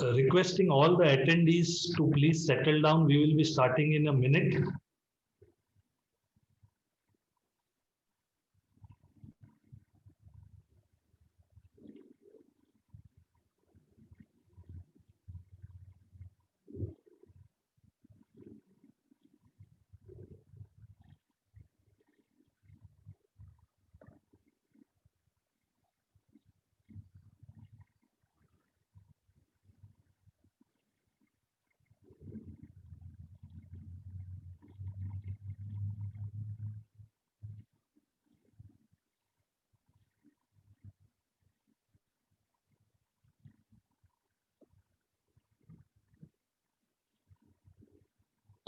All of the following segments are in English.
requesting all the attendees to please settle down. We will be starting in a minute.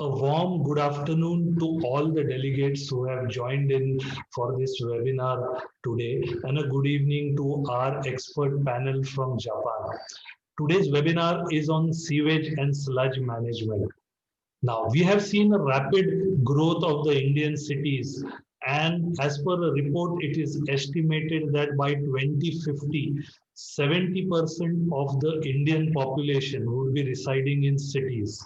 A warm good afternoon to all the delegates who have joined in for this webinar today, and a good evening to our expert panel from Japan. Today's webinar is on sewage and sludge management. Now, we have seen a rapid growth of the Indian cities, and as per a report, it is estimated that by 2050, 70% of the Indian population would be residing in cities.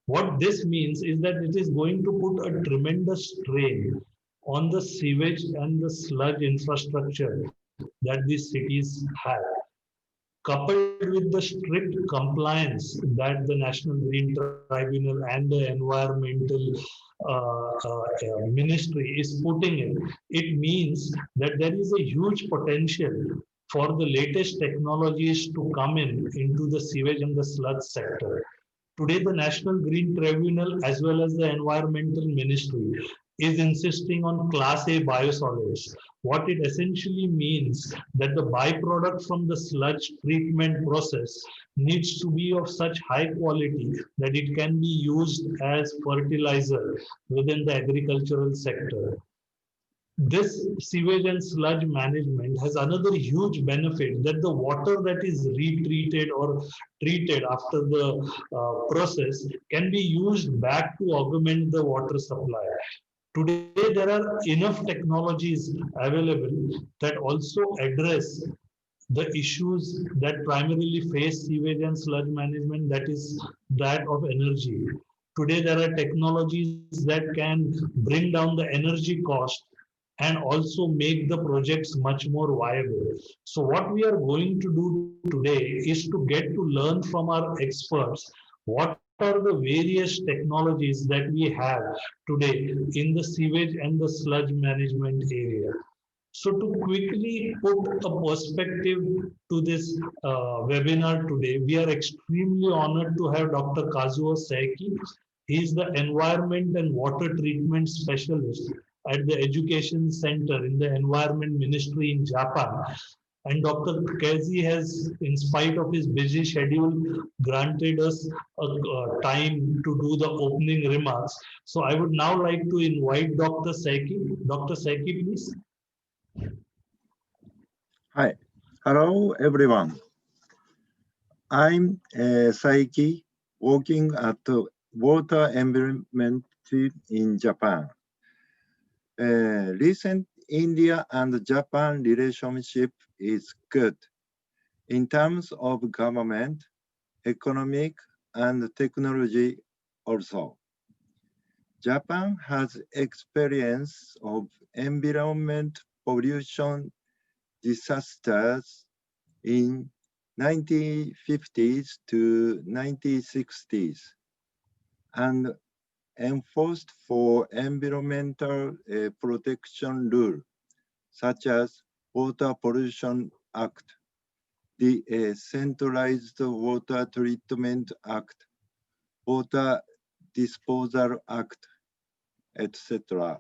What this means is that it is going to put a tremendous strain on the sewage and the sludge infrastructure that these cities have. Coupled with the strict compliance that the National Green Tribunal and the Environmental Ministry is putting in, it means that there is a huge potential for the latest technologies to come into the sewage and the sludge sector. Today, the National Green Tribunal as well as the Environmental Ministry is insisting on Class A biosolids. What it essentially means that the byproduct from the sludge treatment process needs to be of such high quality that it can be used as fertilizer within the agricultural sector. This sewage and sludge management has another huge benefit, that the water that is retreated or treated after the process can be used back to augment the water supply. Today, there are enough technologies available that also address the issues that primarily face sewage and sludge management, that is that of energy. Today, there are technologies that can bring down the energy cost and also make the projects much more viable. So what we are going to do today is to get to learn from our experts what are the various technologies that we have today in the sewage and the sludge management area. So to quickly put a perspective to this webinar today, we are extremely honored to have Dr. Kazuo Saeki. He is the Environment and Water Treatment Specialist at the Education Center in the Environment Ministry in Japan. And Dr. Kazi has, in spite of his busy schedule, granted us time to do the opening remarks. So I would now like to invite Dr. Saeki. Dr. Saeki, please. Hi. Hello, everyone. I'm Saeki, working at Water Environment in Japan. Recent India and Japan relationship is good in terms of government, economic, and technology also. Japan has experience of environment pollution disasters in 1950s to 1960s and enforced for environmental protection rule, such as Water Pollution Act, the Centralized Water Treatment Act, Water Disposal Act, etc.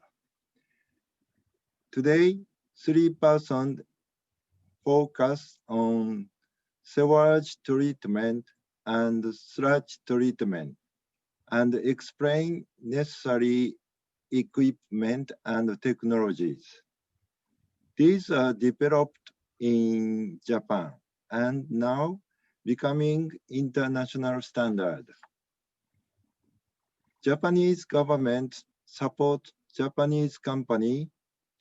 Today, 3% focus on sewage treatment and sludge treatment, and explain necessary equipment and technologies. These are developed in Japan and now becoming international standard. Japanese government supports Japanese company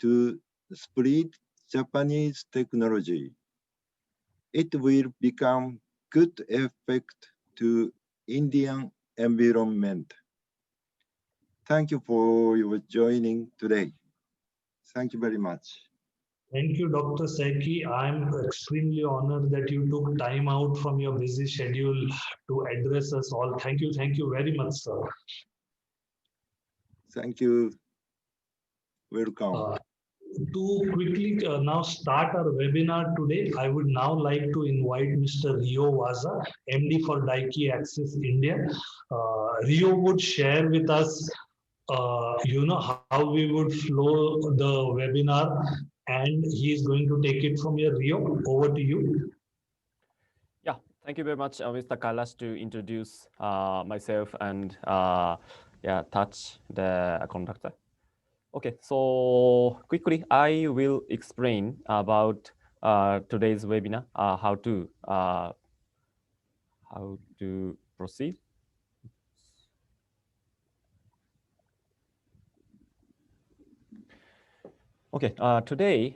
to spread Japanese technology. It will become good effect to Indian environment. Thank you for your joining today. Thank you very much. Thank you, Dr. Seki. I'm extremely honored that you took time out from your busy schedule to address us all. Thank you very much, sir. Thank you. Welcome. To quickly now start our webinar today, I would now like to invite Mr. Rio Waza, MD for Daiki Access India. Rio would share with us, how we would flow the webinar, and he is going to take it from here. Rio, over to you. Yeah, thank you very much, Mr. Kailash, to introduce myself and touch the conductor. Okay, so quickly, I will explain about today's webinar, how to proceed. Okay, today,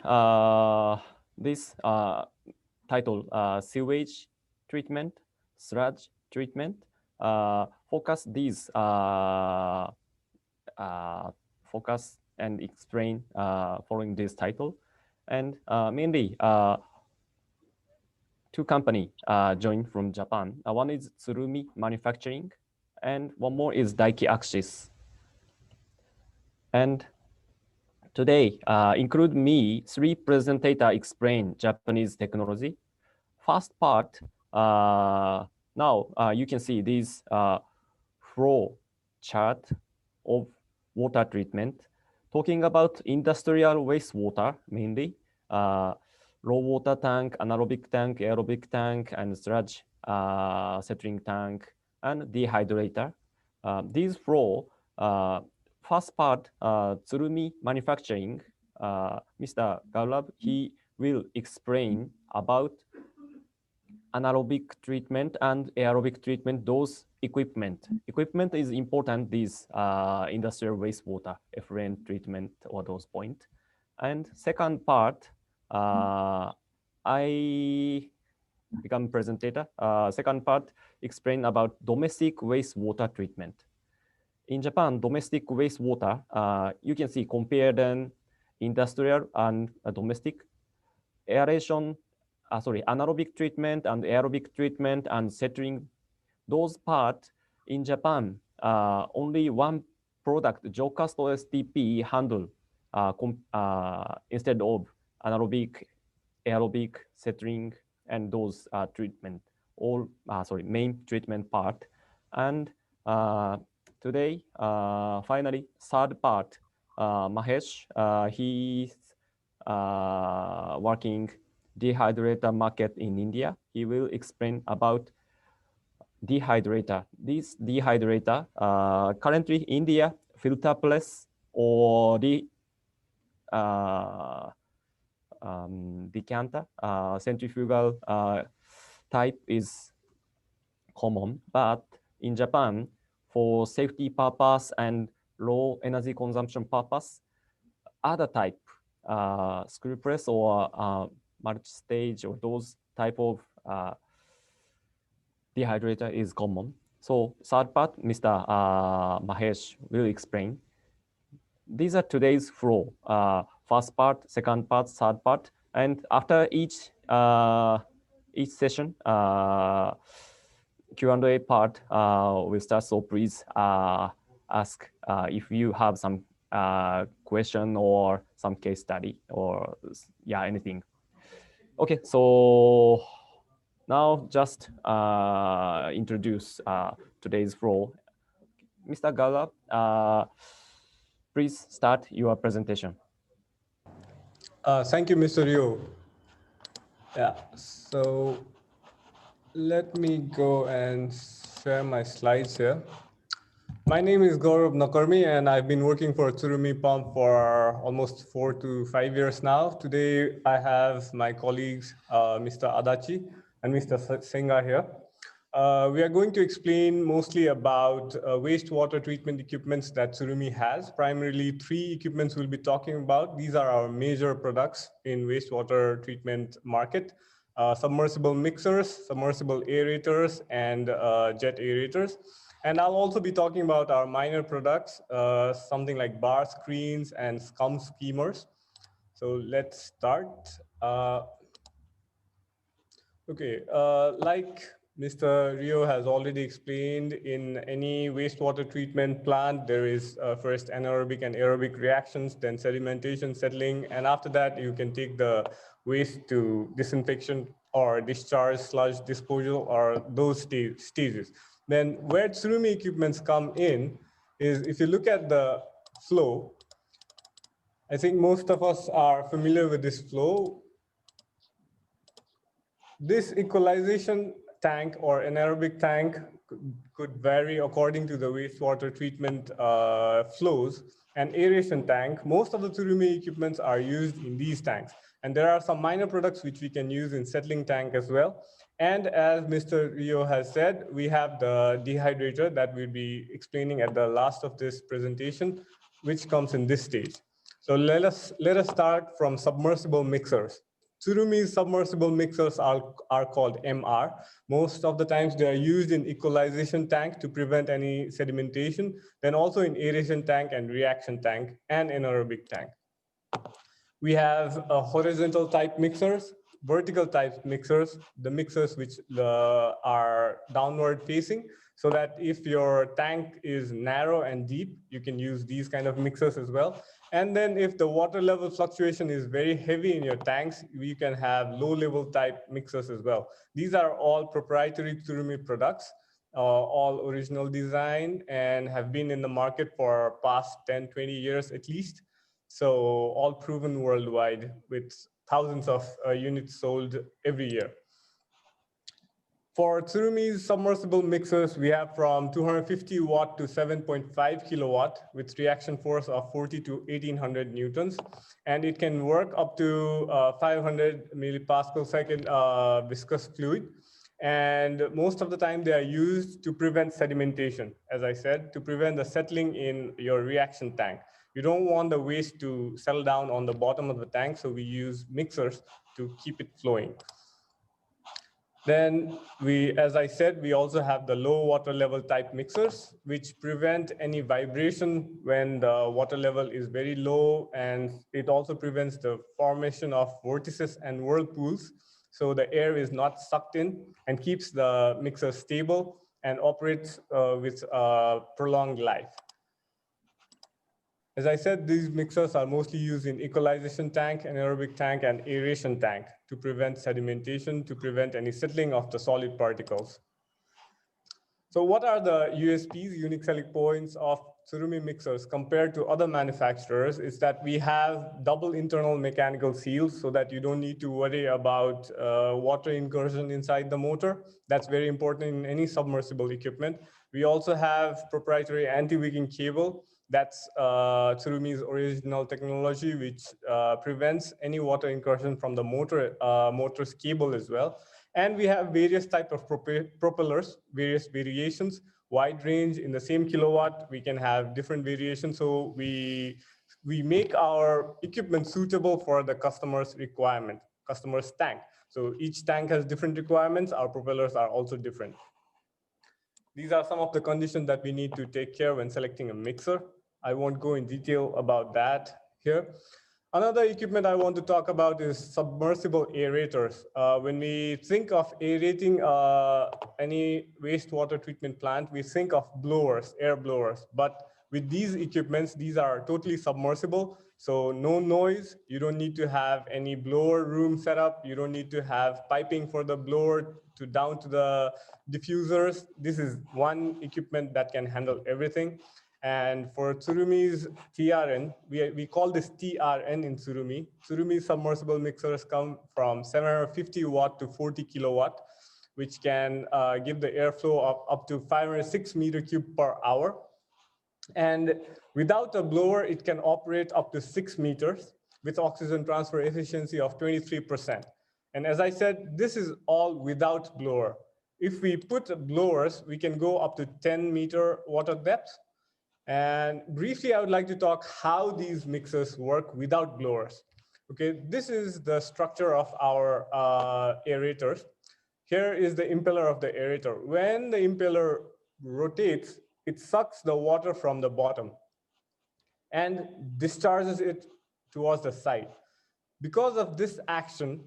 this title, Sewage Treatment, Sludge Treatment, focus and explain following this title. And mainly, two companies joined from Japan. One is TSURUMI Manufacturing, and one more is Daiki Access. And today, include me, three presenters explain Japanese technology. First part, now you can see this flow chart of water treatment, talking about industrial wastewater mainly, raw water tank, anaerobic tank, aerobic tank, and sludge settling tank, and dehydrator. These flow, first part, TSURUMI Manufacturing, Mr. Gaurav, he will explain about anaerobic treatment and aerobic treatment, those equipment. Equipment is important, these industrial wastewater, effluent treatment, or those point. And second part, I become presenter. Second part, explain about domestic wastewater treatment. In Japan, domestic wastewater, you can see compare then industrial and domestic. Aeration, anaerobic treatment and aerobic treatment and settling, those parts in Japan, only one product, Johkasou-STP, handle instead of anaerobic, aerobic, settling, and those treatment, all main treatment part. And today, finally, third part, Mahesh, he's working dehydrator market in India. He will explain about dehydrator. This dehydrator, currently India, filter press or the decanter, centrifugal type is common, but in Japan, for safety purpose and low energy consumption purpose, other type, screw press or multi-stage or those type of dehydrator is common. So third part, Mr. Mahesh will explain. These are today's flow. First part, second part, third part, and after each session, Q&A part will start. So please ask if you have some question or some case study or anything. Okay, so now just introduce today's flow. Mr. Gaurav, please start your presentation. Thank you, Mr. Rio. Yeah, so let me go and share my slides here. My name is Gaurav Nakarmi, and I've been working for TSURUMI Pump for almost 4 to 5 years now. Today, I have my colleagues, Mr. Adachi and Mr. Senga here. We are going to explain mostly about wastewater treatment equipments that TSURUMI has. Primarily 3 equipments we'll be talking about. These are our major products in wastewater treatment market. submersible mixers, submersible aerators, and jet aerators. And I'll also be talking about our minor products, something like bar screens and SCUM skimmers. So let's start. Okay, like Mr. Rio has already explained, in any wastewater treatment plant, there is first anaerobic and aerobic reactions, then sedimentation, settling, and after that, you can take the waste to disinfection or discharge, sludge disposal, or those stages. Then where TSURUMI equipments come in is, if you look at the flow, I think most of us are familiar with this flow. This equalization tank or anaerobic tank could vary according to the wastewater treatment flows. And aeration tank, most of the TSURUMI equipments are used in these tanks. And there are some minor products which we can use in settling tank as well. And as Mr. Rio has said, we have the dehydrator that we'll be explaining at the last of this presentation, which comes in this stage. So let us start from submersible mixers. TSURUMI's submersible mixers are called MR. Most of the times they are used in equalization tank to prevent any sedimentation, then also in aeration tank and reaction tank and anaerobic tank. We have horizontal type mixers, vertical type mixers, the mixers which are downward facing, so that if your tank is narrow and deep, you can use these kind of mixers as well. And then if the water level fluctuation is very heavy in your tanks, we can have low level type mixers as well. These are all proprietary TSURUMI products, all original design, and have been in the market for past 10, 20 years at least. So all proven worldwide with thousands of units sold every year. For TSURUMI's submersible mixers, we have from 250 watt to 7.5 kilowatt with reaction force of 40 to 1800 newtons. And it can work up to 500 millipascal second viscous fluid. And most of the time they are used to prevent sedimentation, as I said, to prevent the settling in your reaction tank. You don't want the waste to settle down on the bottom of the tank, so we use mixers to keep it flowing. Then as I said, we also have the low water level type mixers, which prevent any vibration when the water level is very low, and it also prevents the formation of vortices and whirlpools. So the air is not sucked in and keeps the mixer stable and operates with prolonged life. As I said, these mixers are mostly used in equalization tank, anaerobic tank, and aeration tank to prevent sedimentation, to prevent any settling of the solid particles. So what are the USPs, unique selling points of TSURUMI mixers compared to other manufacturers? Is that we have double internal mechanical seals so that you don't need to worry about water incursion inside the motor. That's very important in any submersible equipment. We also have proprietary anti-wicking cable. That's TSURUMI's original technology, which prevents any water incursion from the motor's cable as well. And we have various types of propellers, various variations, wide range. In the same kilowatt, we can have different variations. So we make our equipment suitable for the customer's requirement, customer's tank. So each tank has different requirements. Our propellers are also different. These are some of the conditions that we need to take care when selecting a mixer. I won't go in detail about that here. Another equipment I want to talk about is submersible aerators. When we think of aerating any wastewater treatment plant, we think of blowers, air blowers. But with these equipments, these are totally submersible. So no noise, you don't need to have any blower room set up. You don't need to have piping for the blower down to the diffusers. This is one equipment that can handle everything. And for TSURUMI's TRN, we call this TRN in TSURUMI. TSURUMI submersible mixers come from 750 watt to 40 kilowatt, which can give the airflow of up to 506 meter cube per hour. And without a blower, it can operate up to 6 meters with oxygen transfer efficiency of 23%. And as I said, this is all without blower. If we put blowers, we can go up to 10 meter water depth. And briefly, I would like to talk how these mixers work without blowers. Okay, this is the structure of our aerators. Here is the impeller of the aerator. When the impeller rotates, it sucks the water from the bottom and discharges it towards the side. Because of this action,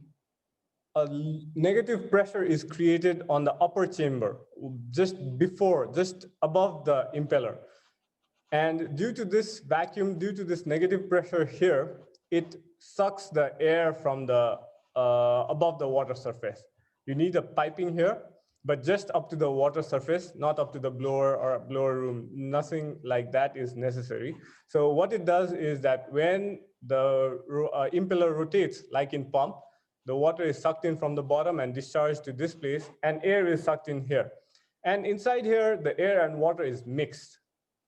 a negative pressure is created on the upper chamber, just above the impeller. And due to this vacuum, due to this negative pressure here, it sucks the air from the above the water surface. You need a piping here, but just up to the water surface, not up to the blower or blower room. Nothing like that is necessary. So what it does is that when the impeller rotates, like in pump, the water is sucked in from the bottom and discharged to this place, and air is sucked in here. And inside here, the air and water is mixed.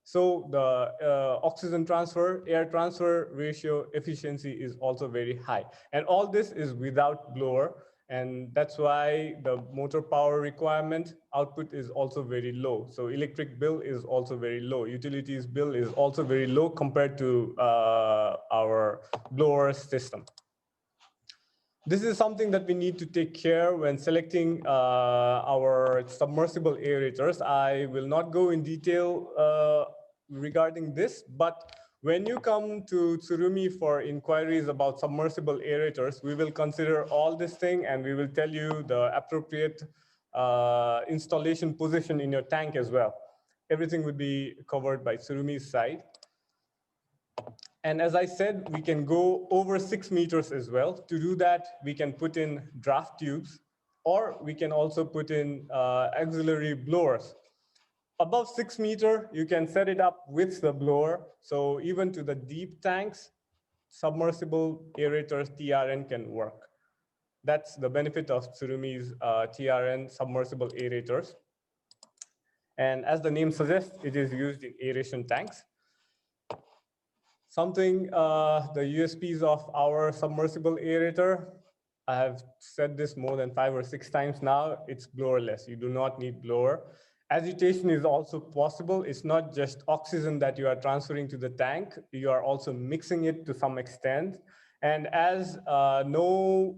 So the oxygen transfer, air transfer ratio efficiency is also very high. And all this is without blower. And that's why the motor power requirement output is also very low. So electric bill is also very low. Utilities bill is also very low compared to our blower system. This is something that we need to take care when selecting our submersible aerators. I will not go in detail regarding this, but when you come to TSURUMI for inquiries about submersible aerators, we will consider all this thing and we will tell you the appropriate installation position in your tank as well. Everything would be covered by TSURUMI's side. And as I said, we can go over 6 meters as well. To do that, we can put in draft tubes, or we can also put in auxiliary blowers. Above 6 meters, you can set it up with the blower. So even to the deep tanks, submersible aerators TRN can work. That's the benefit of TSURUMI's TRN submersible aerators. And as the name suggests, it is used in aeration tanks. Something, the USPs of our submersible aerator, I have said this more than 5 or 6 times now, it's blowerless. You do not need blower. Agitation is also possible. It's not just oxygen that you are transferring to the tank. You are also mixing it to some extent. And as no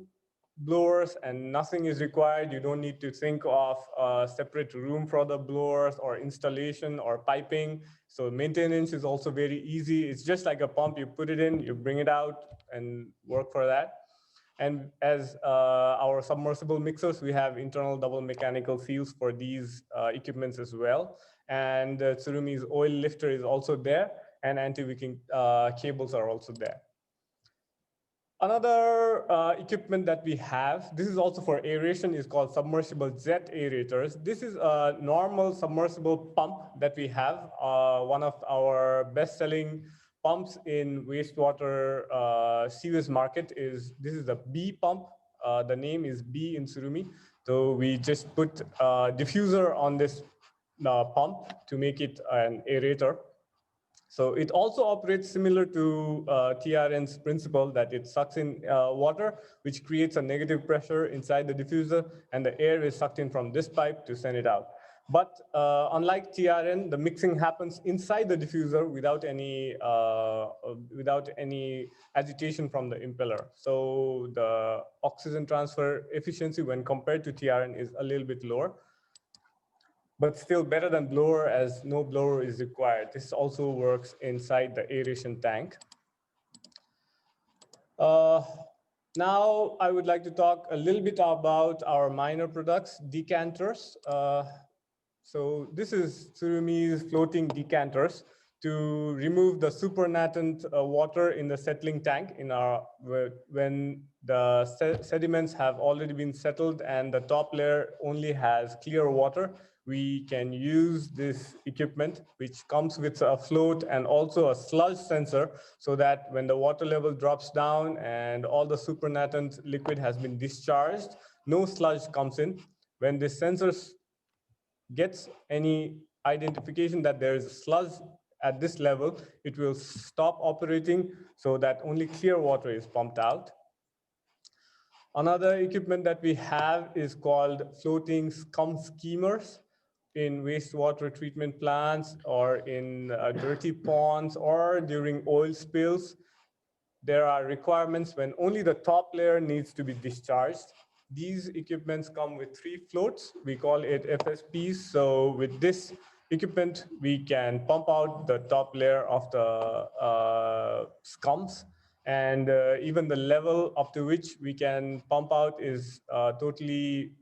blowers and nothing is required, you don't need to think of a separate room for the blowers or installation or piping. So maintenance is also very easy. It's just like a pump. You put it in, you bring it out and work for that. And as our submersible mixers, we have internal double mechanical seals for these equipments as well. And TSURUMI's oil lifter is also there, and anti-wicking cables are also there. Another equipment that we have, this is also for aeration, is called submersible jet aerators. This is a normal submersible pump that we have. One of our best-selling pumps in wastewater sewage market is, this is the B pump. The name is B in TSURUMI. So we just put a diffuser on this pump to make it an aerator. So it also operates similar to TRN's principle that it sucks in water, which creates a negative pressure inside the diffuser, and the air is sucked in from this pipe to send it out. But unlike TRN, the mixing happens inside the diffuser without any agitation from the impeller. So the oxygen transfer efficiency when compared to TRN is a little bit lower, but still better than blower, as no blower is required. This also works inside the aeration tank. Now I would like to talk a little bit about our minor products, decanters. So this is TSURUMI's floating decanters to remove the supernatant water in the settling tank in our, when the sediments have already been settled and the top layer only has clear water. We can use this equipment, which comes with a float and also a sludge sensor, so that when the water level drops down and all the supernatant liquid has been discharged, no sludge comes in. When this sensor gets any identification that there is a sludge at this level, it will stop operating so that only clear water is pumped out. Another equipment that we have is called floating SCUM skimmers in wastewater treatment plants or in dirty ponds or during oil spills. there are requirements when only the top layer needs to be discharged. These equipments come with 3 floats. We call it FSPs. So with this equipment, we can pump out the top layer of the SCUMs. And even the level up to which we can pump out is totally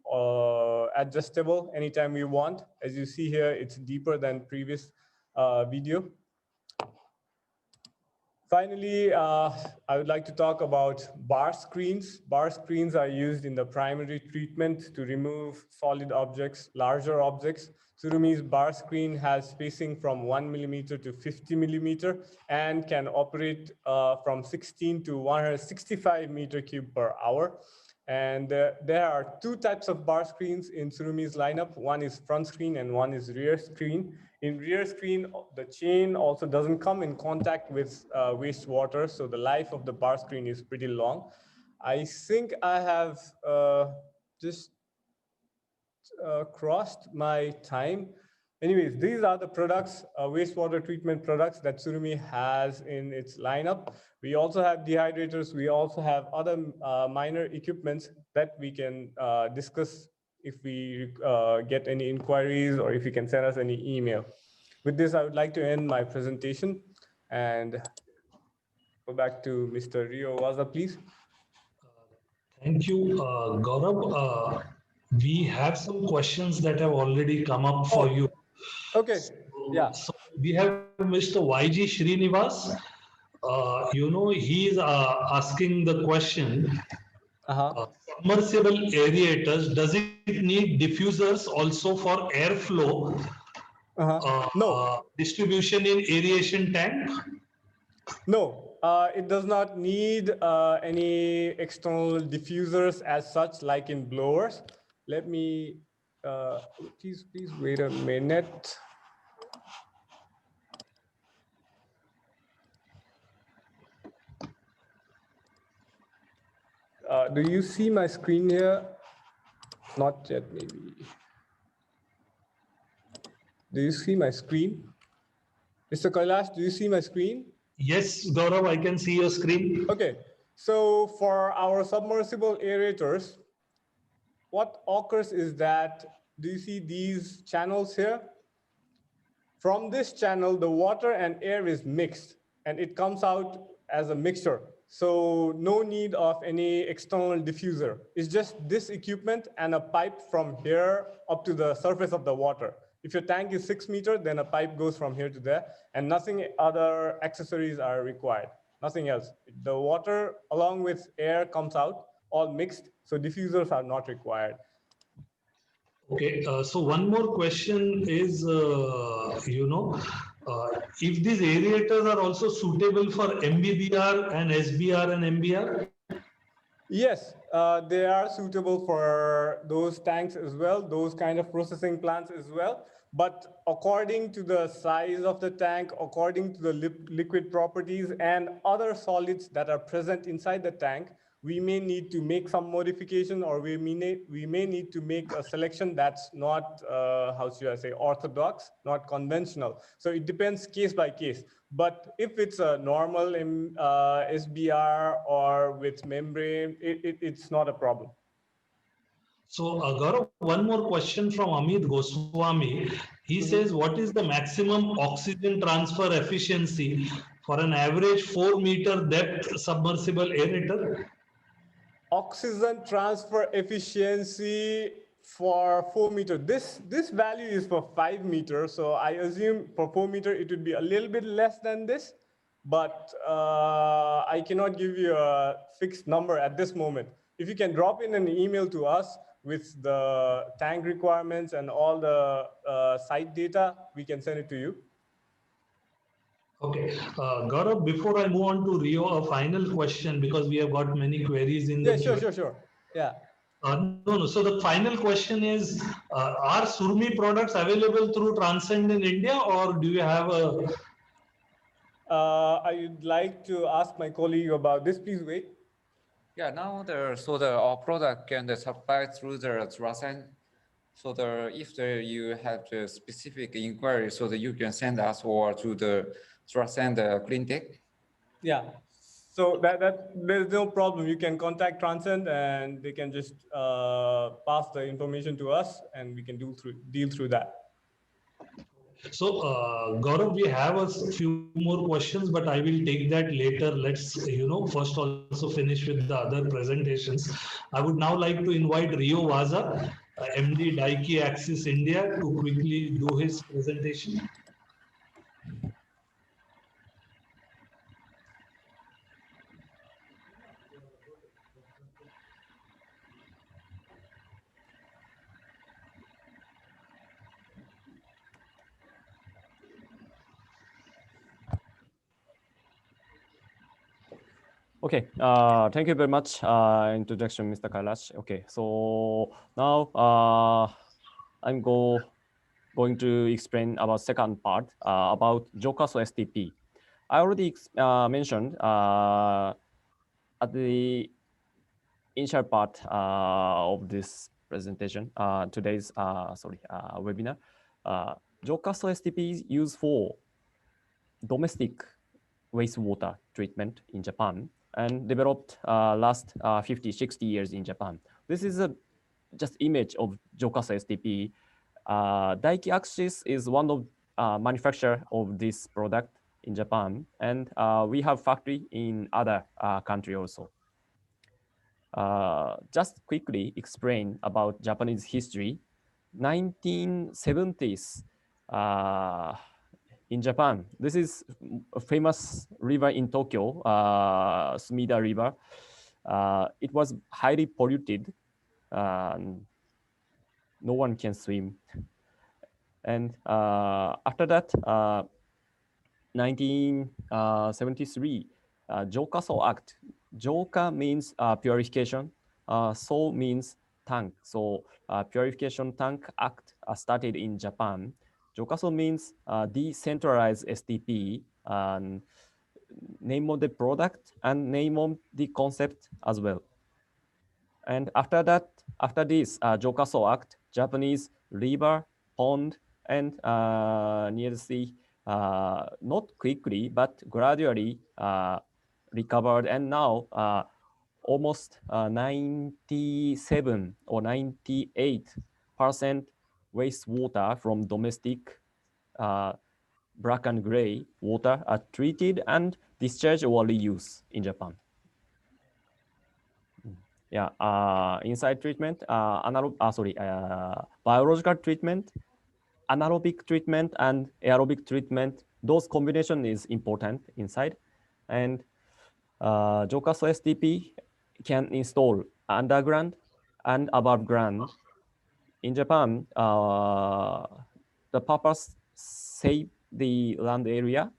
adjustable anytime we want. As you see here, it's deeper than previous video. Finally, I would like to talk about bar screens. Bar screens are used in the primary treatment to remove solid objects, larger objects. TSURUMI's bar screen has spacing from 1 millimeter to 50 millimeter and can operate from 16 to 165 meter cube per hour. And there are 2 types of bar screens in TSURUMI's lineup. One is front screen and one is rear screen. In rear screen, the chain also doesn't come in contact with wastewater, so the life of the bar screen is pretty long. I think I have just crossed my time. Anyways, these are the products, wastewater treatment products that TSURUMI has in its lineup. We also have dehydrators. We also have other minor equipments that we can discuss if we get any inquiries or if you can send us any email. With this, I would like to end my presentation and go back to Mr. Rio Waza, please. Thank you, Gaurav. We have some questions that have already come up for you. Okay, yeah. So we have Mr. YG Srinivas. He is asking the question, submersible aerators, does it need diffusers also for airflow? No. Distribution in aeration tank? No, it does not need any external diffusers as such, like in blowers. Let me, please wait a minute. Do you see my screen here? Not yet, maybe. Do you see my screen? Mr. Kailash, do you see my screen? Yes, Gaurav, I can see your screen. Okay, so for our submersible aerators, what occurs is that, do you see these channels here? From this channel, the water and air is mixed and it comes out as a mixture. So no need of any external diffuser. It's just this equipment and a pipe from here up to the surface of the water. If your tank is 6 meters, then a pipe goes from here to there and nothing other accessories are required, nothing else. The water along with air comes out, all mixed, so diffusers are not required. Okay, so one more question is, if these aerators are also suitable for MBBR and SBR and MBR? Yes, they are suitable for those tanks as well, those kind of processing plants as well. But according to the size of the tank, according to the liquid properties and other solids that are present inside the tank, we may need to make some modification, or we may need to make a selection that's not, how should I say, orthodox, not conventional. So it depends case by case. But if it's a normal SBR or with membrane, it's not a problem. So, Gaurav, one more question from Amit Goswami. He says, what is the maximum oxygen transfer efficiency for an average 4 meter depth submersible aerator? Oxygen transfer efficiency for 4 meters. This value is for 5 meters. So I assume for 4 meters, it would be a little bit less than this. But I cannot give you a fixed number at this moment. If you can drop in an email to us with the tank requirements and all the site data, we can send it to you. Okay, Gaurav, before I move on to Rio, a final question, because we have got many queries in the sure. Yeah. No. So the final question is, are SURUMI products available through Transcend in India, or do you have a... I would like to ask my colleague about this. Please wait. Yeah, now our product can supply through the Transcend. So if you have the specific inquiry, so that you can send us or to the Transcend clean tech. Yeah. So there's no problem. You can contact Transcend and they can just pass the information to us and we can deal through that. So, Gaurav, we have a few more questions, but I will take that later. Let's, first also finish with the other presentations. I would now like to invite Rio Vaza, MD Daiki Axis India, to quickly do his presentation. Okay, thank you very much introduction, Mr. Kailash. Okay, so now I'm going to explain about second part about Johkasou-STP. I already mentioned at the initial part of this presentation, today's webinar. Johkasou-STP is used for domestic wastewater treatment in Japan and developed last 50, 60 years in Japan. This is a just image of Johkasou-STP. Daiki Axis is one of manufacturer of this product in Japan, and we have factory in other country also. Just quickly explain about Japanese history. 1970s, in Japan, this is a famous river in Tokyo, Sumida River. It was highly polluted. No one can swim. And after that, 1973, Johkasou Act. Joka means purification. So means tank. So Purification Tank Act started in Japan. Johkasou means De-centralized STP, and name of the product and name of the concept as well. And after that, after this Johkasou Act, Japanese river, pond, and near the sea, not quickly, but gradually recovered. And now almost 97 or 98% wastewater from domestic black and gray water are treated and discharged or reused in Japan. Yeah, inside treatment, biological treatment, anaerobic treatment, and aerobic treatment. Those combination is important inside. And Johkasou-STP can install underground and above ground. In Japan, the purpose save the land area,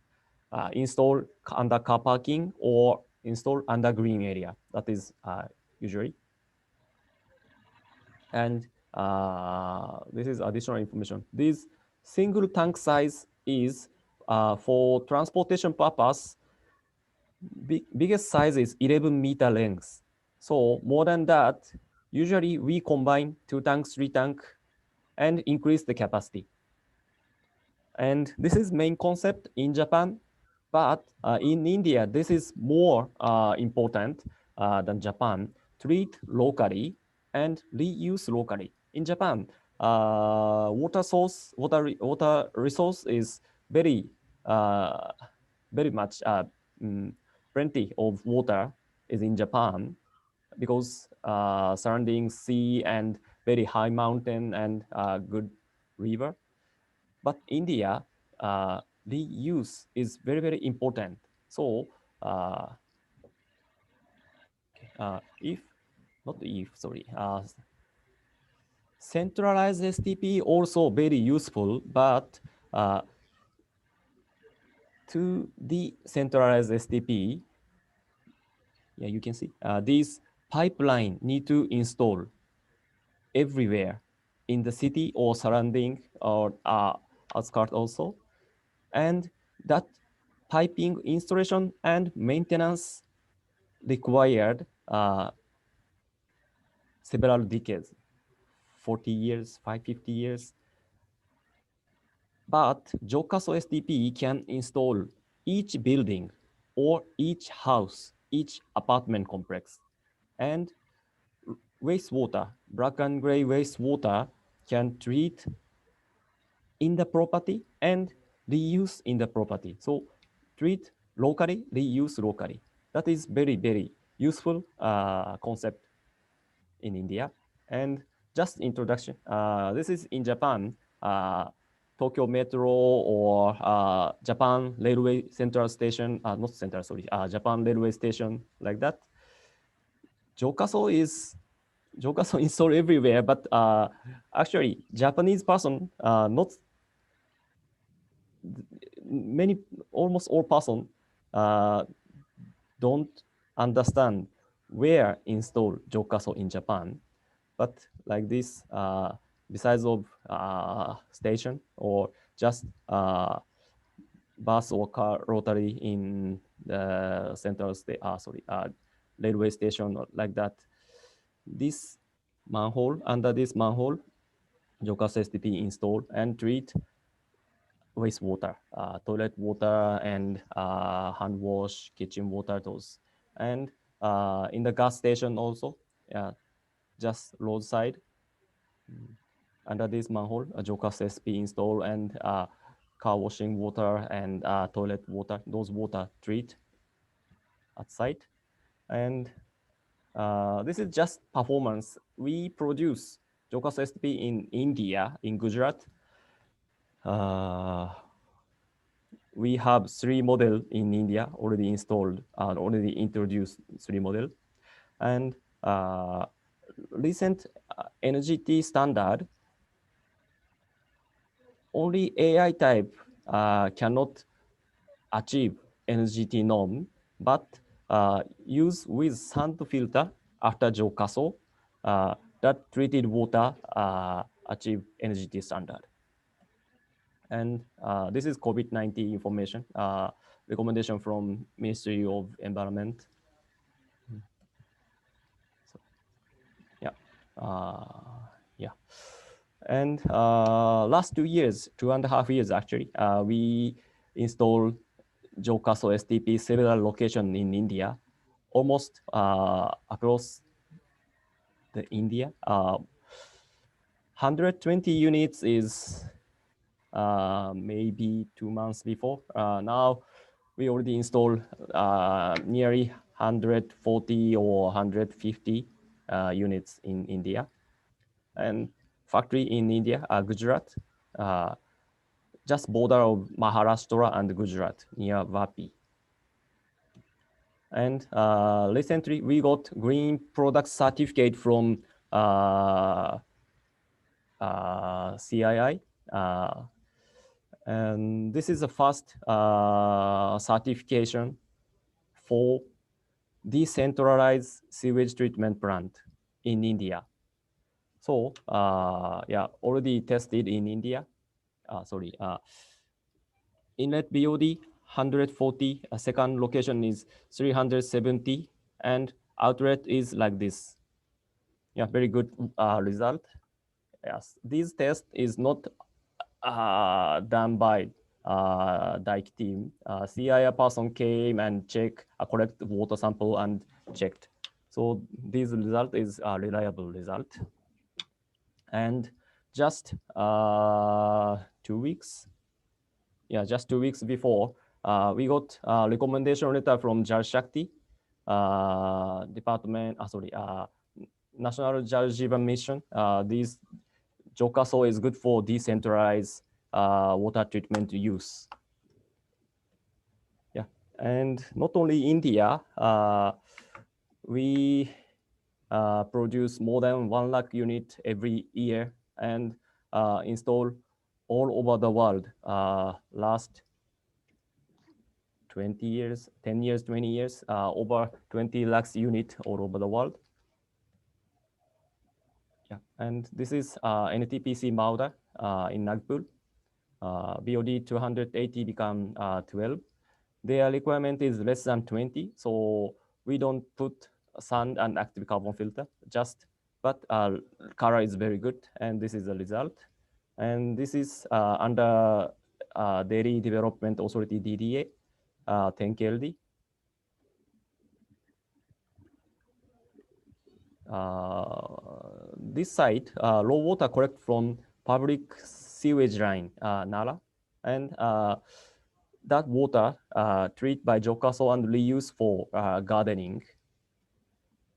install under car parking or install under green area. That is usually. And this is additional information. This single tank size is for transportation purpose. Biggest size is 11-meter length. So more than that, usually we combine 2 tanks, 3 tanks, and increase the capacity. And this is main concept in Japan, but in India, this is more important than Japan. Treat locally and reuse locally. In Japan, water resource is very much plenty of water is in Japan because surrounding sea and very high mountain and good river. But India, reuse is very important. So centralized STP also very useful, but to decentralize STP, yeah, you can see these pipeline need to install everywhere in the city or surrounding or outskirts also. And that piping installation and maintenance required several decades, 40 years, 50 years. But Johkasou-STP can install each building or each house each apartment complex. And wastewater, black and gray wastewater can treat in the property and reuse in the property. So treat locally, reuse locally. That is very, very useful concept in India. And just introduction, this is in Japan, Tokyo Metro or Japan Railway Central Station, not central, sorry, Japan Railway Station, like that. Johkasou is installed everywhere, but actually Japanese person, not many, almost all person don't understand where install Johkasou in Japan. But like this, besides of station or just bus or car rotary in the central state, railway station or like that. This manhole, under this manhole, Johkasou-STP installed and treat wastewater, toilet water and hand wash, kitchen water, those. And in the gas station also, just roadside, under this manhole, a Johkasou-STP installed and car washing water and toilet water, those water treat at site. And this is just performance. We produce Johkasou-STP in India, in Gujarat. We have 3 model in India already installed, already introduced 3 model. And recent NGT standard, only AI type cannot achieve NGT norm, but use with sand filter after Johkasou, that treated water achieve NGT standard. And this is COVID-19 information, recommendation from Ministry of Environment. So, yeah. And last 2 years, 2.5 years actually, we installed Johkasou-STP several locations in India, almost across the India. 120 units is maybe 2 months before. Now we already installed nearly 140 or 150 units in India. And factory in India, Gujarat, just border of Maharashtra and Gujarat near Vapi. And recently we got green product certificate from CII. And this is the first certification for decentralized sewage treatment plant in India. So yeah, already tested in India. Inlet BOD 140, second location is 370, and outlet is like this. Yeah, very good result. Yes, this test is not done by Dike team. CII person came and checked, collect water sample and checked. So this result is a reliable result. And just 2 weeks, just 2 weeks before, we got a recommendation letter from Jal Shakti department, National Jal Jeevan Mission. This Johkasou is good for decentralized water treatment use. Yeah, and not only India, we produce more than 1 lakh unit every year and install all over the world. Last 20 years, 10 years, 20 years, over 20 lakhs unit all over the world. Yeah, and this is NTPC Mauda in Nagpur. BOD 280 become 12. Their requirement is less than 20, so we don't put sand and active carbon filter, but color is very good, and this is the result. And this is under Delhi Development Authority DDA, 10 KLD. this site, raw water collect from public sewage line, Nara, and that water treated by Johkasou and reused for gardening.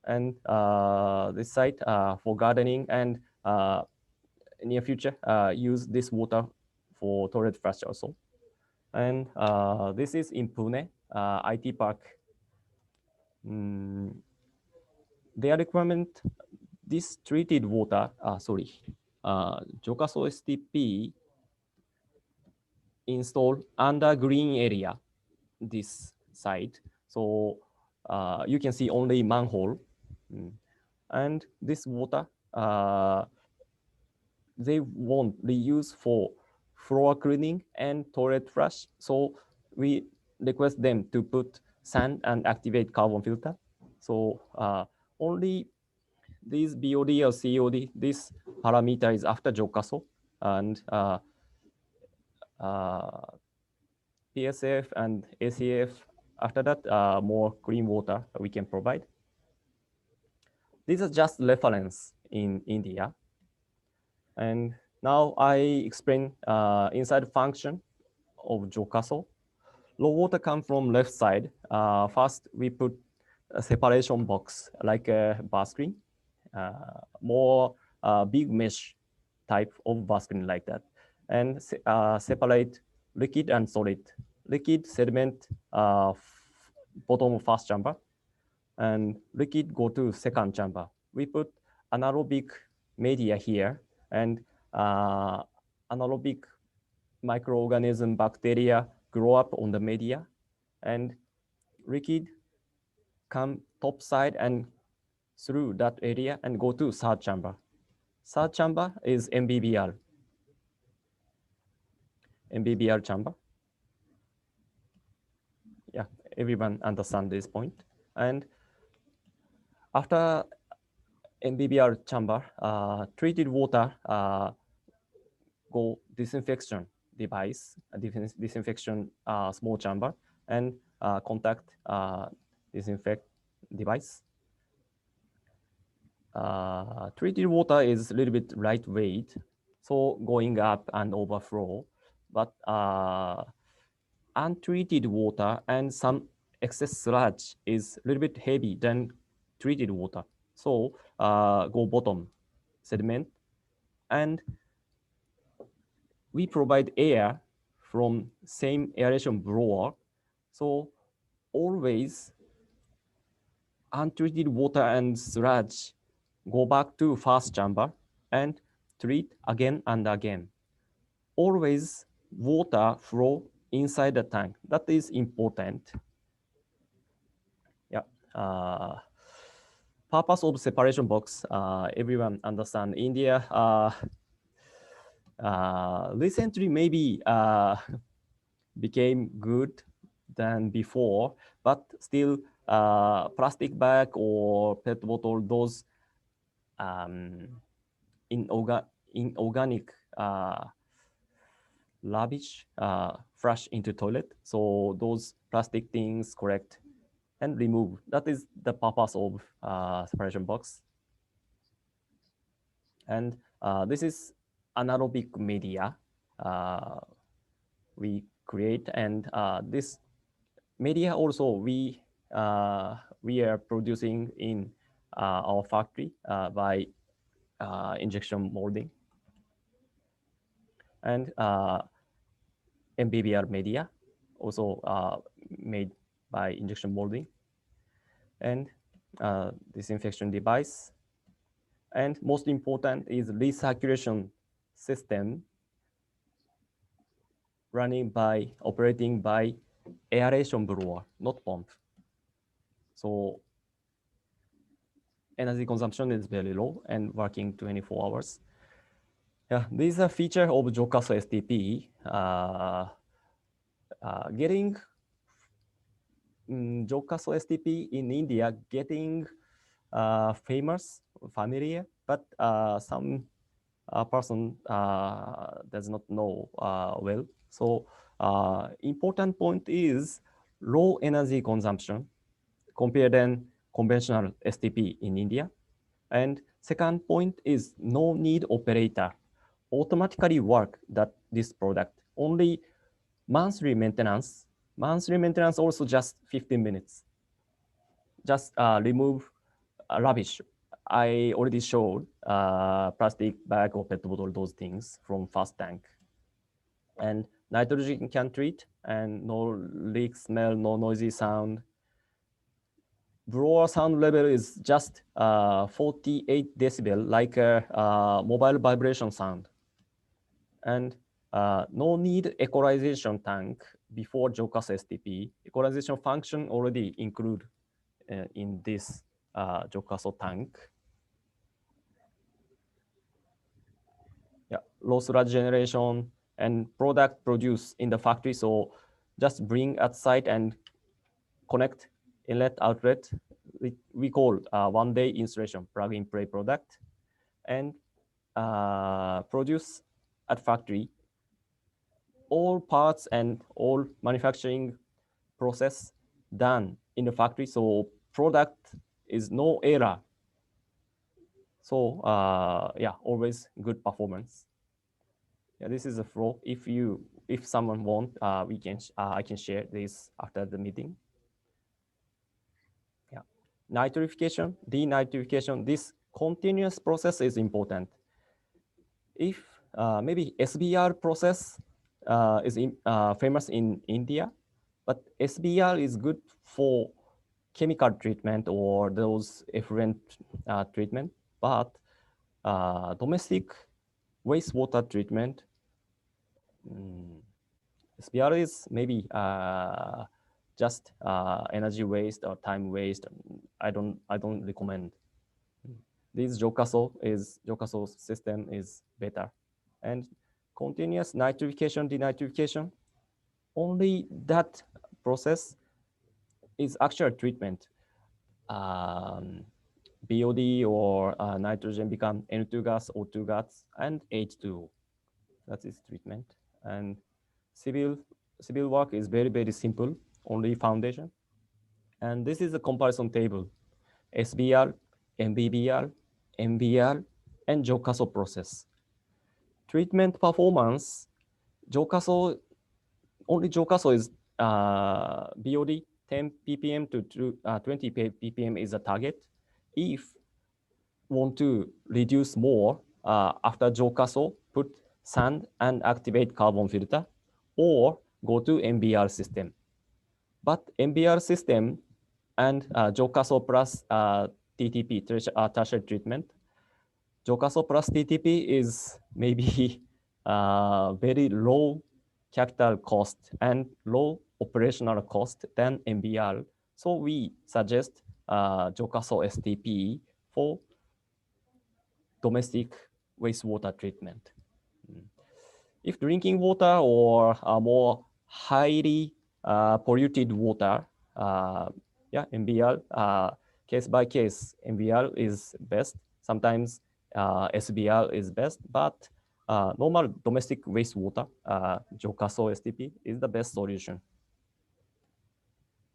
And this site for gardening and near future use this water for toilet flush also. And this is in Pune, IT park. Their requirement, this treated water, Johkasou-STP installed under green area, this site. So you can see only manhole. And this water, they want reuse for floor cleaning and toilet flush. So we request them to put sand and activate carbon filter. So only these BOD or COD, this parameter is after Johkasou, and PSF and ACF, after that, more clean water we can provide. These are just reference in India. And now I explain inside function of Johkasou. Raw water come from left side. First, we put a separation box like a bar screen, more big mesh type of bar screen like that, and separate liquid and solid. Liquid sediment bottom of first chamber, and liquid go to second chamber. We put anaerobic media here, and anaerobic microorganism bacteria grow up on the media, and liquid come top side and through that area and go to third chamber. Third chamber is MBBR. MBBR chamber. Yeah, everyone understand this point. And after MBBR chamber, treated water go disinfection device, disinfection small chamber, and contact disinfect device. Treated water is a little bit lightweight, so going up and overflow, but untreated water and some excess sludge is a little bit heavy than treated water. So go bottom sediment, and we provide air from same aeration blower. So always untreated water and sludge go back to first chamber and treat again and again. Always water flow inside the tank. That is important. Yeah. Purpose of separation box, everyone understand. India recently maybe became good than before, but still plastic bag or PET bottle, those inorganic rubbish flush into toilet. So those plastic things collect and remove. That is the purpose of separation box. And this is anaerobic media we create, and this media also we are producing in our factory by injection molding. And MBBR media also made by injection molding, and disinfection device. And most important is recirculation system operating by aeration blower, not pump. So energy consumption is very low and working 24 hours. Yeah, this is a feature of Johkasou-STP. Getting Johkasou-STP in India getting famous, familiar, but some person does not know well. So important point is low energy consumption compared than conventional STP in India. And second point is no need operator. Automatically work that this product. Only monthly maintenance. Monthly maintenance also just 15 minutes. Just remove rubbish. I already showed plastic bag or pet bottle, those things from fast tank. And nitrogen can treat, and no leak smell, no noisy sound. Blower sound level is just 48 decibel, like a mobile vibration sound. And no need equalization tank before Johkasou-STP. Equalization function already include in this Johkasou tank. Yeah, low sludge generation and product produced in the factory. So just bring at site and connect inlet outlet. We call one-day installation plug-and-play product, and produce at factory all parts and all manufacturing process done in the factory. So product is no error. So yeah, always good performance. Yeah, this is a flow. If someone want, I can share this after the meeting. Yeah, nitrification, denitrification. This continuous process is important. If maybe SBR process is famous in India, but SBR is good for chemical treatment or those effluent treatment, but domestic wastewater treatment, SBR is maybe just energy waste or time waste. I don't recommend. This Johkasou system is better. And continuous nitrification, denitrification, only that process is actual treatment. BOD or nitrogen become N2 gas, O2 gas, and H2O. That is treatment. And civil work is very, very simple, only foundation. And this is a comparison table. SBR, MBBR, MBR, and Johkasou process. Treatment performance, only Johkasou is BOD 10 ppm to 20 ppm is a target. If want to reduce more after Johkasou, put sand and activate carbon filter, or go to MBR system. But MBR system and Johkasou plus TTP, tertiary treatment, Johkasou plus TTP is maybe very low capital cost and low operational cost than MBR. So we suggest Johkasou-STP for domestic wastewater treatment. If drinking water or more highly polluted water, yeah, MBR, case by case, MBR is best. Sometimes SBR is best, but normal domestic wastewater, Johkasou-STP is the best solution.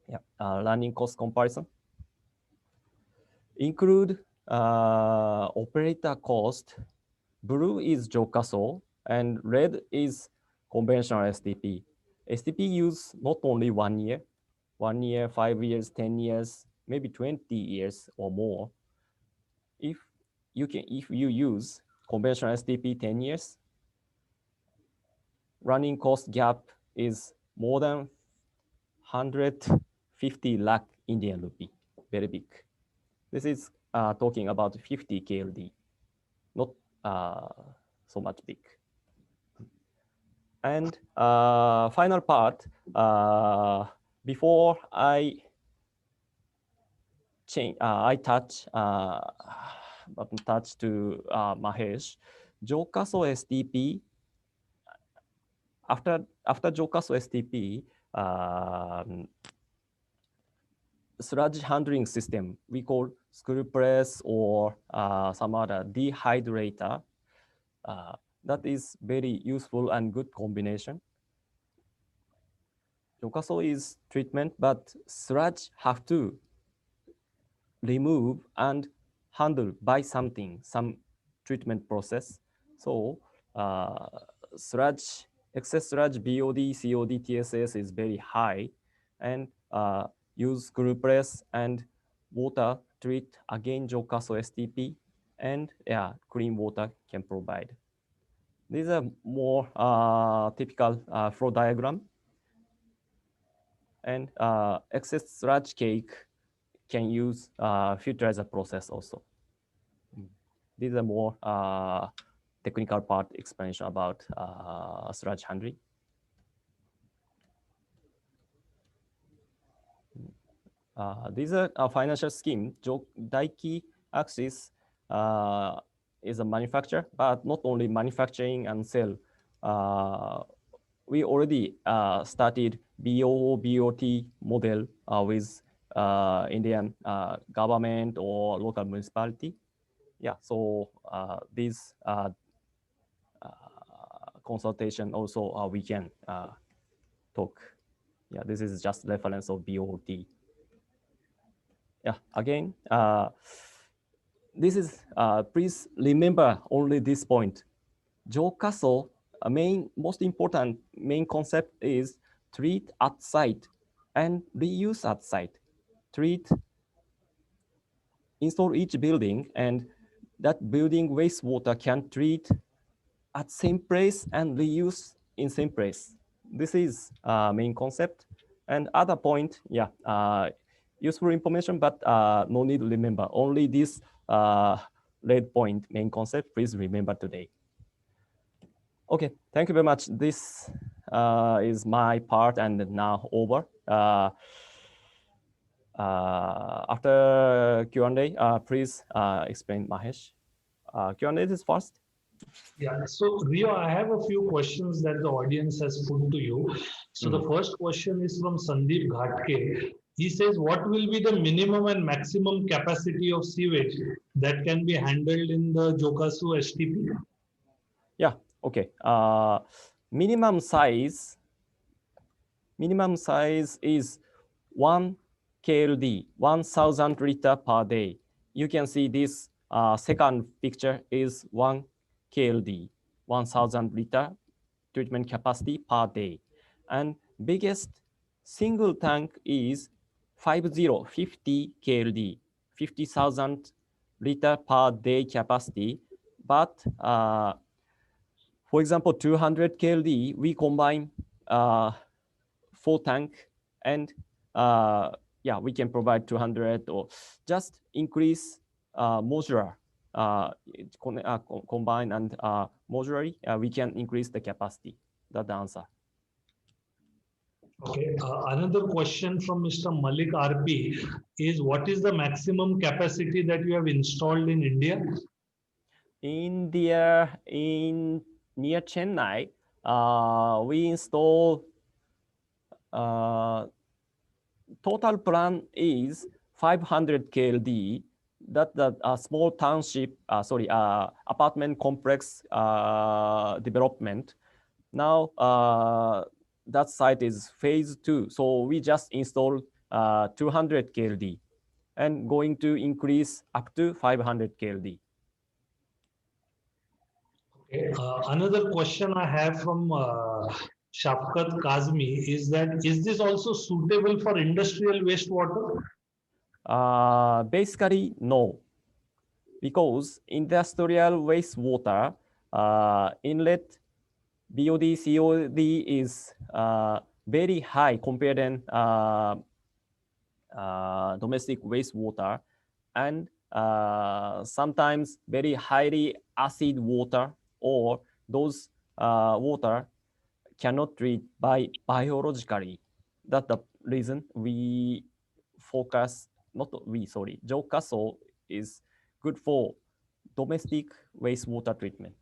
Yeah, running cost comparison. Include operator cost. Blue is Johkasou and red is conventional STP. STP use not only 1 year, 5 years, 10 years, maybe 20 years or more. If you use conventional STP 10 years, running cost gap is more than 150 lakh Indian rupee, very big. This is talking about 50 KLD, not so much big. And final part, before I change, I touch to Mahesh, Johkasou-STP. After Johkasou-STP, sludge handling system we call screw press or some other dehydrator. That is very useful and good combination. Johkasou is treatment, but sludge have to remove and handled by something, some treatment process. So sludge, excess sludge, BOD, COD, TSS is very high, and use screw-press and water treat again Johkasou-STP, and yeah, clean water can provide. These are more typical flow diagram. And excess sludge cake can use filterizer process also. These are more technical part explanation about sludge handling. These are a financial scheme. Daiki Axis is a manufacturer, but not only manufacturing and sell. We already started BOO, BOT model with Indian government or local municipality. Yeah, so this consultation also we can talk. Yeah, this is just reference of BOT. Yeah, again, this is, please remember only this point. Johkasou, most important main concept is treat at site and reuse at site. Treat, install each building, and that building wastewater can treat at same place and reuse in same place. This is main concept. And other point, yeah, useful information, but no need to remember. Only this red point main concept, please remember today. Okay, thank you very much. This is my part, and now over. After Q&A, please explain, Mahesh. Q&A is first. Yeah, so Rio, I have a few questions that the audience has put to you. So the first question is from Sandeep Ghatke. He says, what will be the minimum and maximum capacity of sewage that can be handled in the Johkasou-STP? Yeah, okay. Minimum size is 1 KLD, 1,000 liter per day. You can see this second picture is 1 KLD, 1,000 liter treatment capacity per day. And biggest single tank is 50 KLD, 50,000 liter per day capacity. But for example, 200 KLD, we combine 4 tank, and yeah, we can provide 200, or just increase modular, combine and modularly, we can increase the capacity. That's the answer. Okay, another question from Mr. Malik RP is, what is the maximum capacity that you have installed in India? India, near Chennai, we install total plan is 500 KLD. That the small township, apartment complex development. Now that site is phase 2, so we just installed 200 KLD and going to increase up to 500 KLD. Okay. Another question I have from Shafkat Kazmi is that, is this also suitable for industrial wastewater? Basically, no, because industrial wastewater inlet BOD, COD is very high compared to domestic wastewater, and sometimes very highly acid water, or those water cannot treat biologically. That's the reason we focus, Johkasou is good for domestic wastewater treatment.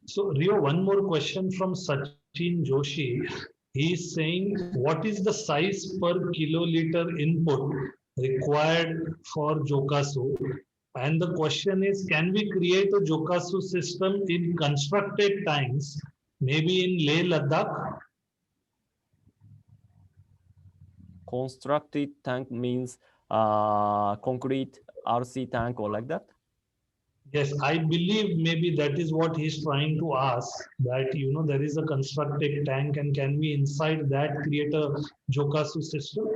So Rio, one more question from Sachin Joshi. He is saying, what is the size per kiloliter input required for Johkasou? And the question is, can we create a Johkasou system in constructed tanks, maybe in Leh Ladakh? Constructed tank means concrete RC tank or like that? Yes, I believe maybe that is what he's trying to ask, that there is a constructed tank, and can we inside that create a Johkasou system?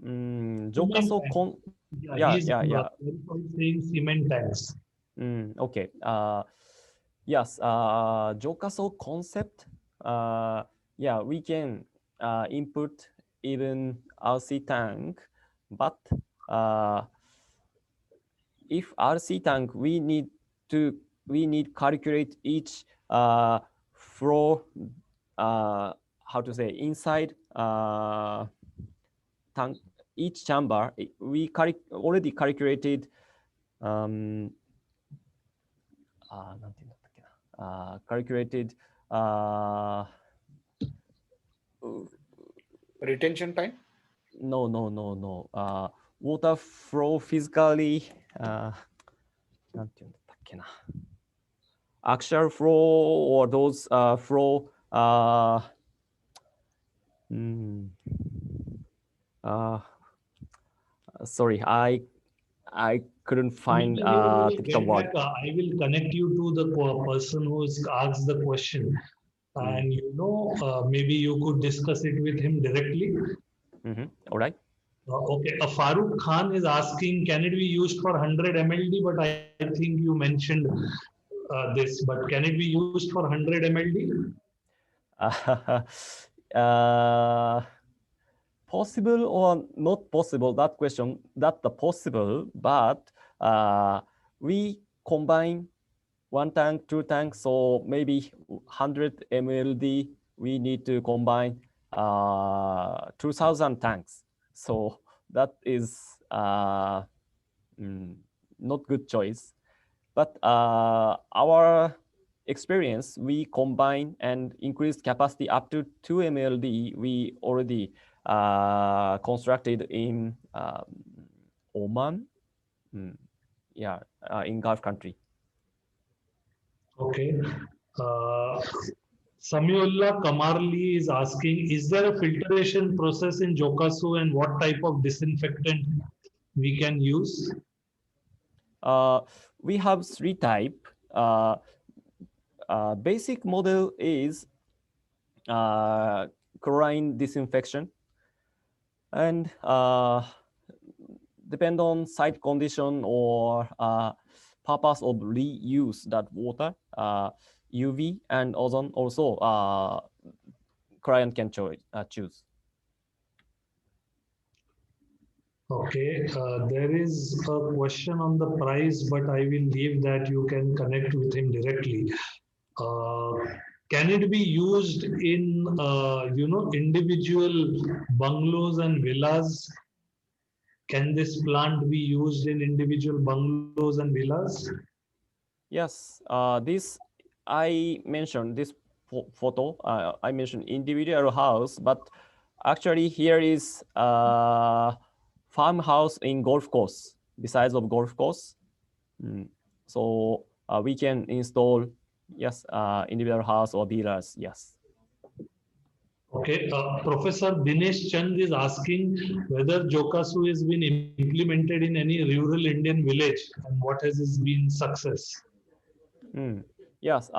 Cement Johkasou tanks. Yeah, yeah, he's yeah, yeah. saying cement tanks. Okay. Yes, Johkasou concept. Yeah, we can input even RC tank, but if RC tank, we need calculate each flow, how to say, inside tank, each chamber. We already calculated calculated retention time? No. Water flow physically, actual flow or those flow. Sorry, I couldn't find the word. I will connect you to the person who's asked the question, and maybe you could discuss it with him directly. All right. Okay, Farooq Khan is asking, can it be used for 100 MLD? But I think you mentioned this, but can it be used for 100 MLD? Possible or not possible, that question, that's the possible, but we combine one tank, two tanks, so maybe 100 MLD, we need to combine 2,000 tanks. So that is not good choice. But our experience, we combine and increase capacity up to 2 MLD. We already constructed in Oman, in Gulf country. Okay. Samiullah Kamarli is asking, is there a filtration process in Johkasou, and what type of disinfectant we can use? We have 3 types. Basic model is chlorine disinfection, and depend on site condition or purpose of reuse that water, UV and ozone also client can choose. Okay, there is a question on the price, but I will leave that. You can connect with him directly. Can it be used in individual bungalows and villas? Can this plant be used in individual bungalows and villas? Yes, this I mentioned this photo. I mentioned individual house, but actually here is farmhouse in golf course, besides of golf course. So we can install, yes, individual house or villas, yes. Okay, Professor Dinesh Chand is asking whether Johkasou has been implemented in any rural Indian village, and what has its been success? Yes,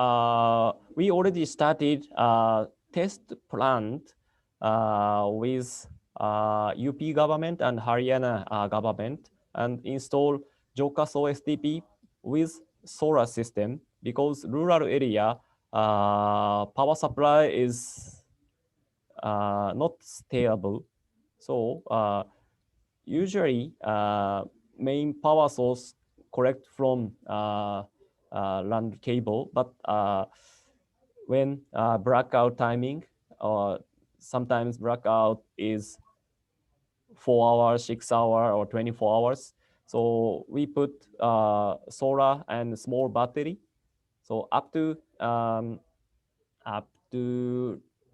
we already started test plant with UP government and Haryana government, and install Johkasou-STP with solar system, because rural area power supply is not stable. So usually main power source collect from land cable, but when blackout timing, or sometimes blackout is 4 hours, 6 hours, or 24 hours. So we put solar and small battery. So up to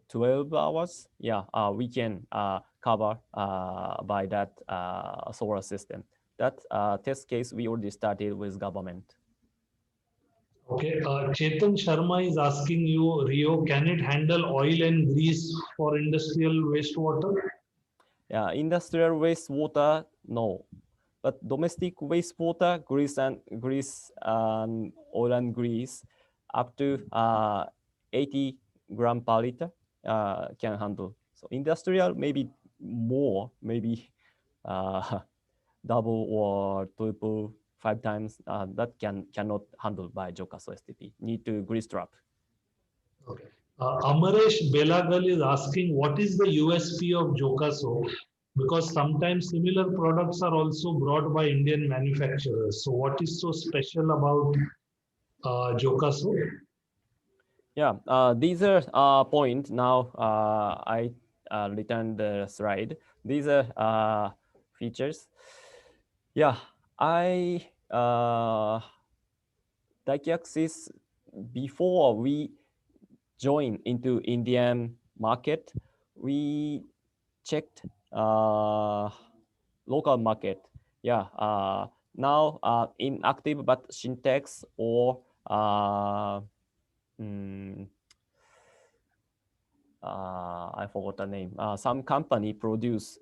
12 hours, yeah, we can cover by that solar system. That test case we already started with government. Okay, Chetan Sharma is asking you, Rio, can it handle oil and grease for industrial wastewater? Yeah, industrial wastewater, no. But domestic wastewater, grease and oil and grease, up to 80 gram per liter can handle. So industrial, maybe more, maybe double or triple, 5 times. That cannot handle by Johkasou-STP. Need to grease trap. Okay. Amaresh Belagal is asking, what is the USP of Johkasou? Because sometimes similar products are also brought by Indian manufacturers. So what is so special about Johkasou? Yeah, these are point. Now I returned the slide. These are features. Yeah, I Diaxis, before we join into Indian market, we checked local market. Yeah, now inactive but Syntex or I forgot the name. Some company produce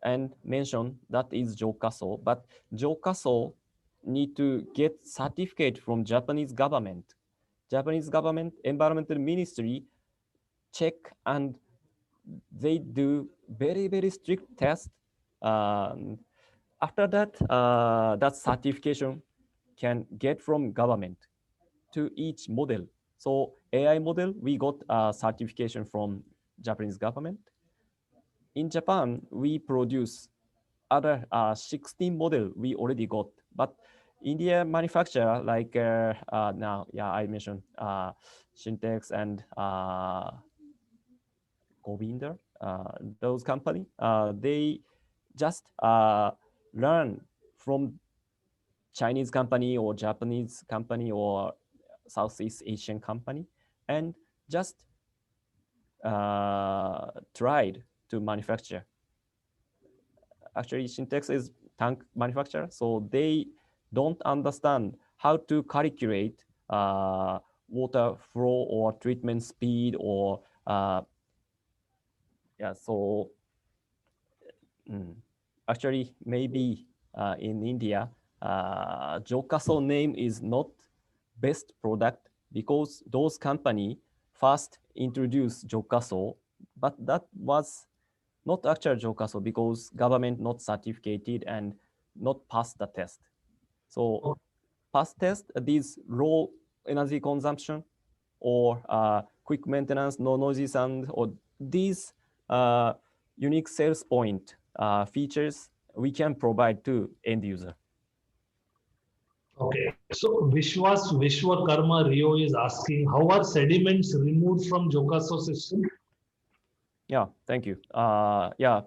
and mention that is Johkasou, but Johkasou need to get certificate from Japanese government. Japanese government environmental ministry check and they do very strict test. After that, that certification can get from government to each model. So AI model, we got a certification from Japanese government. In Japan, we produce other 16 model we already got, but India manufacturer like now, yeah, I mentioned Syntex and Govinder, those company, they just learn from Chinese company or Japanese company or Southeast Asian company and just tried to manufacture. Actually, Syntex is tank manufacturer, so they don't understand how to calculate water flow or treatment speed or yeah. So actually, maybe in India, Johkasou name is not best product because those company first introduced Johkasou, but that was not actual Johkasou because government not certificated and not passed the test. So pass test, these low energy consumption or quick maintenance, no noisy sound, or these unique sales point features we can provide to end user. Okay, so Vishwakarma Rio is asking, how are sediments removed from Johkasou system? Yeah, thank you. Yeah,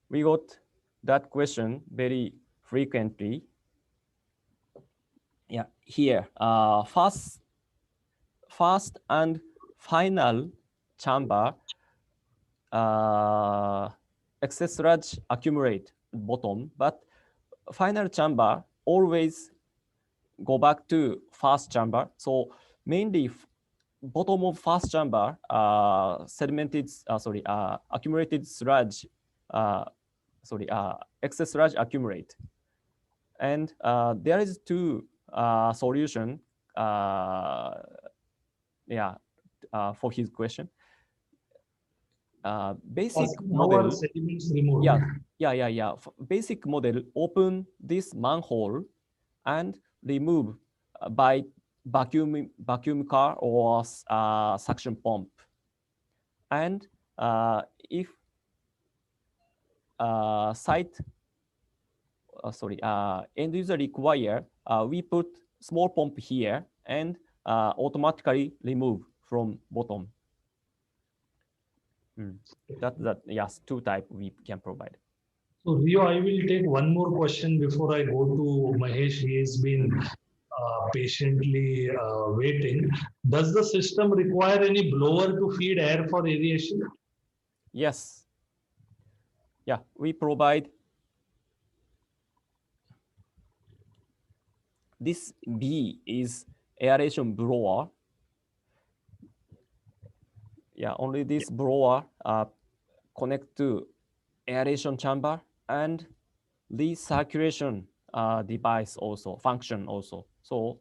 we got that question very frequently. Yeah, here, first and final chamber, excess sludge accumulate bottom, but final chamber always go back to first chamber. So mainly bottom of first chamber, accumulated sludge, excess sludge accumulate. And there is two solution, for his question. Basic model. Sediments removed? Yeah. Basic model, open this manhole and remove by vacuum car or suction pump. And if end user require, we put small pump here and automatically remove from bottom. That yes, two type we can provide. So Rio, I will take one more question before I go to Mahesh. He has been patiently waiting. Does the system require any blower to feed air for aeration? Yes. Yeah, we provide this B is aeration blower. Yeah, only this blower connect to aeration chamber and recirculation device also, function also. So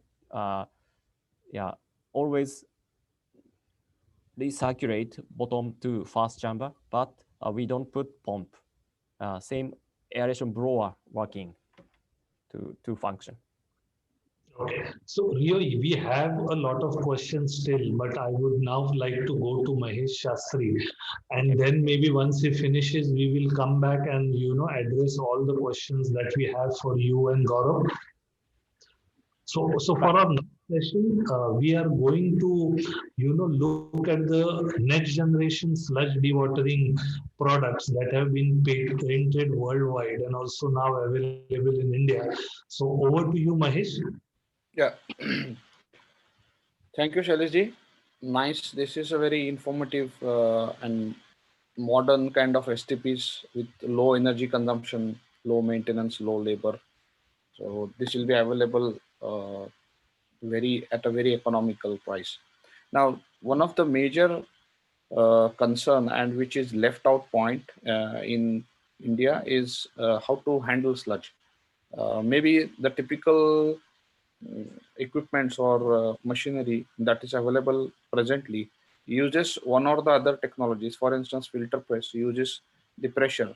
yeah, always recirculate bottom to first chamber, but we don't put pump. Same aeration blower working to function. Okay, so Rio, we have a lot of questions still, but I would now like to go to Mahesh Shastri, and then maybe once he finishes, we will come back and address all the questions that we have for you and Gaurav. So for our next session, we are going to look at the next generation sludge dewatering products that have been patented worldwide and also now available in India. So over to you, Mahesh. Yeah. Thank you, Shailesh. Nice. This is a very informative and modern kind of STPs with low energy consumption, low maintenance, low labor. So this will be available at a very economical price. Now, one of the major concern and which is left out point in India is how to handle sludge. Maybe the typical equipments or machinery that is available presently uses one or the other technologies. For instance, filter press uses the pressure,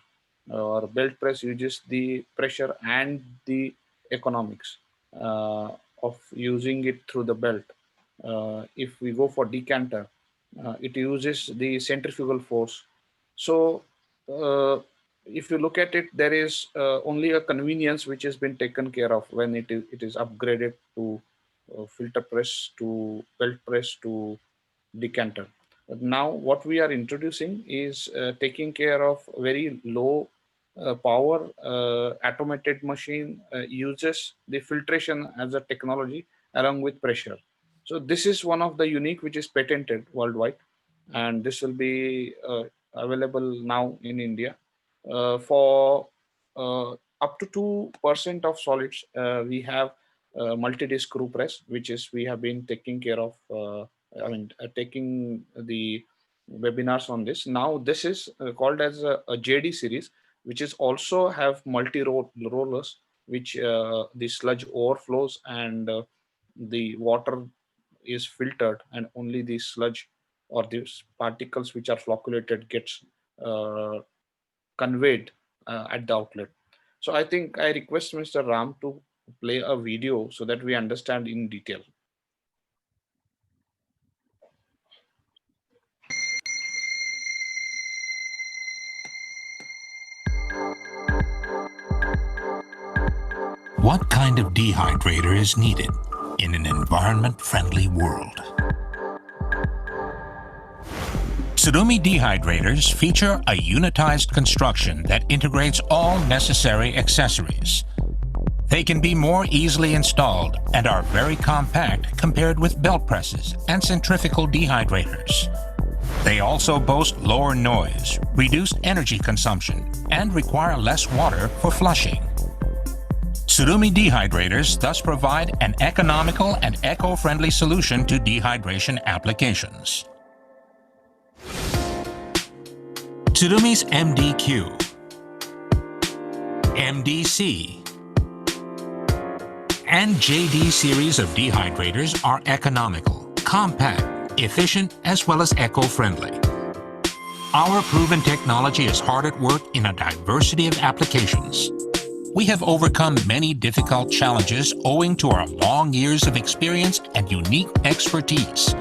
or belt press uses the pressure and the economics of using it through the belt. If we go for decanter, it uses the centrifugal force. So if you look at it, there is only a convenience which has been taken care of when it is upgraded to filter press, to belt press, to decanter. But now what we are introducing is taking care of very low power automated machine, uses the filtration as a technology along with pressure. So this is one of the unique which is patented worldwide, and this will be available now in India. For up to 2% of solids, we have multi-disc screw press, which is we have been taking care of, taking the webinars on this. Now this is called as a JD series, which is also have multi-rollers, which the sludge overflows and the water is filtered, and only the sludge or these particles which are flocculated gets conveyed at the outlet. So I think I request Mr. Ram to play a video so that we understand in detail. What kind of dehydrator is needed in an environment-friendly world? TSURUMI dehydrators feature a unitized construction that integrates all necessary accessories. They can be more easily installed and are very compact compared with belt presses and centrifugal dehydrators. They also boast lower noise, reduced energy consumption, and require less water for flushing. TSURUMI dehydrators thus provide an economical and eco-friendly solution to dehydration applications. TSURUMI's MDQ, MDC, and JD series of dehydrators are economical, compact, efficient, as well as eco-friendly. Our proven technology is hard at work in a diversity of applications. We have overcome many difficult challenges owing to our long years of experience and unique expertise.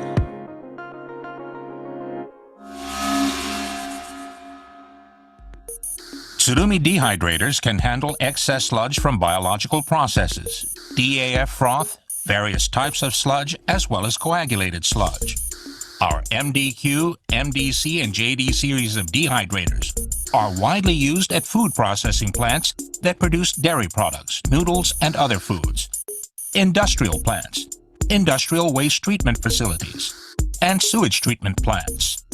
TSURUMI dehydrators can handle excess sludge from biological processes, DAF froth, various types of sludge, as well as coagulated sludge. Our MDQ, MDC, and JD series of dehydrators are widely used at food processing plants that produce dairy products, noodles, and other foods, industrial plants, industrial waste treatment facilities, and sewage treatment plants.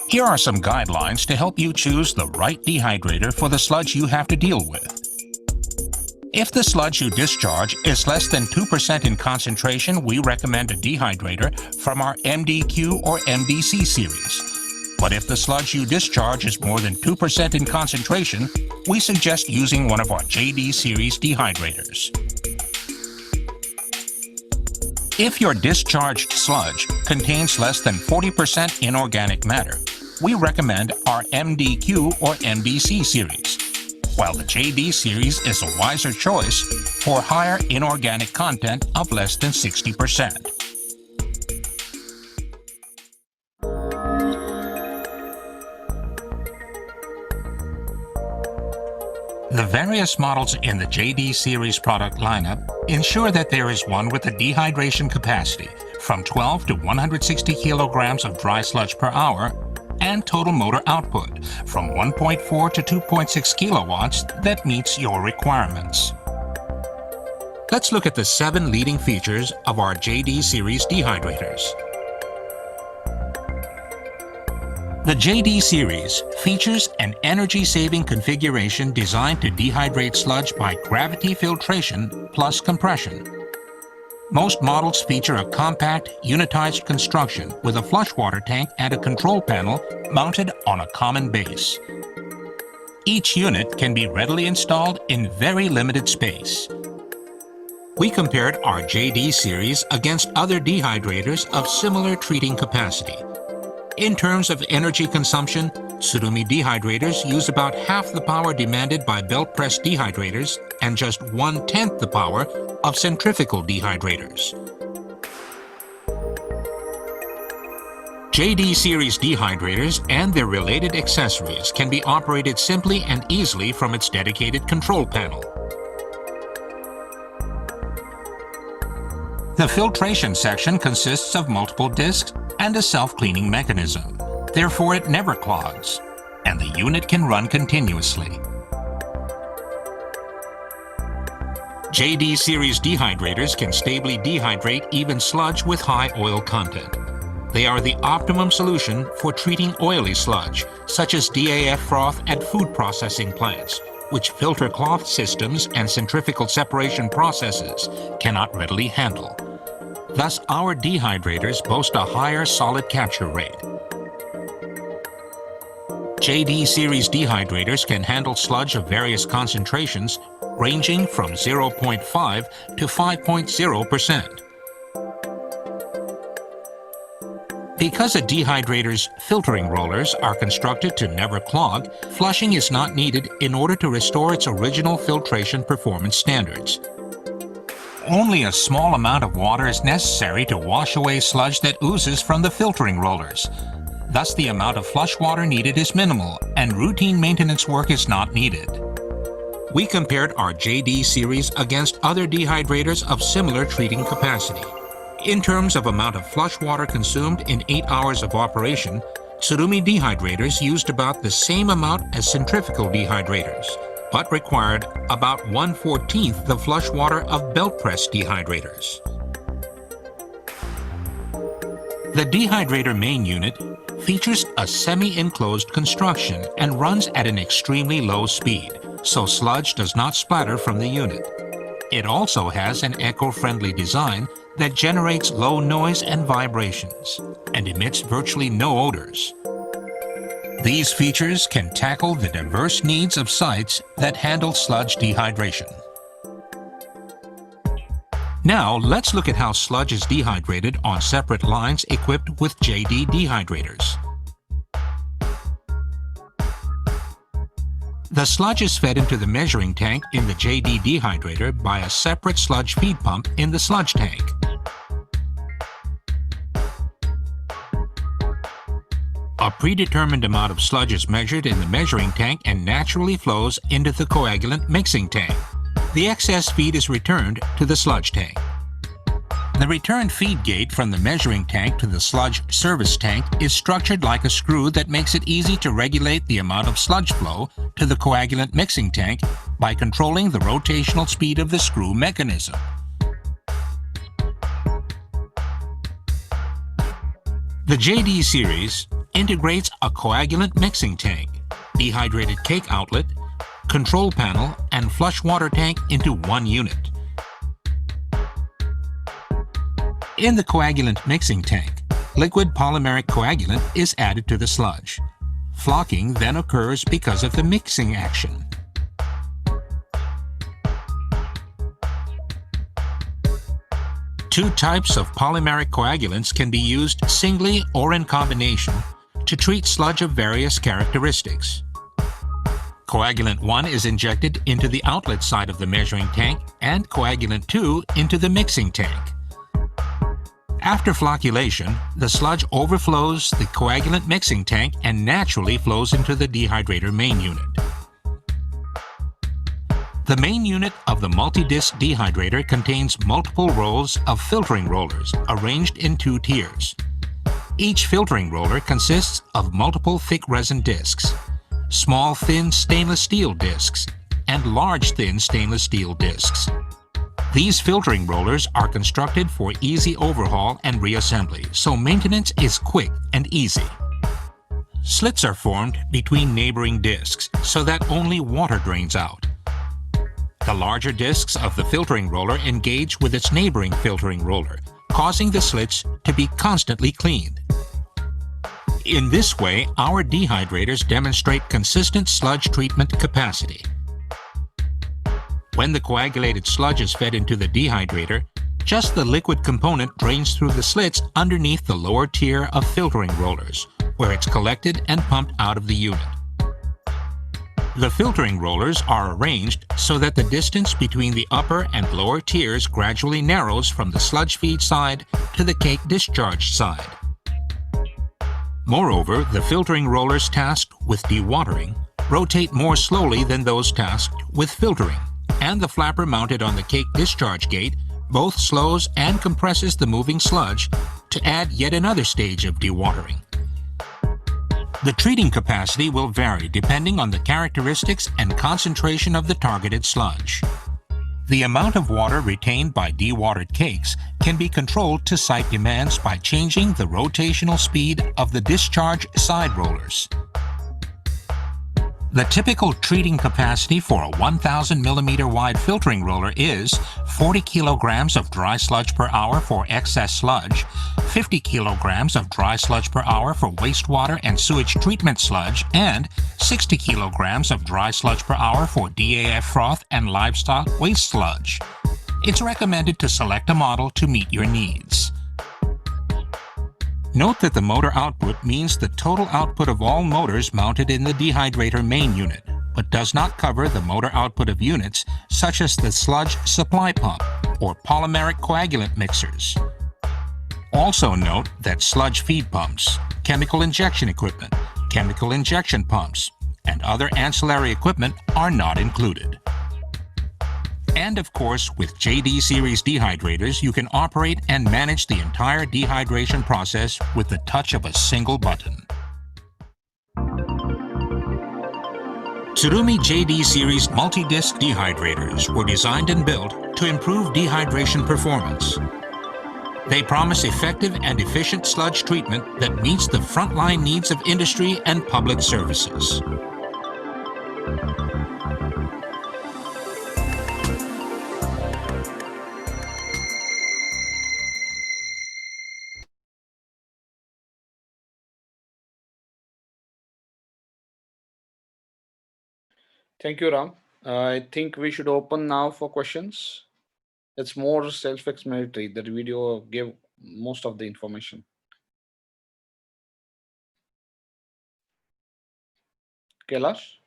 Here are some guidelines to help you choose the right dehydrator for the sludge you have to deal with. If the sludge you discharge is less than 2% in concentration, we recommend a dehydrator from our MDQ or MDC series. But if the sludge you discharge is more than 2% in concentration, we suggest using one of our JD series dehydrators. If your discharged sludge contains less than 40% inorganic matter, we recommend our MDQ or MDC series, while the JD series is a wiser choice for higher inorganic content of less than 60%. The various models in the JD series product lineup ensure that there is one with a dehydration capacity from 12 to 160 kilograms of dry sludge per hour and total motor output from 1.4 to 2.6 kilowatts that meets your requirements. Let's look at the 7 leading features of our JD series dehydrators. The JD series features an energy-saving configuration designed to dehydrate sludge by gravity filtration plus compression. Most models feature a compact, unitized construction with a flush water tank and a control panel mounted on a common base. Each unit can be readily installed in very limited space. We compared our JD series against other dehydrators of similar treating capacity. In terms of energy consumption, TSURUMI dehydrators use about half the power demanded by belt press dehydrators and just 1/10 the power of centrifugal dehydrators. JD series dehydrators and their related accessories can be operated simply and easily from its dedicated control panel. The filtration section consists of multiple discs and a self-cleaning mechanism. Therefore, it never clogs, and the unit can run continuously. JD series dehydrators can stably dehydrate even sludge with high oil content. They are the optimum solution for treating oily sludge, such as DAF froth at food processing plants, which filter cloth systems and centrifugal separation processes cannot readily handle. Thus, our dehydrators boast a higher solid capture rate. JD series dehydrators can handle sludge of various concentrations ranging from 0.5 to 5.0%. Because a dehydrator's filtering rollers are constructed to never clog, flushing is not needed in order to restore its original filtration performance standards. Only a small amount of water is necessary to wash away sludge that oozes from the filtering rollers. Thus, the amount of flush water needed is minimal, and routine maintenance work is not needed. We compared our JD series against other dehydrators of similar treating capacity. In terms of amount of flush water consumed in 8 hours of operation, TSURUMI dehydrators used about the same amount as centrifugal dehydrators, but required about 1/14 the flush water of belt press dehydrators. The dehydrator main unit features a semi-enclosed construction and runs at an extremely low speed, so sludge does not splatter from the unit. It also has an eco-friendly design that generates low noise and vibrations and emits virtually no odors. These features can tackle the diverse needs of sites that handle sludge dehydration. Now, let's look at how sludge is dehydrated on separate lines equipped with JD dehydrators. The sludge is fed into the measuring tank in the JD dehydrator by a separate sludge feed pump in the sludge tank. A predetermined amount of sludge is measured in the measuring tank and naturally flows into the coagulant mixing tank. The excess feed is returned to the sludge tank. The return feed gate from the measuring tank to the sludge service tank is structured like a screw that makes it easy to regulate the amount of sludge flow to the coagulant mixing tank by controlling the rotational speed of the screw mechanism. The JD series integrates a coagulant mixing tank, dehydrated cake outlet, control panel, and flush water tank into one unit. In the coagulant mixing tank, liquid polymeric coagulant is added to the sludge. Flocking then occurs because of the mixing action. Two types of polymeric coagulants can be used singly or in combination to treat sludge of various characteristics. Coagulant 1 is injected into the outlet side of the measuring tank and coagulant 2 into the mixing tank. After flocculation, the sludge overflows the coagulant mixing tank and naturally flows into the dehydrator main unit. The main unit of the multi-disc dehydrator contains multiple rows of filtering rollers arranged in 2 tiers. Each filtering roller consists of multiple thick resin discs, small thin stainless steel discs, and large thin stainless steel discs. These filtering rollers are constructed for easy overhaul and reassembly, so maintenance is quick and easy. Slits are formed between neighboring discs so that only water drains out. The larger discs of the filtering roller engage with its neighboring filtering roller, causing the slits to be constantly cleaned. In this way, our dehydrators demonstrate consistent sludge treatment capacity. When the coagulated sludge is fed into the dehydrator, just the liquid component drains through the slits underneath the lower tier of filtering rollers, where it's collected and pumped out of the unit. The filtering rollers are arranged so that the distance between the upper and lower tiers gradually narrows from the sludge feed side to the cake discharge side. Moreover, the filtering rollers tasked with dewatering rotate more slowly than those tasked with filtering, and the flapper mounted on the cake discharge gate both slows and compresses the moving sludge to add yet another stage of dewatering. The treating capacity will vary depending on the characteristics and concentration of the targeted sludge. The amount of water retained by dewatered cakes can be controlled to site demands by changing the rotational speed of the discharge side rollers. The typical treating capacity for a 1,000 millimeter wide filtering roller is 40 kilograms of dry sludge per hour for excess sludge, 50 kilograms of dry sludge per hour for wastewater and sewage treatment sludge, and 60 kilograms of dry sludge per hour for DAF froth and livestock waste sludge. It's recommended to select a model to meet your needs. Note that the motor output means the total output of all motors mounted in the dehydrator main unit, but does not cover the motor output of units such as the sludge supply pump or polymeric coagulant mixers. Also note that sludge feed pumps, chemical injection equipment, chemical injection pumps, and other ancillary equipment are not included. And of course, with JD series dehydrators, you can operate and manage the entire dehydration process with the touch of a single button. TSURUMI JD series multi-disc dehydrators were designed and built to improve dehydration performance. They promise effective and efficient sludge treatment that meets the frontline needs of industry and public services. Thank you, Ram. I think we should open now for questions. It's more self-explanatory. The video gave most of the information. Kailash?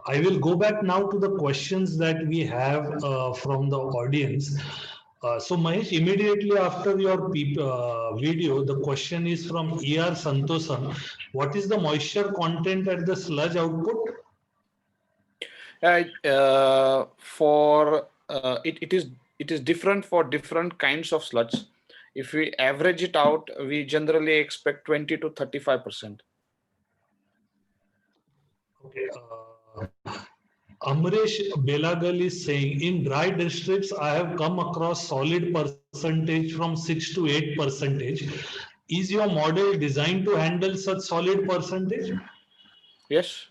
I will go back now to the questions that we have from the audience. So Mahesh, immediately after your video, the question is from ER Santosan. What is the moisture content at the sludge output? It is different for different kinds of sludge. If we average it out, we generally expect 20 to 35%. Okay. Amresh Belagal is saying, in dry districts, I have come across solid percentage from 6 to 8%. Is your model designed to handle such solid percentage? Yes.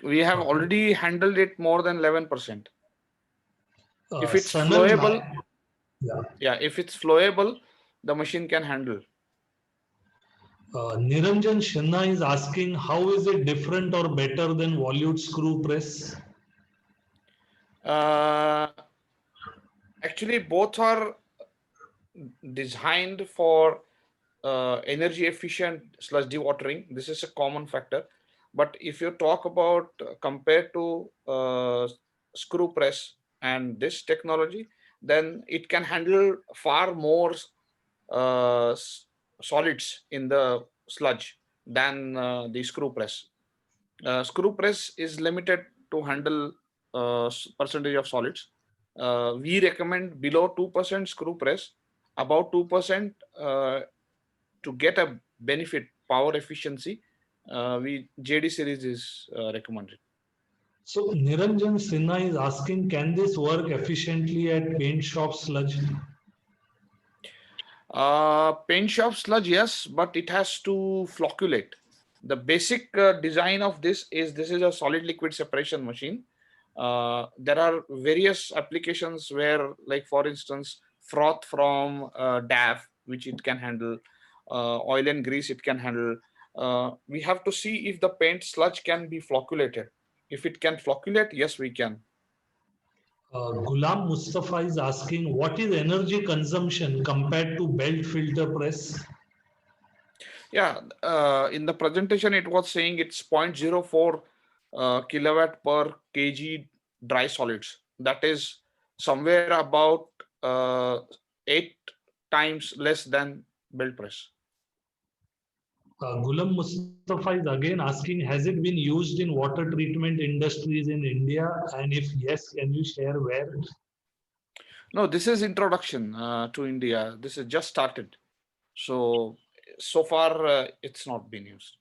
We have already handled it more than 11%. If it's flowable, Yeah. Yeah, if it's flowable, the machine can handle. Niranjan Shinna is asking, how is it different or better than volute screw press? Actually, both are designed for energy efficient sludge dewatering. This is a common factor. But if you talk about compared to screw press and this technology, then it can handle far more solids in the sludge than the screw press. Screw press is limited to handle percentage of solids. We recommend below 2% screw press, about 2% to get a benefit power efficiency. JD series is recommended. So Niranjan Sinha is asking, can this work efficiently at paint shop sludge? Paint shop sludge, yes, but it has to flocculate. The basic design of this is a solid liquid separation machine. There are various applications where, like for instance, froth from DAF, which it can handle, oil and grease it can handle. We have to see if the paint sludge can be flocculated. If it can flocculate, yes, we can. Ghulam Mustafa is asking, what is energy consumption compared to belt filter press? Yeah, in the presentation, it was saying it's 0.04 kilowatt per kg dry solids. That is somewhere about 8 times less than belt press. Ghulam Mustafa is again asking, has it been used in water treatment industries in India? And if yes, can you share where? No, this is introduction to India. This is just started. So far, it's not been used.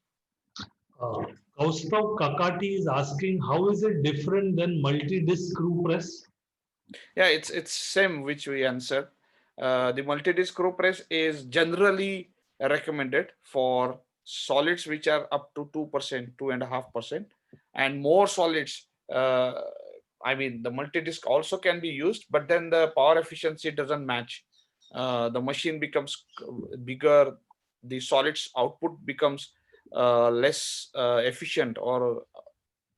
Kaustav Kakati is asking, how is it different than multi-disc screw press? Yeah, it's same which we answered. The multi-disc screw press is generally recommended for solids which are up to 2%, 2.5%, and more solids. I mean, the multi-disc also can be used, but then the power efficiency doesn't match. The machine becomes bigger, the solids output becomes less efficient, or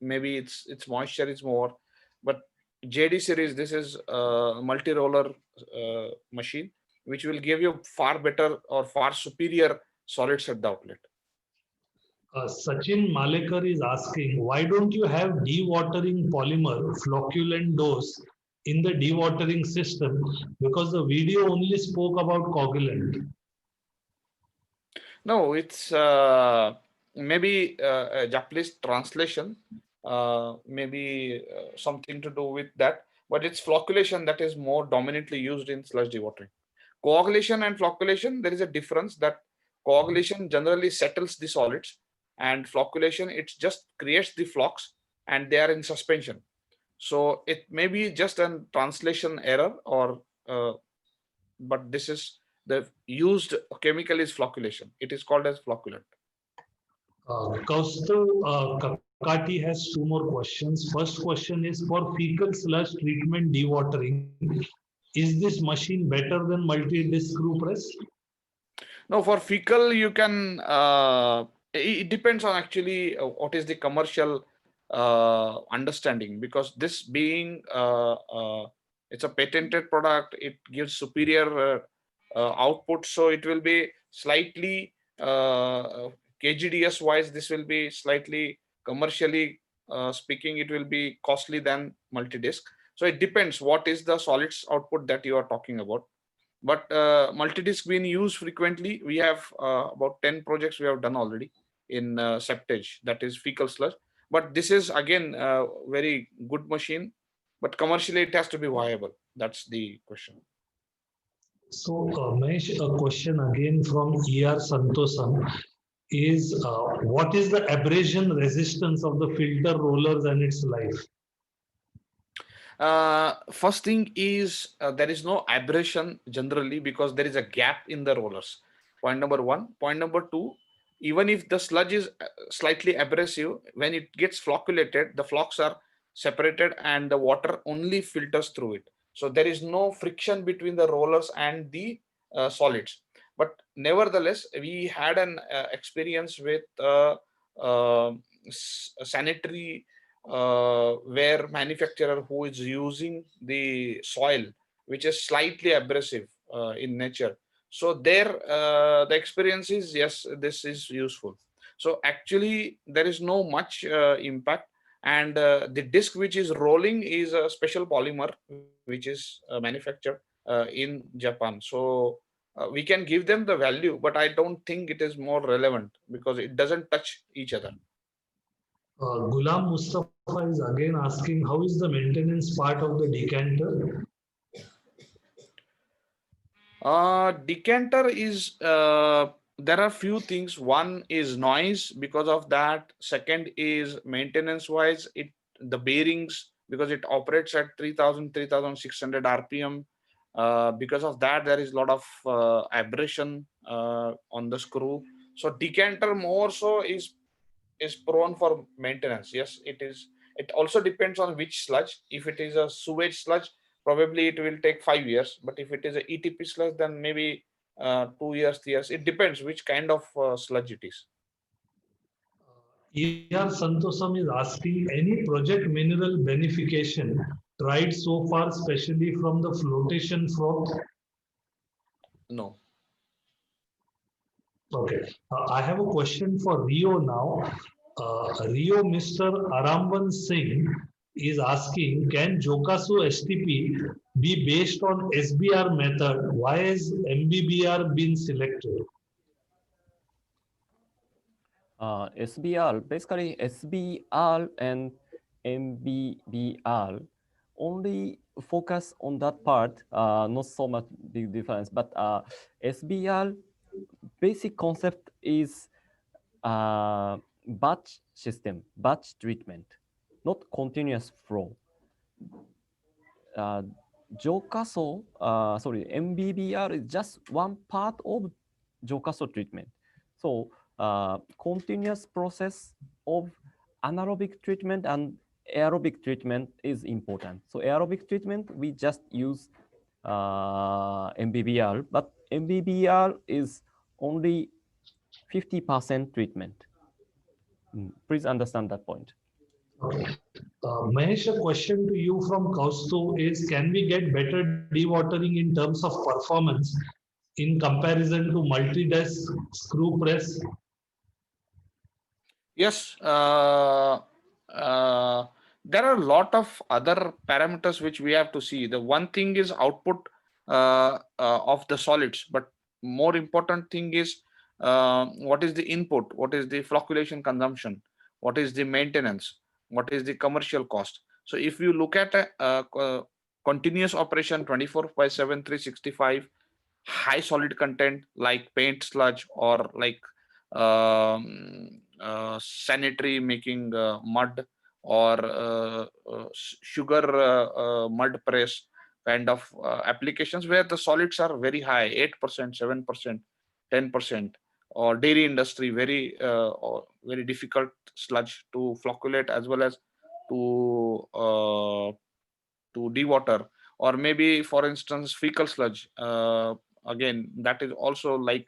maybe its moisture is more. But JD series, this is a multi-roller machine, which will give you far better or far superior solids at the outlet. Sachin Malekar is asking, why don't you have dewatering polymer flocculant dose in the dewatering system? Because the video only spoke about coagulant. No, it's maybe a Japanese translation, maybe something to do with that. But it's flocculation that is more dominantly used in sludge dewatering. Coagulation and flocculation, there is a difference that coagulation generally settles the solids, and flocculation, it just creates the flocks and they are in suspension. So it may be just a translation error, or but this is the used chemical is flocculation. It is called as flocculant. Kaustav Kakati has two more questions. First question is, for fecal sludge treatment dewatering, is this machine better than multi-disc screw press? No, for fecal, you can, it depends on actually what is the commercial understanding, because this being, it's a patented product, it gives superior output. So it will be slightly, KGDS wise, this will be slightly commercially speaking, it will be costly than multi-disc. So it depends what is the solids output that you are talking about. But multi-disc being used frequently. We have about 10 projects we have done already in septage, that is fecal sludge. But this is again a very good machine, but commercially it has to be viable. That's the question. So, Mahesh, a question again from ER Santosan is, what is the abrasion resistance of the filter rollers and its life? First thing is there is no abrasion generally, because there is a gap in the rollers. Point number one. Point number two, even if the sludge is slightly abrasive, when it gets flocculated, the flocks are separated and the water only filters through it. So there is no friction between the rollers and the solids. But nevertheless, we had an experience with sanitary ware manufacturer who is using the soil, which is slightly abrasive in nature. So there, the experience is, yes, this is useful. So actually, there is no much impact. And the disc which is rolling is a special polymer which is manufactured in Japan. So we can give them the value, but I don't think it is more relevant because it doesn't touch each other. Ghulam Mustafa is again asking, how is the maintenance part of the decanter? Decanter is, there are few things. One is noise because of that. Second is maintenance wise, the bearings, because it operates at 3000, 3600 RPM. Because of that, there is a lot of abrasion on the screw. So decanter more so is prone for maintenance. Yes, it is. It also depends on which sludge. If it is a sewage sludge, probably it will take 5 years. But if it is a ETP sludge, then maybe 2 years, 3 years. It depends which kind of sludge it is. E.R. Santosam is asking, any project mineral beneficiation tried so far, especially from the flotation froth? No. Okay. I have a question for Rio now. Rio, Mr. Aramban Singh is asking, can Johkasou-STP be based on SBR method? Why has MBBR been selected? SBR, basically SBR and MBBR only focus on that part, not so much big difference, but SBR basic concept is batch system, batch treatment, not continuous flow. Johkasou, MBBR is just one part of Johkasou treatment. So continuous process of anaerobic treatment and aerobic treatment is important. So aerobic treatment, we just use MBBR, but MBBR is only 50% treatment. Please understand that point. Okay. Mahesh, a question to you from Kaustu is, can we get better dewatering in terms of performance in comparison to multi-desk screw press? Yes. There are a lot of other parameters which we have to see. The one thing is output of the solids, but more important thing is what is the input, what is the flocculation consumption, what is the maintenance, what is the commercial cost. So if you look at a continuous operation 24/7, 365, high solid content like paint sludge or like sanitary making mud or sugar mud press kind of applications where the solids are very high, 8%, 7%, 10%, or dairy industry, very very difficult sludge to flocculate as well as to dewater, or maybe for instance fecal sludge, again that is also like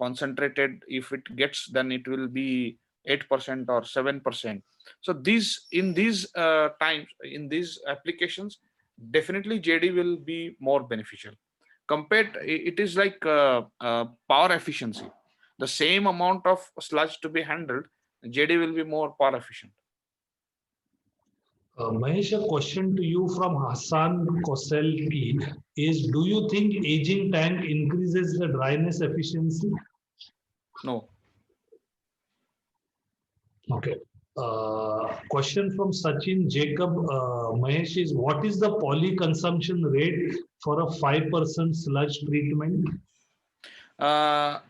concentrated. If it gets, then it will be 8% or 7%. So these in these times, in these applications, definitely JD will be more beneficial. Compared, it is like power efficiency. The same amount of sludge to be handled, JD will be more power efficient. Mahesh, a question to you from Hassan Koselki is, do you think aging tank increases the dryness efficiency? No. Okay. Question from Sachin Jacob Mahesh is, what is the poly consumption rate for a 5% sludge treatment?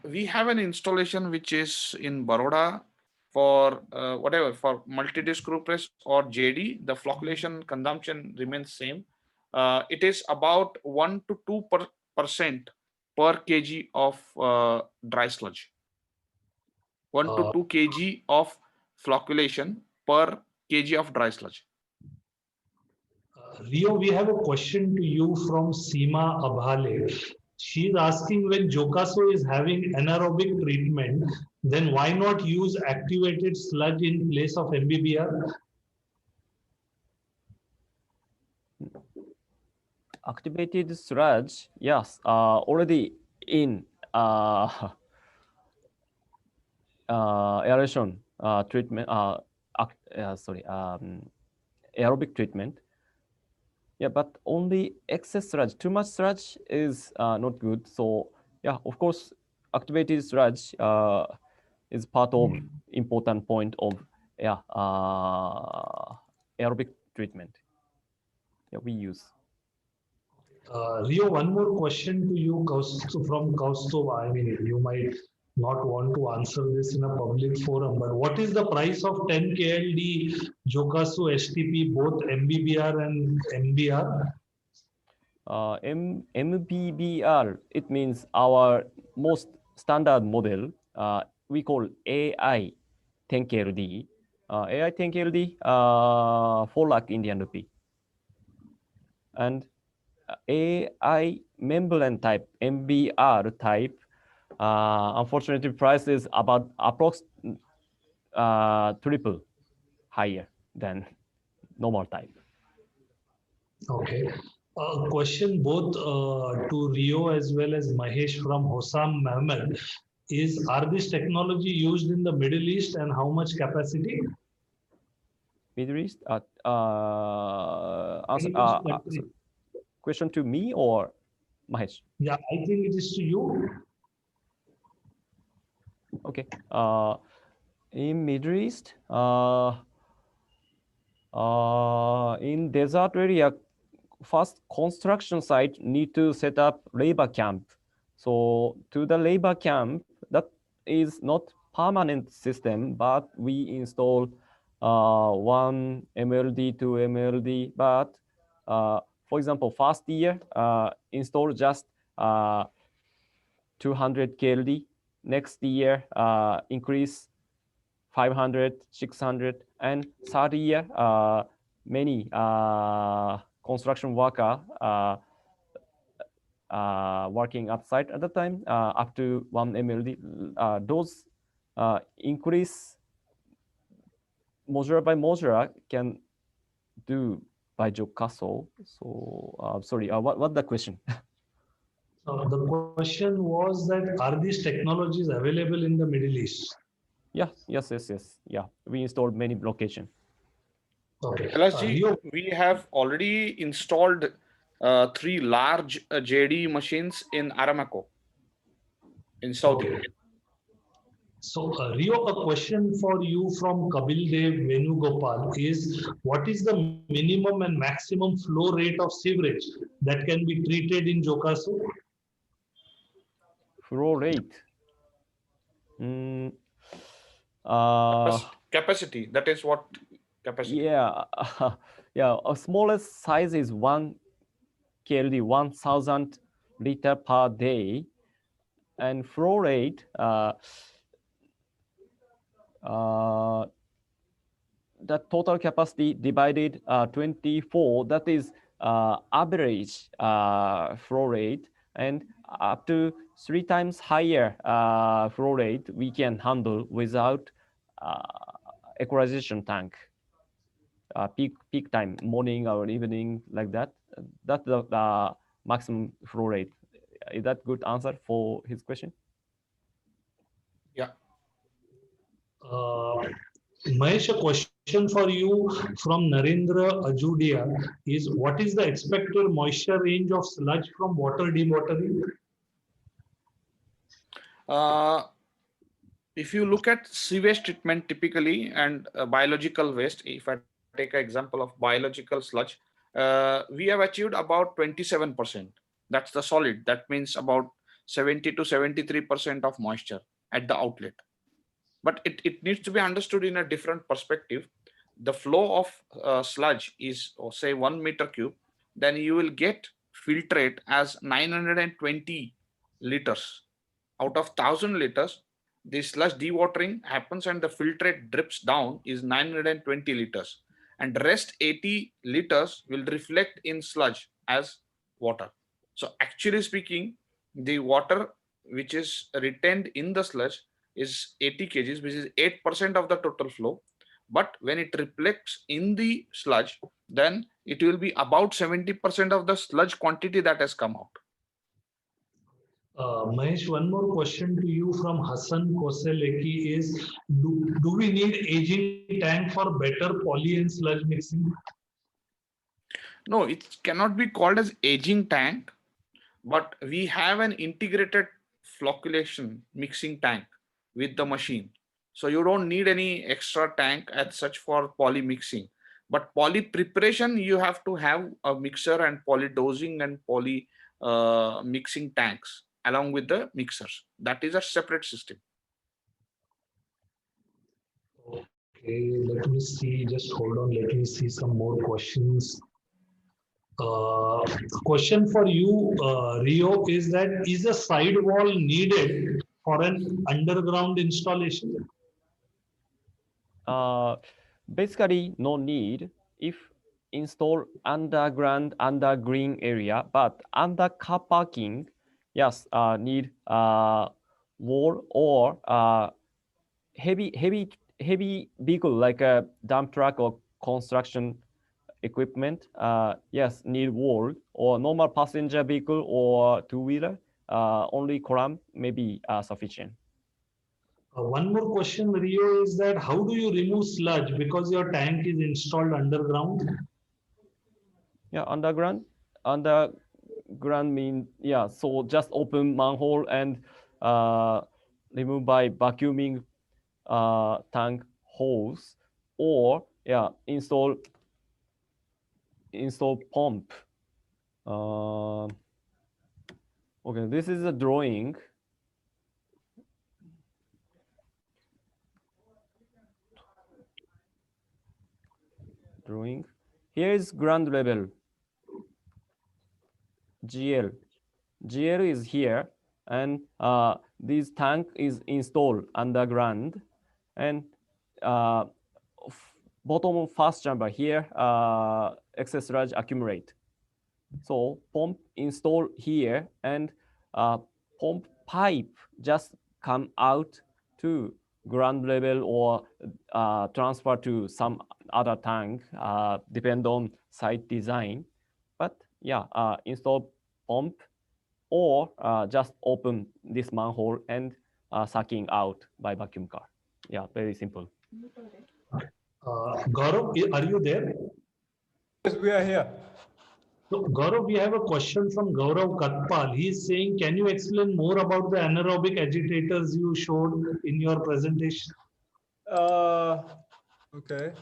We have an installation which is in Baroda for whatever, for multi-disc screw press or JD. The flocculation consumption remains same. It is about 1 to 2% per kg of dry sludge. 1 to 2 kg of flocculation per kg of dry sludge. Rio, we have a question to you from Seema Abhale. She's asking, when Johkasou is having anaerobic treatment, then why not use activated sludge in place of MBBR? Activated sludge, yes, already in aeration treatment, aerobic treatment. Yeah, but only excess sludge, too much sludge is not good. So yeah, of course, activated sludge is part of important point of aerobic treatment. Yeah, we use. Rio, one more question to you from Kaustubh. I mean, you might not want to answer this in a public forum, but what is the price of 10 KLD Johkasou-STP, both MBBR and MBR? MBBR, it means our most standard model. We call AI 10 KLD. AI 10 KLD, 4 lakh Indian rupee. And AI membrane type, MBR type, unfortunately, price is about triple higher than normal type. Okay. A question both to Rio as well as Mahesh from Hossam Mehmet is, are this technology used in the Middle East and how much capacity? Middle East? Question to me or Mahesh? Yeah, I think it is to you. Okay. In Middle East, in desert area, first construction site need to set up labor camp. So to the labor camp, that is not permanent system, but we install 1 MLD, 2 MLD. But for example, first year, install just 200 KLD. Next year, increase 500, 600, and third year, many construction worker working outside at the time, up to 1 MLD. Those increase modular by modular can do by Johkasou. So sorry, what the question? The question was that, are these technologies available in the Middle East? Yeah, yes. Yeah, we installed many locations. Okay. LSG, we have already installed 3 large JD machines in Aramco in Saudi. Okay. So, Rio, a question for you from Kabil Dev Venugopal is, what is the minimum and maximum flow rate of sewage that can be treated in Johkasou? Flow rate. Capacity, that is what capacity. Yeah, yeah. Our smallest size is 1 KLD, 1,000 liter per day, and flow rate. The total capacity divided 24. That is average flow rate, and up to 3 times higher flow rate we can handle without equalization tank. Peak time, morning or evening, like that. That's the maximum flow rate. Is that good answer for his question? Yeah. Mahesh, a question for you from Narendra Ajudia is, what is the expected moisture range of sludge from water dewatering? If you look at sewage treatment typically and biological waste, if I take an example of biological sludge, we have achieved about 27%. That's the solid. That means about 70 to 73% of moisture at the outlet. But it needs to be understood in a different perspective. The flow of sludge is, say, 1 meter cube, then you will get filtrate as 920 liters. Out of 1,000 liters, the sludge dewatering happens and the filtrate drips down is 920 liters. and rest 80 liters will reflect in sludge as water. So actually speaking, the water which is retained in the sludge is 80 kgs, which is 8% of the total flow. But when it reflects in the sludge, then it will be about 70% of the sludge quantity that has come out. Mahesh, one more question to you from Hassan Koseleki is, do we need aging tank for better poly and sludge mixing? No, it cannot be called as aging tank, but we have an integrated flocculation mixing tank with the machine. So you don't need any extra tank as such for poly mixing. But poly preparation, you have to have a mixer and poly dosing and poly mixing tanks along with the mixers. That is a separate system. Okay, let me see, just hold on, let me see some more questions. Question for you, Rio, is that is a side wall needed for an underground installation? Basically, no need if install underground, under green area, but under car parking, yes, need wall or heavy vehicle like a dump truck or construction equipment. Yes, need wall, or normal passenger vehicle or two-wheeler. Only column may be sufficient. One more question, Rio, is that how do you remove sludge because your tank is installed underground? Yeah, underground mean, yeah, so just open manhole and remove by vacuuming tank hose, or yeah, install pump. Okay, this is a drawing. Here is ground level. GL is here, and this tank is installed underground, and bottom first chamber here, excess sludge accumulate. So pump install here, and pump pipe just come out to ground level or transfer to some other tank, depend on site design. But yeah, install pump or just open this manhole and sucking out by vacuum car. Yeah, very simple. Gaurav, are you there? Yes, we are here. So, Gaurav, we have a question from Gaurav Katpal. He is saying, can you explain more about the anaerobic agitators you showed in your presentation? Okay.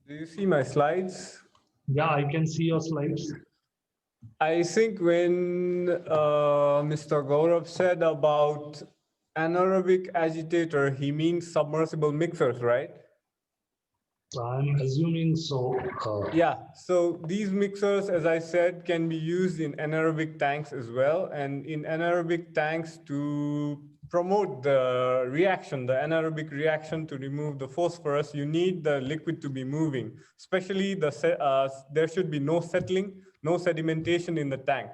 Do you see my slides? Yeah, I can see your slides. I think when Mr. Gaurav said about anaerobic agitator, he means submersible mixers, right? I'm assuming so. Yeah, so these mixers, as I said, can be used in anaerobic tanks as well. And in anaerobic tanks, to promote the reaction, the anaerobic reaction to remove the phosphorus, you need the liquid to be moving, especially there should be no settling, no sedimentation in the tank.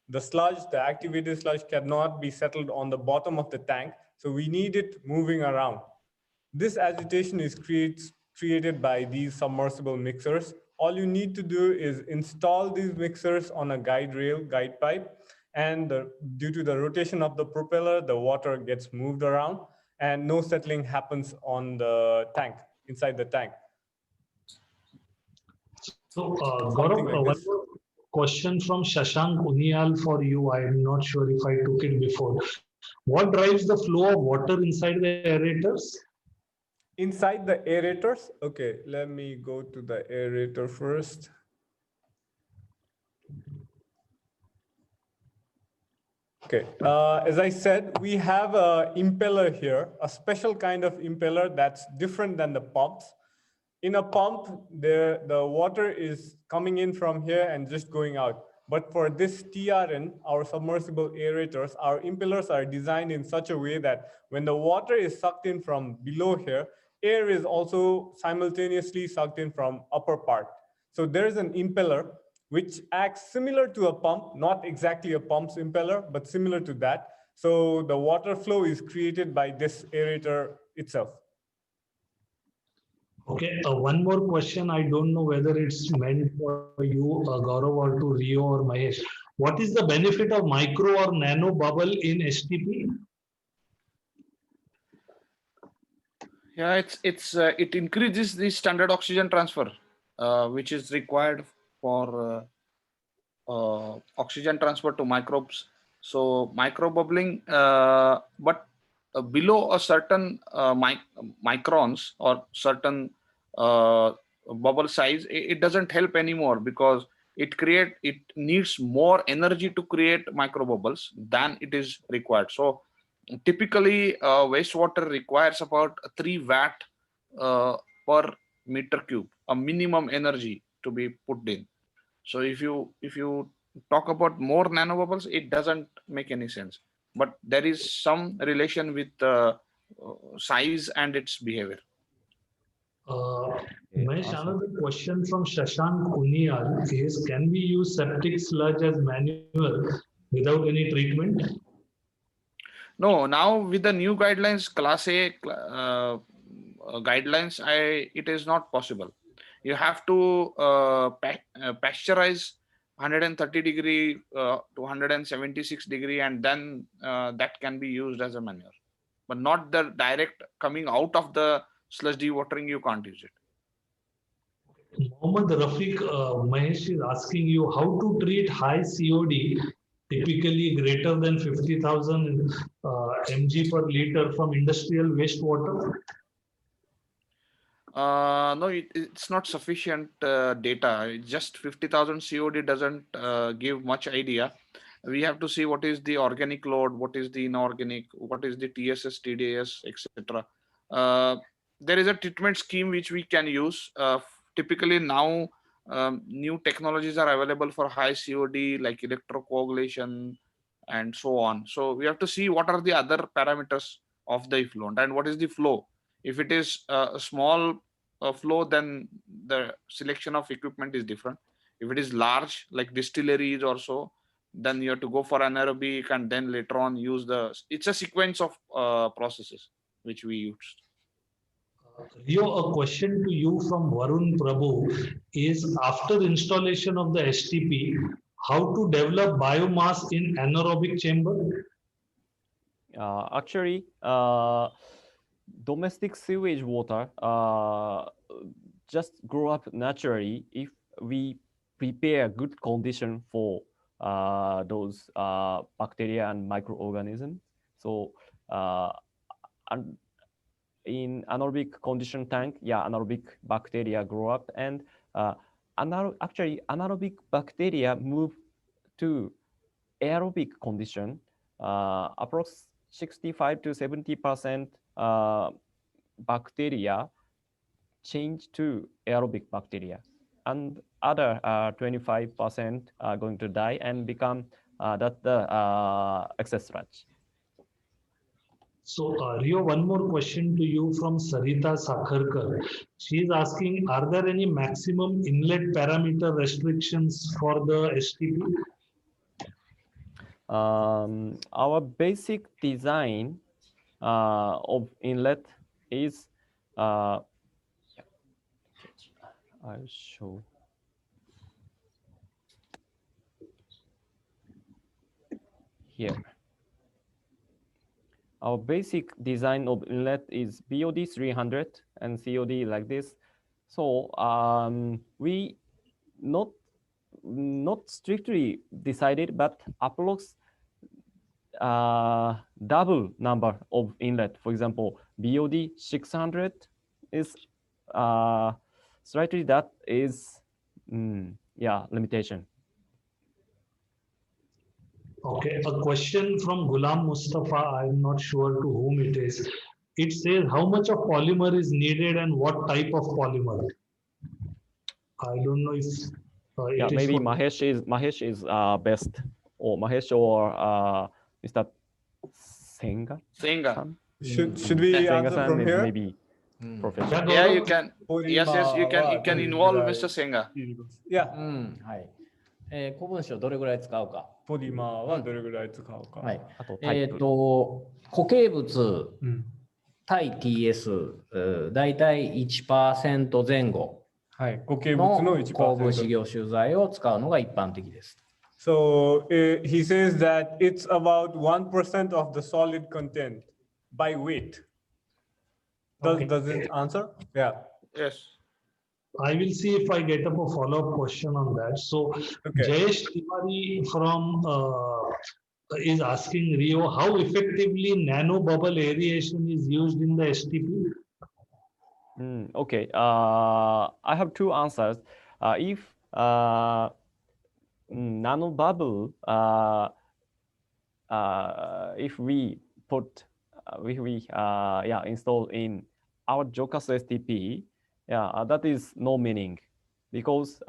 The sludge, the activated sludge cannot be settled on the bottom of the tank. So we need it moving around. This agitation is created by these submersible mixers. All you need to do is install these mixers on a guide rail, guide pipe, and due to the rotation of the propeller, the water gets moved around and no settling happens on the tank, inside the tank. So, Gaurav, like one more question from Shashank Uniyal for you. I'm not sure if I took it before. What drives the flow of water inside the aerators? Inside the aerators, okay, let me go to the aerator first. Okay, as I said, we have an impeller here, a special kind of impeller that's different than the pumps. In a pump, the water is coming in from here and just going out. But for this TRN, our submersible aerators, our impellers are designed in such a way that when the water is sucked in from below here, air is also simultaneously sucked in from upper part. So there is an impeller which acts similar to a pump, not exactly a pump's impeller, but similar to that. So the water flow is created by this aerator itself. Okay, one more question. I don't know whether it's meant for you, Gaurav, or to Rio or Mahesh. What is the benefit of micro or nano bubble in STP? Yeah, it increases the standard oxygen transfer, which is required for oxygen transfer to microbes. So microbubbling, but below a certain microns or certain bubble size, it doesn't help anymore because it needs more energy to create microbubbles than it is required. So typically wastewater requires about 3 watt per meter cube, a minimum energy to be put in. So if you talk about more nanobubbles, it doesn't make any sense. But there is some relation with size and its behavior. Mahesh, another question from Shashank Kuniyal is, can we use septic sludge as manual without any treatment? No, now with the new guidelines, Class A guidelines, it is not possible. You have to pasteurize 130 degree to 176 degree, and then that can be used as a manure, but not the direct coming out of the sludge dewatering. You can't use it. Mohammad Rafiq, Mahesh is asking you how to treat high COD, typically greater than 50,000 mg per liter from industrial wastewater. No, it's not sufficient data. Just 50,000 COD doesn't give much idea. We have to see what is the organic load, what is the inorganic, what is the TSS, TDS, etc. There is a treatment scheme which we can use. Typically now, new technologies are available for high COD like electrocoagulation and so on. So we have to see what are the other parameters of the effluent and what is the flow. If it is a small flow, then the selection of equipment is different. If it is large, like distilleries or so, then you have to go for anaerobic and then later on use it's a sequence of processes which we used. Rio, a question to you from Varun Prabhu is, after installation of the STP, how to develop biomass in anaerobic chamber? Actually, domestic sewage water just grow up naturally if we prepare good condition for those bacteria and microorganisms. So and in anaerobic condition tank, yeah, anaerobic bacteria grow up, and actually anaerobic bacteria move to aerobic condition. Approx 65 to 70% bacteria change to aerobic bacteria, and other 25% are going to die and become the excess sludge. So, Rio, one more question to you from Sarita Sakharkar. She is asking, are there any maximum inlet parameter restrictions for the STP? Our basic design of inlet is, I'll show. Here. Our basic design of inlet is BOD 300 and COD like this. So we not strictly decided, but approx double number of inlet. For example, BOD 600 is slightly that is limitation. Okay, a question from Ghulam Mustafa. I'm not sure to whom it is. It says, how much of polymer is needed and what type of polymer? I don't know if yeah, maybe Mahesh is best, or Mahesh or Mr. Senga. Senga. Should we answer from here? Maybe. Professor. Yeah, you can. Yes, yes, you can involve Mr. Senga. Yeah. はい。古文章どれぐらい使うか。ポリマーはどれぐらい使うか。はい。あとタイプ。固形物うん。対 TS、だいたい 1% 前後はい。固形物のの1%。高分子凝集剤を使うのが一般的です。So he says that it's about 1% of the solid content by weight. Does it answer? Yeah. Yes. I will see if I get up a follow-up question on that. So Okay. Jayesh Tiwari from is asking Rio how effectively nano bubble aeration is used in the STP. Okay. I have two answers. If nano bubble, if we put, install in our Johkasou-STP, that is no meaning, because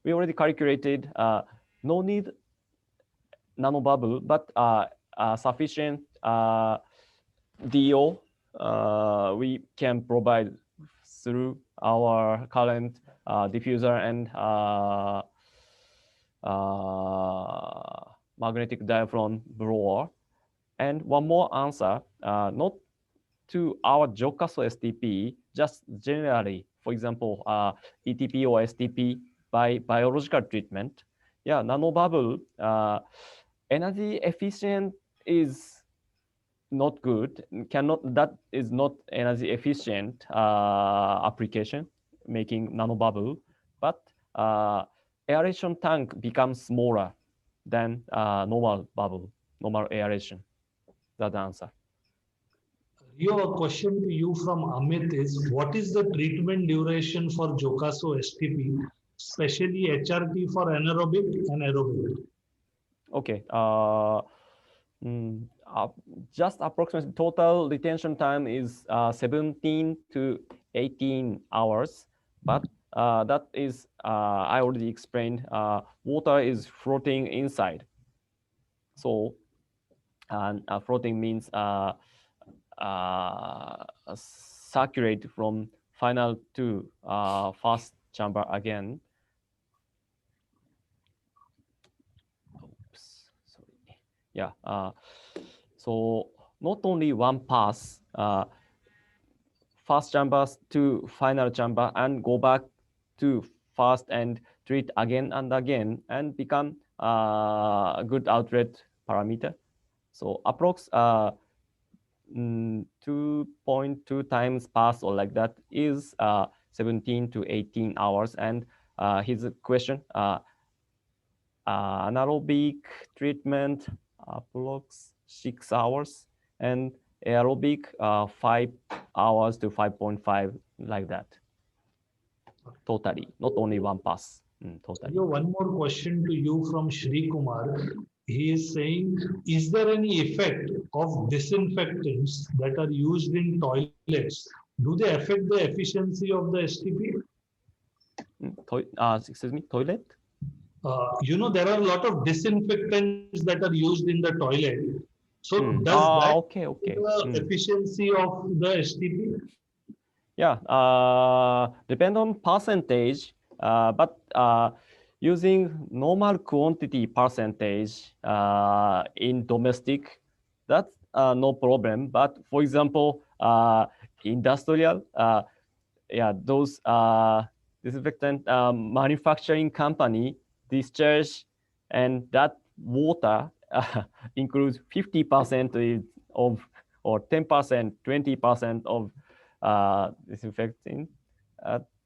we already calculated no need nano bubble, but sufficient DO we can provide through our current diffuser and magnetic diaphragm blower. And one more answer, not to our Johkasou-STP, just generally, for example, ETP or STP by biological treatment. Yeah, nanobubble, energy efficient is not good, that is not energy efficient application, making nanobubble, but aeration tank becomes smaller than normal bubble, normal aeration. That's the answer. Your question to you from Amit is, what is the treatment duration for Johkasou-STP, especially HRT for anaerobic and aerobic? Okay. Just approximately total retention time is 17 to 18 hours, but that is, I already explained, water is floating inside. So floating means circulate from final to first chamber again. Oops, sorry. Yeah. So not only one pass, first chamber to final chamber and go back to first and treat again and again and become a good outlet parameter. So approx 2.2 times pass or like that is 17 to 18 hours. And his question, anaerobic treatment approx 6 hours and aerobic 5 hours to 5.5, like that. Totally, not only one pass. Totally. One more question to you from Shri Kumar. He is saying, is there any effect of disinfectants that are used in toilets? Do they affect the efficiency of the STP? Excuse me, toilet? There are a lot of disinfectants that are used in the toilet. So does that affect the efficiency of the STP? Yeah, depend on percentage, but using normal quantity percentage in domestic, that's no problem. But for example, industrial, those disinfectant manufacturing company discharge, and that water includes 50% of, or 10%, 20% of disinfecting.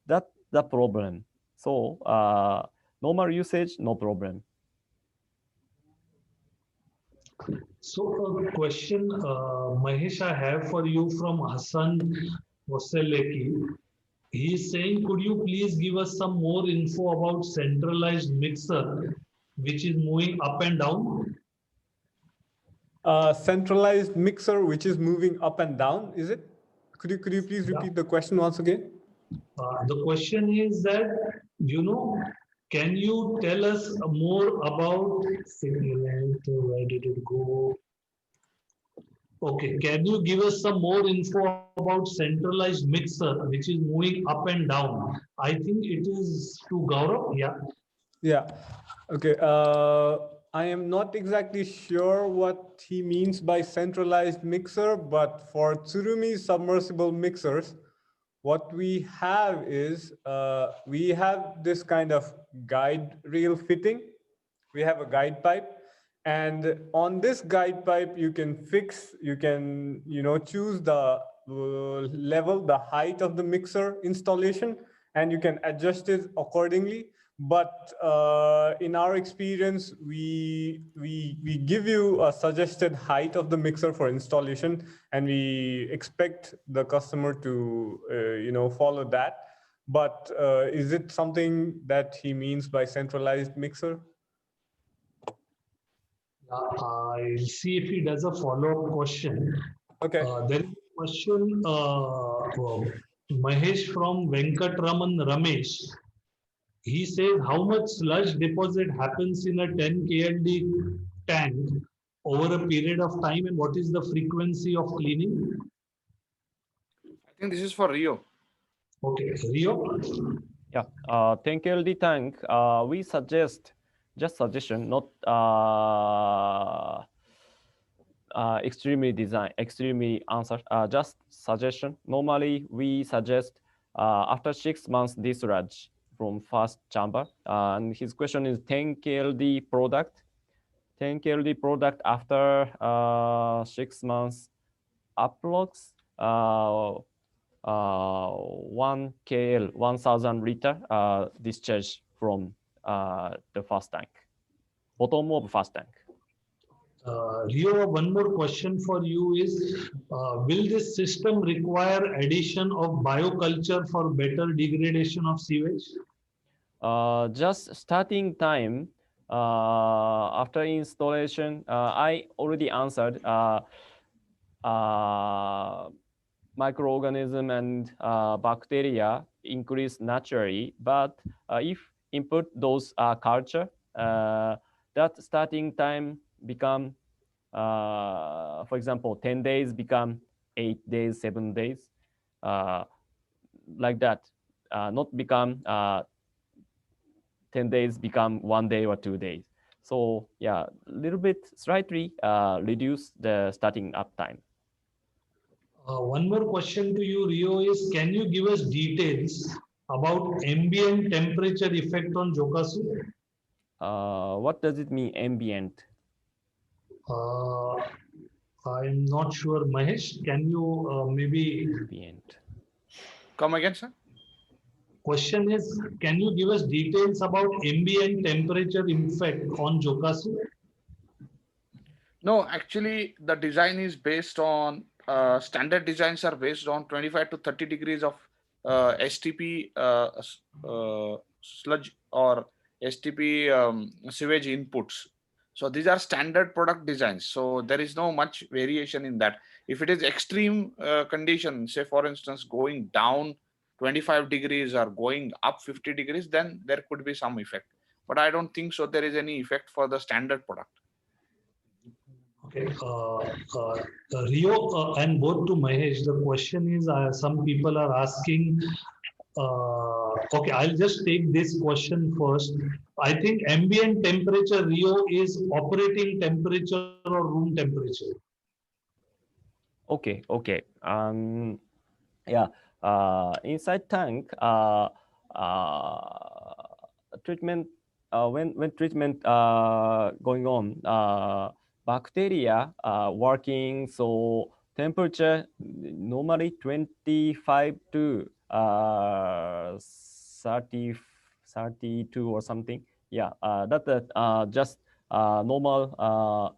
That's the problem. So normal usage, no problem. So a question, Mahesh, I have for you from Hassan Waseleki. He is saying, could you please give us some more info about centralized mixer, which is moving up and down? Centralized mixer, which is moving up and down, is it? Could you please repeat the question once again? The question is that, can you tell us more about, where did it go? Okay, can you give us some more info about centralized mixer, which is moving up and down? I think it is to Gaurav. Yeah. Yeah. Okay. I am not exactly sure what he means by centralized mixer, but for TSURUMI submersible mixers, what we have is we have this kind of guide rail fitting. We have a guide pipe, and on this guide pipe you can choose the level, the height of the mixer installation, and you can adjust it accordingly. But in our experience, we give you a suggested height of the mixer for installation, and we expect the customer to follow that. But is it something that he means by centralized mixer? I'll see if he does a follow-up question. Okay. There is a question, Mahesh from Venkatraman Ramesh. He says, how much sludge deposit happens in a 10 KLD tank over a period of time, and what is the frequency of cleaning? I think this is for Rio. Okay, Rio? Yeah, 10 KLD tank, we suggest, just suggestion, not extremely answer, just suggestion. Normally, we suggest after 6 months discharge from first chamber. And his question is 10 KLD product. 10 KLD product after 6 months approx 1 KL, 1000 liter discharge from the first tank, bottom of first tank. Rio, one more question for you is, will this system require addition of bioculture for better degradation of sewage? Just starting time, after installation, I already answered microorganism and bacteria increase naturally, but if input those culture, that starting time become, for example, 10 days become 8 days, 7 days, like that, not become 10 days become 1 day or 2 days. So yeah, a little bit slightly reduce the starting up time. One more question to you, Rio, is can you give us details about ambient temperature effect on Johkasou? What does it mean, ambient? I'm not sure, Mahesh. Can you maybe... Ambient. Come again, sir? Question is, can you give us details about ambient temperature effect on Johkasou? No, actually, the design is based on standard designs are based on 25 to 30 degrees of STP sludge or STP sewage inputs. So these are standard product designs. So there is no much variation in that. If it is extreme condition, say for instance, going down 25 degrees or going up 50 degrees, then there could be some effect. But I don't think so there is any effect for the standard product. Okay, Rio and both to Mahesh, the question is, some people are asking, okay, I'll just take this question first. I think ambient temperature, Rio, is operating temperature or room temperature. Okay, okay. Yeah, inside tank, treatment, when treatment going on, bacteria working, so temperature normally 25 to 30, 32 or something. Yeah, that's just normal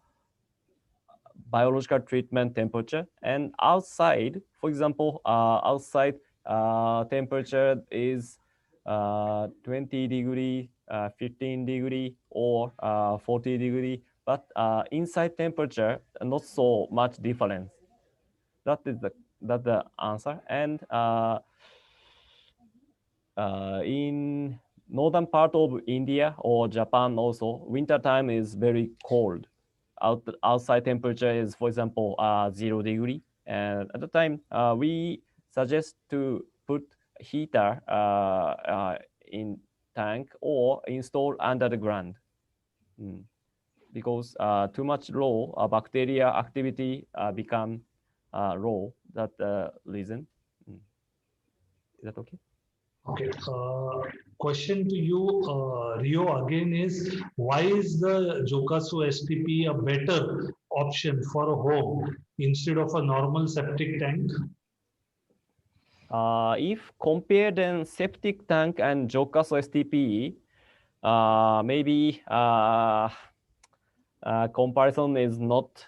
biological treatment temperature. And outside, for example, outside temperature is 20 degree, 15 degree, or 40 degree. But inside temperature, not so much difference. That is the answer. And in northern part of India or Japan also, winter time is very cold. outside temperature is, for example, 0 degree. And at the time, we suggest to put heater in tank or install under the ground. Because too much low bacteria activity become low. That reason. Is that okay? Okay. Question to you, Rio, again is why is the Johkasou-STP a better option for a home instead of a normal septic tank? If compared in septic tank and Johkasou-STP, maybe comparison is not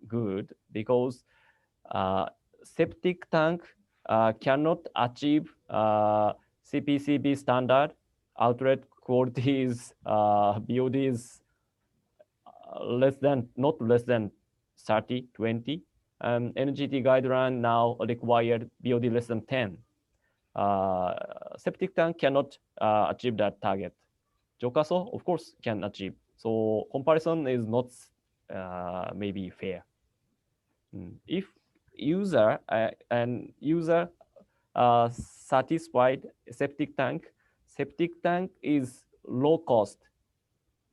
good because septic tank cannot achieve CPCB standard. Outlet quality is BOD is not less than 30, 20. NGT guideline now required BOD less than 10. Septic tank cannot achieve that target. Johkasou, of course, can achieve. So comparison is not maybe fair. If user satisfied septic tank is low cost,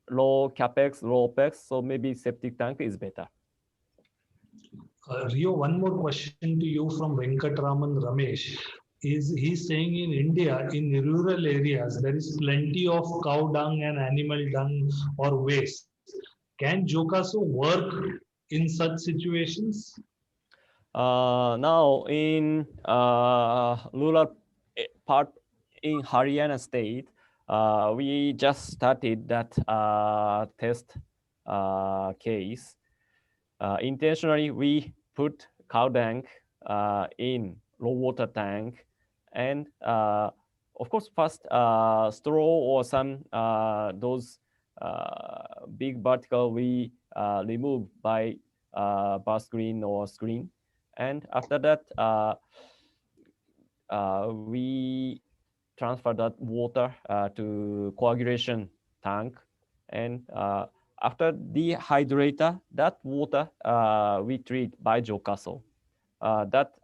low capex, low opex. So maybe septic tank is better. Rio, one more question to you from Venkatraman Ramesh. He's saying in India, in rural areas, there is plenty of cow dung and animal dung or waste. Can Johkasou work in such situations? Now in rural part in Haryana state, we just started that test case. Intentionally, we put cow dung in low water tank, and of course, first straw or some those big particle we remove by bar screen or screen, and after that we transfer that water to coagulation tank, and after dehydrator, that water we treat by Johkasou. That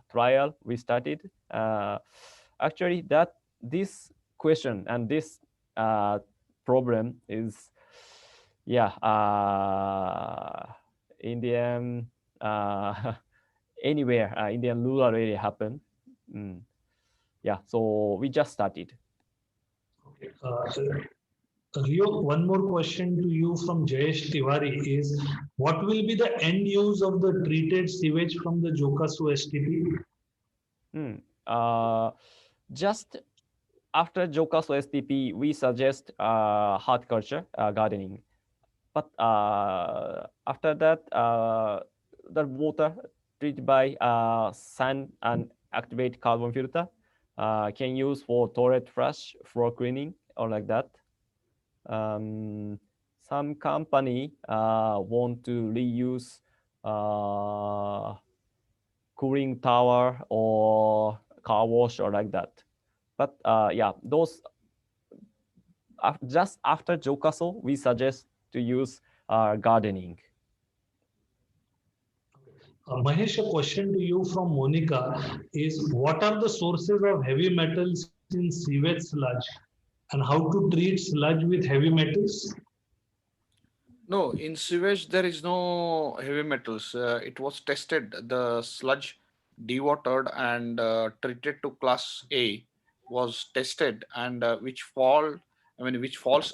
trial we started. Actually, this question and this problem is, Indian anywhere Indian rural area happen. So we just started. Okay. Rio, one more question to you from Jayesh Tiwari is, what will be the end use of the treated sewage from the Johkasou-STP? Just after Johkasou-STP, we suggest horticulture gardening. But after that, the water treated by sand and activate carbon filter can use for toilet flush, floor cleaning, or like that. Some company want to reuse cooling tower or car wash or like that. But those just after Johkasou, we suggest to use gardening. Mahesh, a question to you from Monica is, what are the sources of heavy metals in sewage sludge and how to treat sludge with heavy metals? No, in sewage, there is no heavy metals. It was tested, the sludge dewatered and treated to class A was tested, and which falls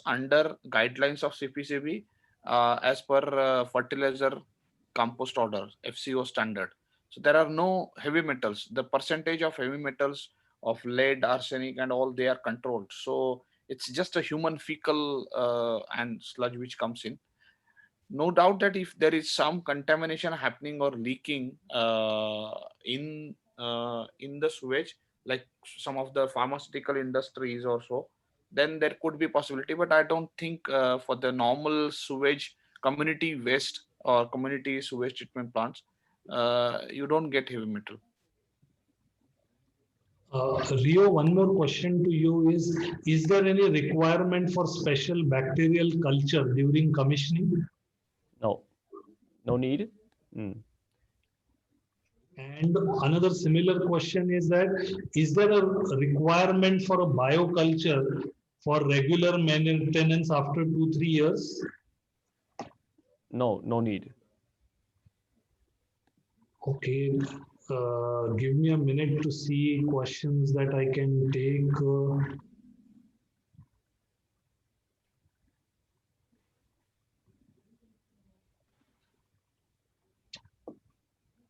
under guidelines of CPCB as per fertilizer compost order, FCO standard. So there are no heavy metals. The percentage of heavy metals of lead, arsenic, and all, they are controlled. So it's just a human fecal and sludge which comes in. No doubt that if there is some contamination happening or leaking in the sewage, like some of the pharmaceutical industries or so, then there could be possibility. But I don't think for the normal sewage community waste or community sewage treatment plants, you don't get heavy metal. Rio, one more question to you is there any requirement for special bacterial culture during commissioning? No, no need. Mm. And another similar question is that, is there a requirement for a bioculture for regular maintenance after 2-3 years? No, no need. Okay, give me a minute to see questions that I can take.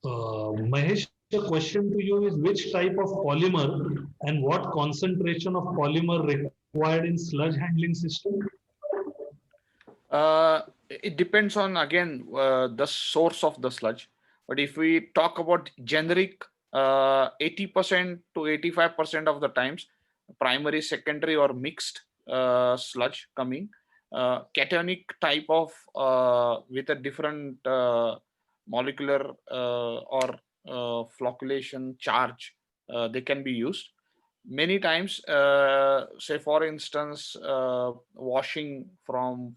Mahesh, the question to you is which type of polymer and what concentration of polymer required in sludge handling system? It depends on, again, the source of the sludge. But if we talk about generic, 80% to 85% of the times, primary, secondary, or mixed sludge coming, cationic type of with a different molecular or flocculation charge, they can be used. Many times, say for instance, washing from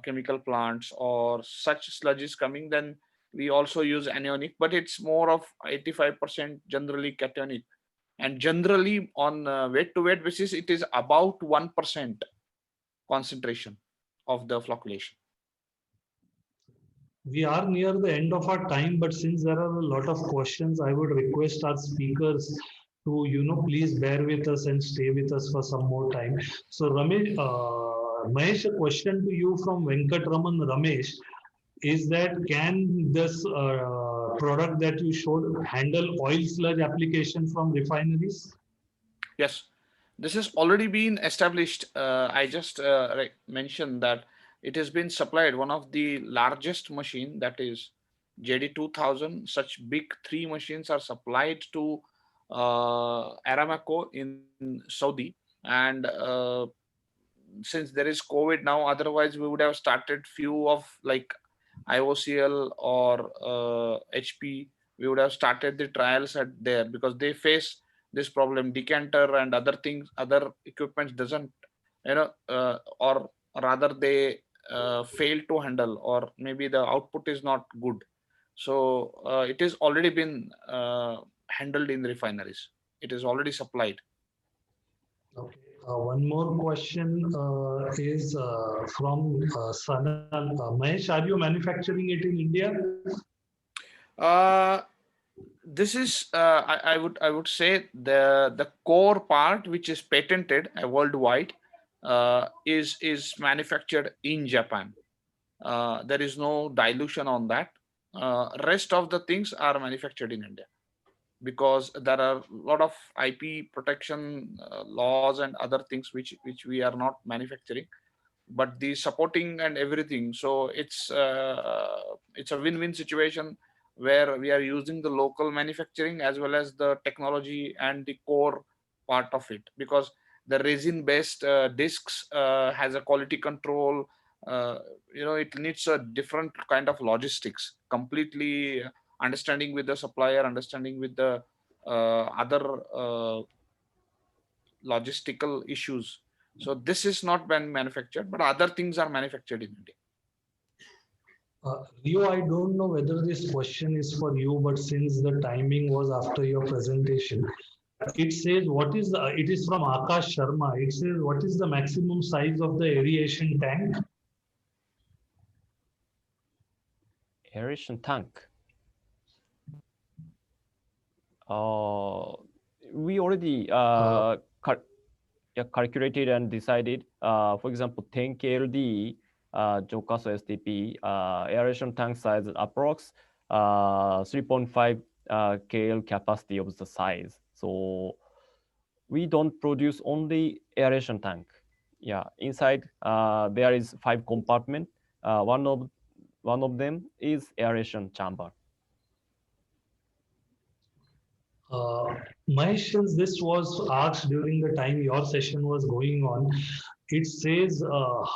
chemical plants or such sludges coming, then we also use anionic, but it's more of 85% generally cationic. And generally on weight to weight basis, it is about 1% concentration of the flocculation. We are near the end of our time, but since there are a lot of questions, I would request our speakers to, please bear with us and stay with us for some more time. So Ramesh, Mahesh, a question to you from Venkatraman Ramesh is that can this product that you showed handle oil sludge application from refineries? Yes, this has already been established. I just mentioned that it has been supplied, one of the largest machine, that is JD2000. Such big 3 machines are supplied to Aramco in Saudi. And since there is COVID now, otherwise we would have started few of like IOCL or HP. We would have started the trials at there because they face this problem. Decanter and other things, other equipment doesn't, or rather they fail to handle, or maybe the output is not good. So it has already been handled in the refineries. It is already supplied. Okay. One more question is from Sanal. Mahesh, are you manufacturing it in India? This is I would say the core part, which is patented worldwide, is manufactured in Japan. There is no dilution on that. Rest of the things are manufactured in India, because there are a lot of IP protection laws and other things which we are not manufacturing, but the supporting and everything. So it's a win-win situation where we are using the local manufacturing as well as the technology and the core part of it, because the resin-based discs has a quality control. It needs a different kind of logistics, completely understanding with the supplier, understanding with the other logistical issues. So this is not been manufactured, but other things are manufactured in India. Rio, I don't know whether this question is for you, but since the timing was after your presentation, it says, it is from Akash Sharma. It says, what is the maximum size of the aeration tank? Aeration tank. We already calculated and decided. For example, 10 KLD Johkasou-STP aeration tank size approx 3.5 KL capacity of the size. So we don't produce only aeration tank. Yeah, inside there is 5 compartment. One of them is aeration chamber. Mahesh, since this was asked during the time your session was going on, it says,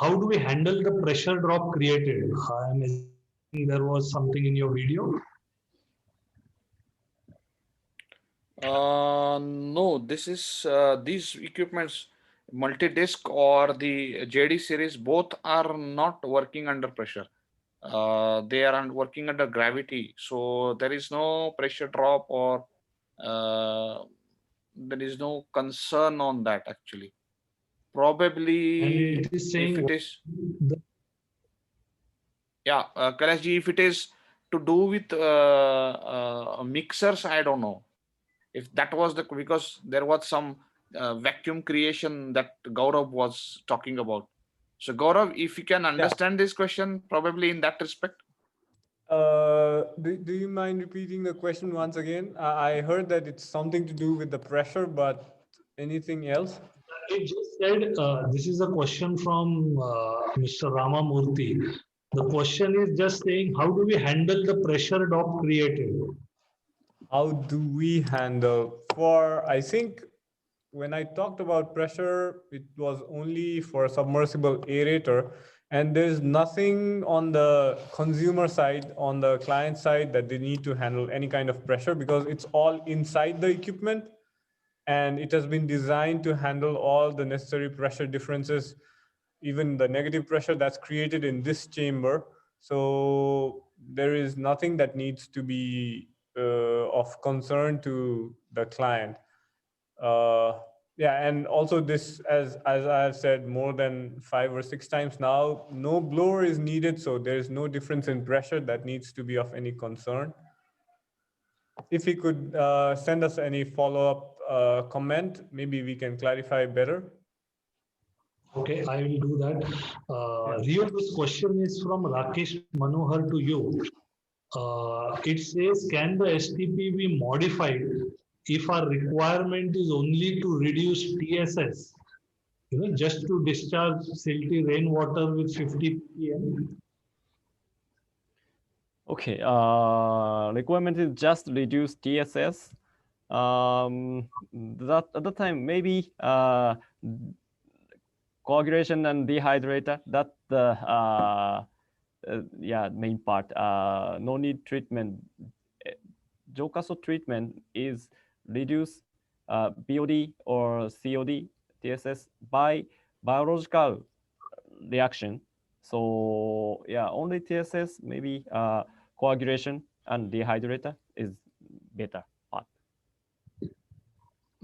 how do we handle the pressure drop created? I'm assuming there was something in your video. No, this is these equipments, multi-disc or the JD series, both are not working under pressure. They are working under gravity, so there is no pressure drop or there is no concern on that actually. Probably, And it is saying if it is, the yeah, Kailash ji, if it is to do with mixers, I don't know. If that was the, because there was some vacuum creation that Gaurav was talking about. So Gaurav, if you can understand this question, probably in that respect. Do you mind repeating the question once again? I heard that it's something to do with the pressure, but anything else? it just said this is a question from Mr. Ramamurthy. The question is just saying how do we handle the pressure drop created? How do we handle? I think when I talked about pressure, it was only for submersible aerator. And there's nothing on the consumer side, on the client side, that they need to handle any kind of pressure because it's all inside the equipment. And it has been designed to handle all the necessary pressure differences, even the negative pressure that's created in this chamber. So there is nothing that needs to be of concern to the client. Yeah, and also this, as I have said more than 5 or 6 times now, no blower is needed, so there's no difference in pressure that needs to be of any concern. If you could send us any follow-up comment, maybe we can clarify better. Okay, I will do that. Rio, this question is from Rakesh Manohar to you. It says, can the STP be modified if our requirement is only to reduce TSS, just to discharge silty rainwater with 50 ppm? Okay, requirement is just reduce TSS. That at the time maybe coagulation and dehydrator. That the yeah, main part. No need treatment. Johkasou treatment is reduce BOD or COD TSS by biological reaction. So yeah, only TSS, maybe coagulation and dehydrator is better part.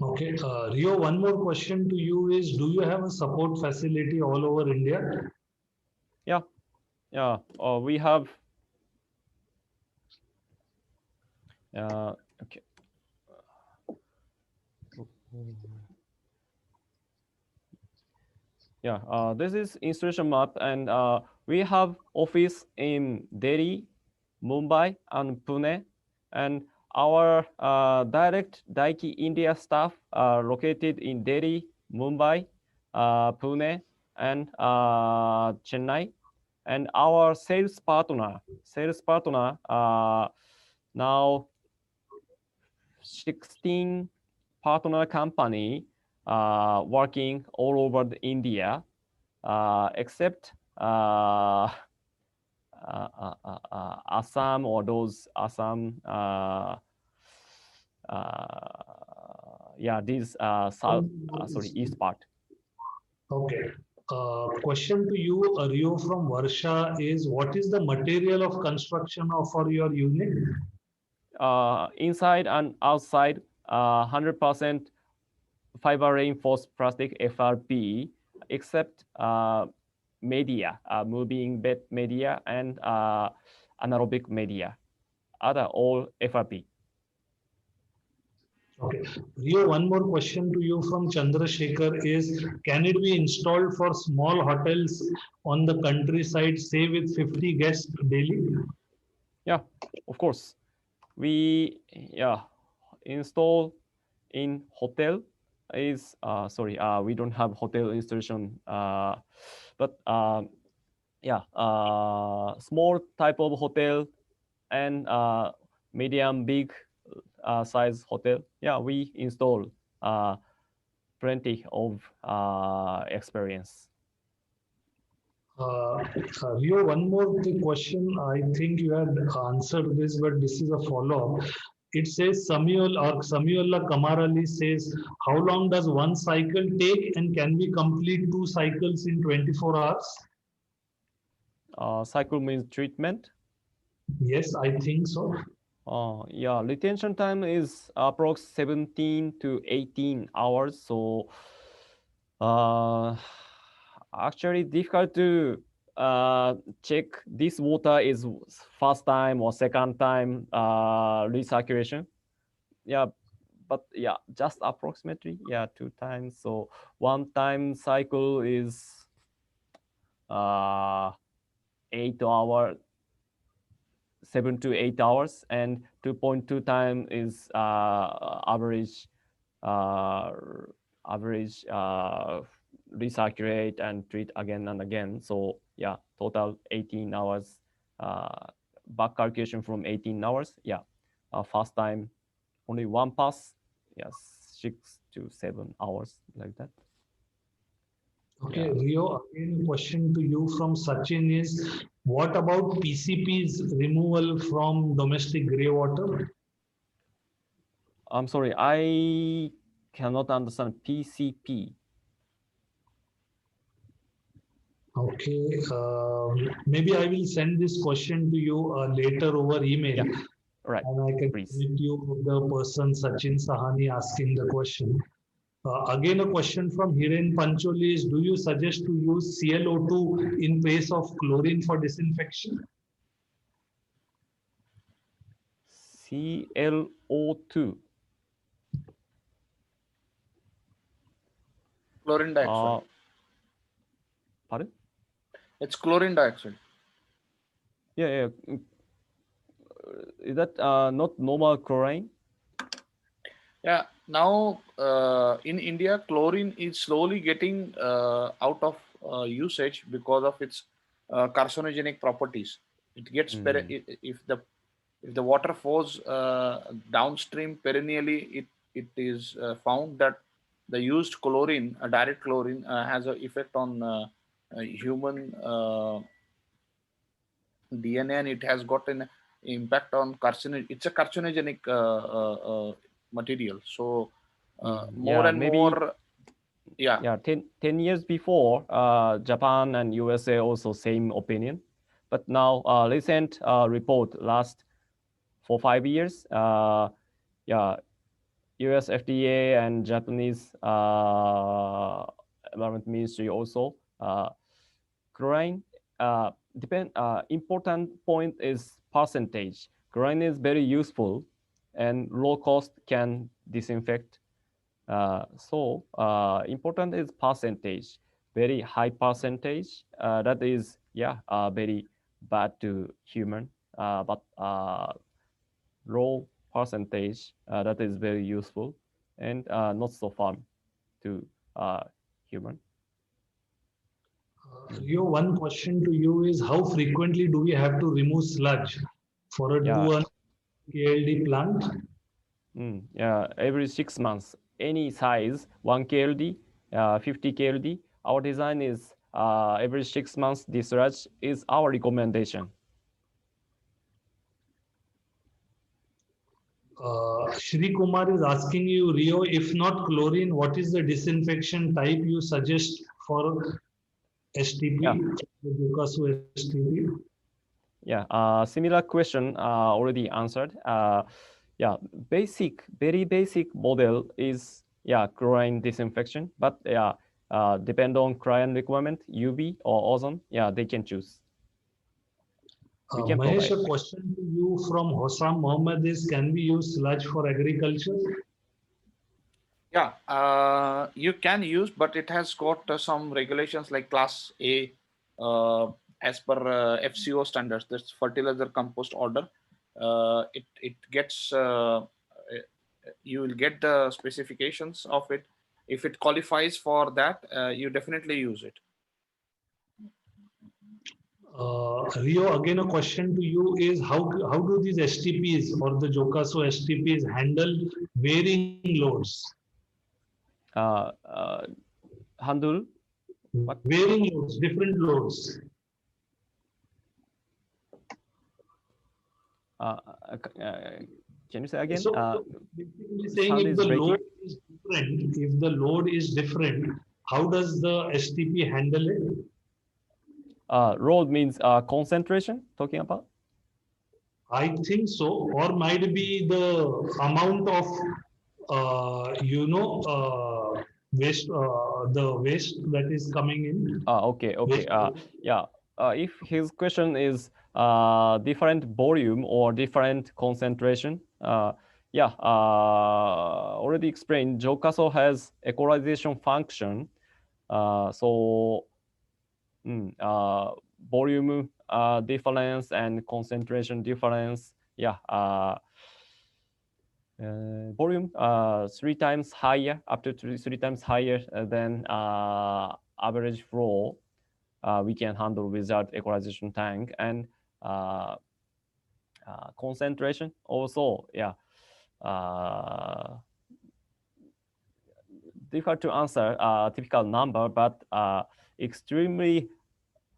Okay, Rio, one more question to you is, do you have a support facility all over India? Yeah, yeah, we have. Okay. Yeah, this is installation map, and we have office in Delhi, Mumbai, and Pune, and our direct Daiki India staff are located in Delhi, Mumbai, Pune, and Chennai, and our sales partner now 16 partner company working all over the India, except Assam or those Assam. Yeah, these south, sorry, east part. Okay. Question to you, Rio from Varsha, is what is the material of construction for your unit? Inside and outside, 100% fiber reinforced plastic FRP, except media, moving bed media and anaerobic media. Other all FRP. Okay. Rio, one more question to you from Chandrasekhar is, can it be installed for small hotels on the countryside, say with 50 guests daily? Yeah, of course. We install in hotel is sorry, we don't have hotel installation, but yeah, small type of hotel and medium big size hotel. Yeah, we install plenty of experience. Rio, one more question. I think you had answered this, but this is a follow-up. it says Samuella Kamarali says, how long does one cycle take and can we complete 2 cycles in 24 hours? Cycle means treatment. Yes, I think so. Yeah, retention time is approx 17 to 18 hours. So actually difficult to check this water is first time or second time recirculation. Yeah, but yeah, just approximately, yeah, 2 times. So 1 time cycle is 8 hours, 7 to 8 hours, and 2.2 time is average recirculate and treat again and again. So yeah, total 18 hours. Back calculation from 18 hours. Yeah, first time only 1 pass. Yes, 6 to 7 hours like that. Okay, Rio, again, question to you from Sachin is, what about PCP's removal from domestic grey water? I'm sorry, I cannot understand PCP. Okay, maybe I will send this question to you later over email. Yeah, right. And I can Please. connect you with the person Sachin Sahani asking the question. Again, a question from Hiren Pancholi is, do you suggest to use ClO2 in place of chlorine for disinfection? ClO2. Chlorine dioxide. Pardon? It's chlorine dioxide. Yeah. Is that not normal chlorine? Yeah, now in India, chlorine is slowly getting out of usage because of its carcinogenic properties. It gets if the water flows downstream perennially, it is found that the used chlorine, direct chlorine, has an effect on human DNA, and it has got an impact on carcinogen. It's a carcinogenic material. So more and maybe, more, yeah, 10 years before, Japan and USA also same opinion. But now recent report last 4-5 years, yeah, US FDA and Japanese Environment Ministry also chlorine important point is percentage. Chlorine is very useful and low cost can disinfect. So important is percentage, very high percentage. That is very bad to human, but low percentage that is very useful and not so fun to human. Rio, one question to you is, how frequently do we have to remove sludge for a 2 KLD plant? Yeah, every 6 months, any size, 1 KLD, 50 KLD. Our design is every 6 months discharge is our recommendation. Shri Kumar is asking you, Rio, if not chlorine, what is the disinfection type you suggest for STP, Johkasou-STP? Yeah, similar question already answered. Yeah, very basic model is chlorine disinfection, but depend on client requirement, UV or ozone, they can choose. Mahesh, a question to you from Hossam Mohammed is, can we use sludge for agriculture? Yeah, you can use, but it has got some regulations like Class A as per FCO standards. That's fertilizer compost order. It gets you will get the specifications of it. If it qualifies for that, you definitely use it. Rio, again, a question to you is, how do these STPs or the Johkasou-STPs handle varying loads? Handle what? Varying loads, different loads. Can you say again? So basically saying sound if is the breaking. load is different, if the load is different, how does the STP handle it? Load means concentration, talking about? I think so, or might be the amount of, waste, the waste that is coming in. Okay. Waste. Yeah. If his question is different volume or different concentration, yeah, already explained, Johkasou has equalization function. So volume difference and concentration difference, yeah, volume 3 times higher, up to 3 times higher than average flow, we can handle without equalization tank. And concentration also, yeah, difficult to answer typical number, but extremely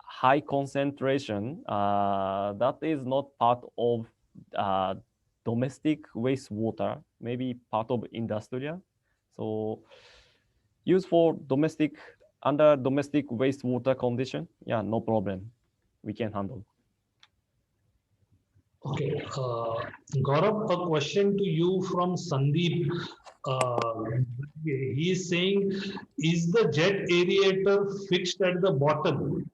high concentration, that is not part of domestic wastewater, maybe part of industrial. So used for domestic, under domestic wastewater condition, yeah, no problem, we can handle. Okay, Gaurav, a question to you from Sandeep. He is saying, is the jet aerator fixed at the bottom?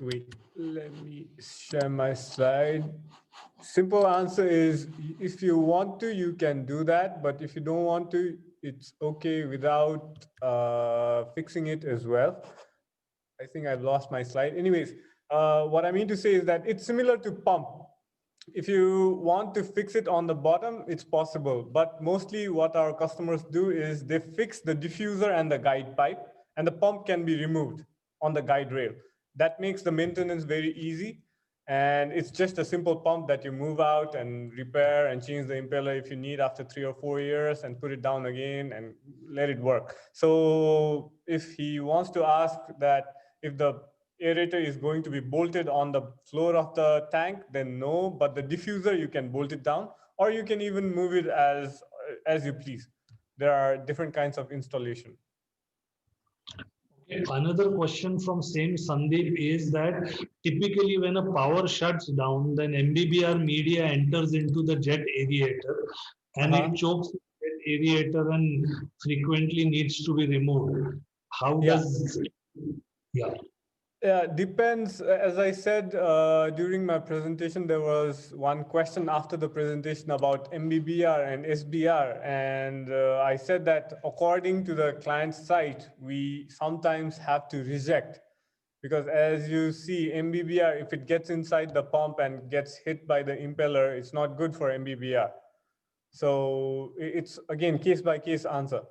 Wait, let me share my slide. Simple answer is, if you want to, you can do that. But if you don't want to, it's okay without fixing it as well. I think I've lost my slide. Anyways, what I mean to say is that it's similar to pump. If you want to fix it on the bottom, it's possible. But mostly what our customers do is they fix the diffuser and the guide pipe, and the pump can be removed on the guide rail. That makes the maintenance very easy. And it's just a simple pump that you move out and repair and change the impeller if you need after 3 or 4 years, and put it down again and let it work. So if he wants to ask that if the aerator is going to be bolted on the floor of the tank, then no, but the diffuser, you can bolt it down, or you can even move it as you please. There are different kinds of installation. Another question from same Sandeep is that typically when a power shuts down, then MBBR media enters into the jet aerator and it chokes the jet aerator and frequently needs to be removed. How does, yeah. Yeah, depends. As I said during my presentation, there was one question after the presentation about MBBR and SBR. And I said that according to the client site, we sometimes have to reject. Because as you see, MBBR, if it gets inside the pump and gets hit by the impeller, it's not good for MBBR. So it's, again, case-by-case answer.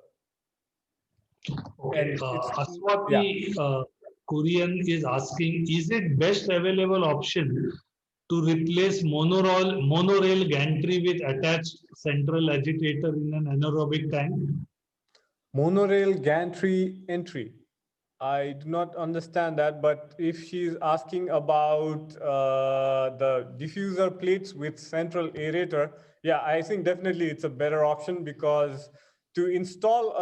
Okay, Aswati Korean is asking, is it best available option to replace monorail gantry with attached central agitator in an anaerobic tank? Monorail gantry entry. I do not understand that, but if she's asking about the diffuser plates with central aerator, yeah, I think definitely it's a better option, because to install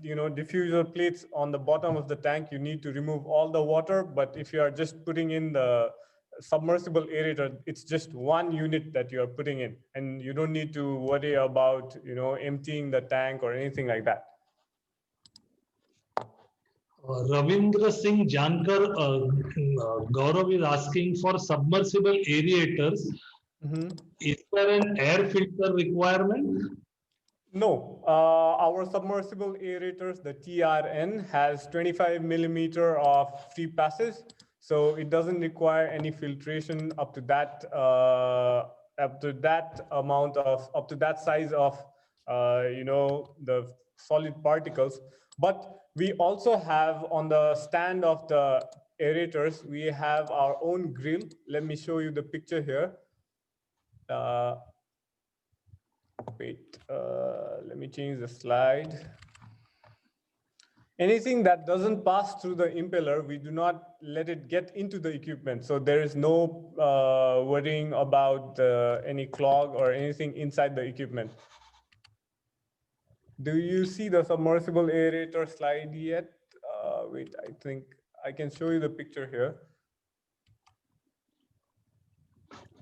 diffuser plates on the bottom of the tank, you need to remove all the water. But if you are just putting in the submersible aerator, it's just one unit that you are putting in, and you don't need to worry about emptying the tank or anything like that. Ravindra Singh Jankar, Gaurav is asking for submersible aerators. Is there an air filter requirement? No, our submersible aerators, the TRN, has 25 millimeter of free passage, so it doesn't require any filtration up to that amount of, up to that size of the solid particles. But we also have on the stand of the aerators, we have our own grill. Let me show you the picture here. Wait, let me change the slide. Anything that doesn't pass through the impeller, we do not let it get into the equipment. So there is no worrying about any clog or anything inside the equipment. Do you see the submersible aerator slide yet? Wait, I think I can show you the picture here.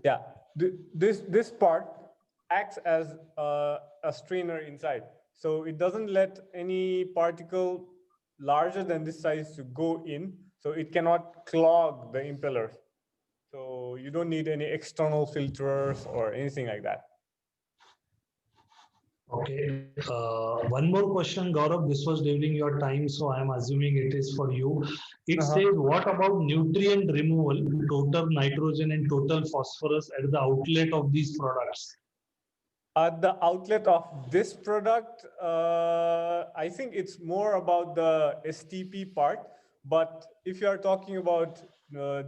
Yeah, this part acts as a strainer inside. So it doesn't let any particle larger than this size to go in. So it cannot clog the impellers. So you don't need any external filters or anything like that. Okay. One more question, Gaurav. This was during your time, so I'm assuming it is for you. It says, what about nutrient removal, total nitrogen and total phosphorus at the outlet of these products? At the outlet of this product, I think it's more about the STP part. But if you are talking about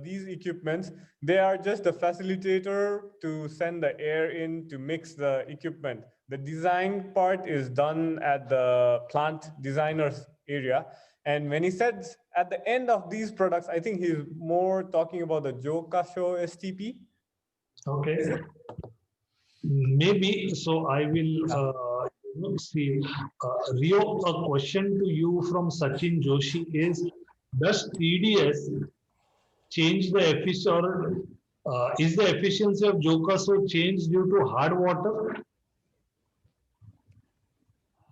these equipments, they are just a facilitator to send the air in to mix the equipment. The design part is done at the plant designers area. And when he said at the end of these products, I think he's more talking about the Johkasou-STP. Okay. Maybe, so I will see. Rio, a question to you from Sachin Joshi is, does TDS change the efficiency, is the efficiency of Johkasou changed due to hard water?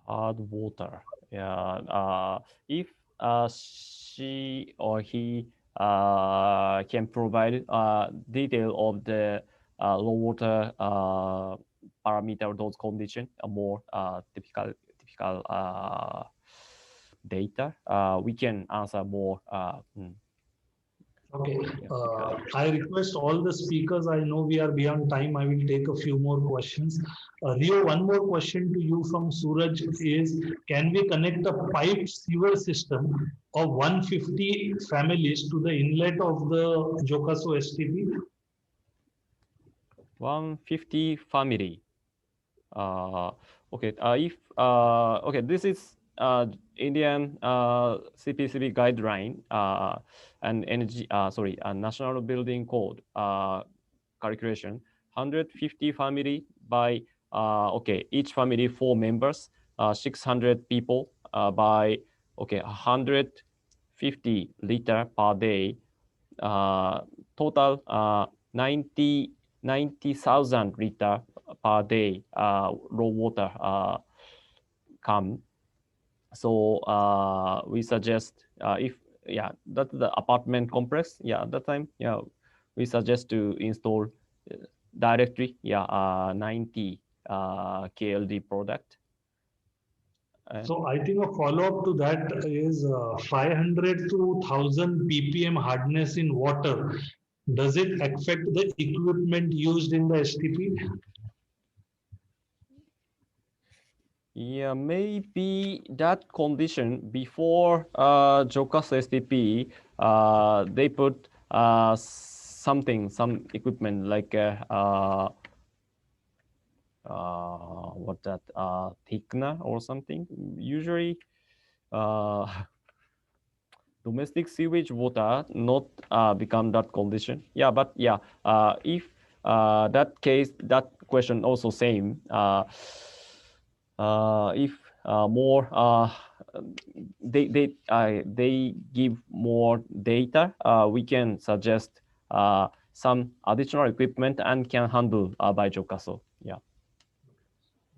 Hard water, yeah. If she or he can provide detail of the low water parameter, those conditions, a more typical data, we can answer more. Okay, I request all the speakers, I know we are beyond time, I will take a few more questions. Rio, one more question to you from Suraj is, can we connect a piped sewer system of 150 families to the inlet of the Johkasou-STP? 150 family. Okay, okay, this is Indian CPCB guideline and energy, National Building Code calculation. 150 family by okay, each family 4 members, 600 people by 150 liter per day. Total 90,000 liter per day raw water come. So we suggest if that's the apartment complex, that time we suggest to install directly 90 KLD product. So I think a follow-up to that is 500 to 1000 ppm hardness in water. Does it affect the equipment used in the STP? Yeah, maybe that condition before Johkasou-STP, they put some equipment like what that thickener or something. Usually, domestic sewage water not become that condition. Yeah, but if that case, that question also same. If more they give more data, we can suggest some additional equipment and can handle by Johkasou. Yeah.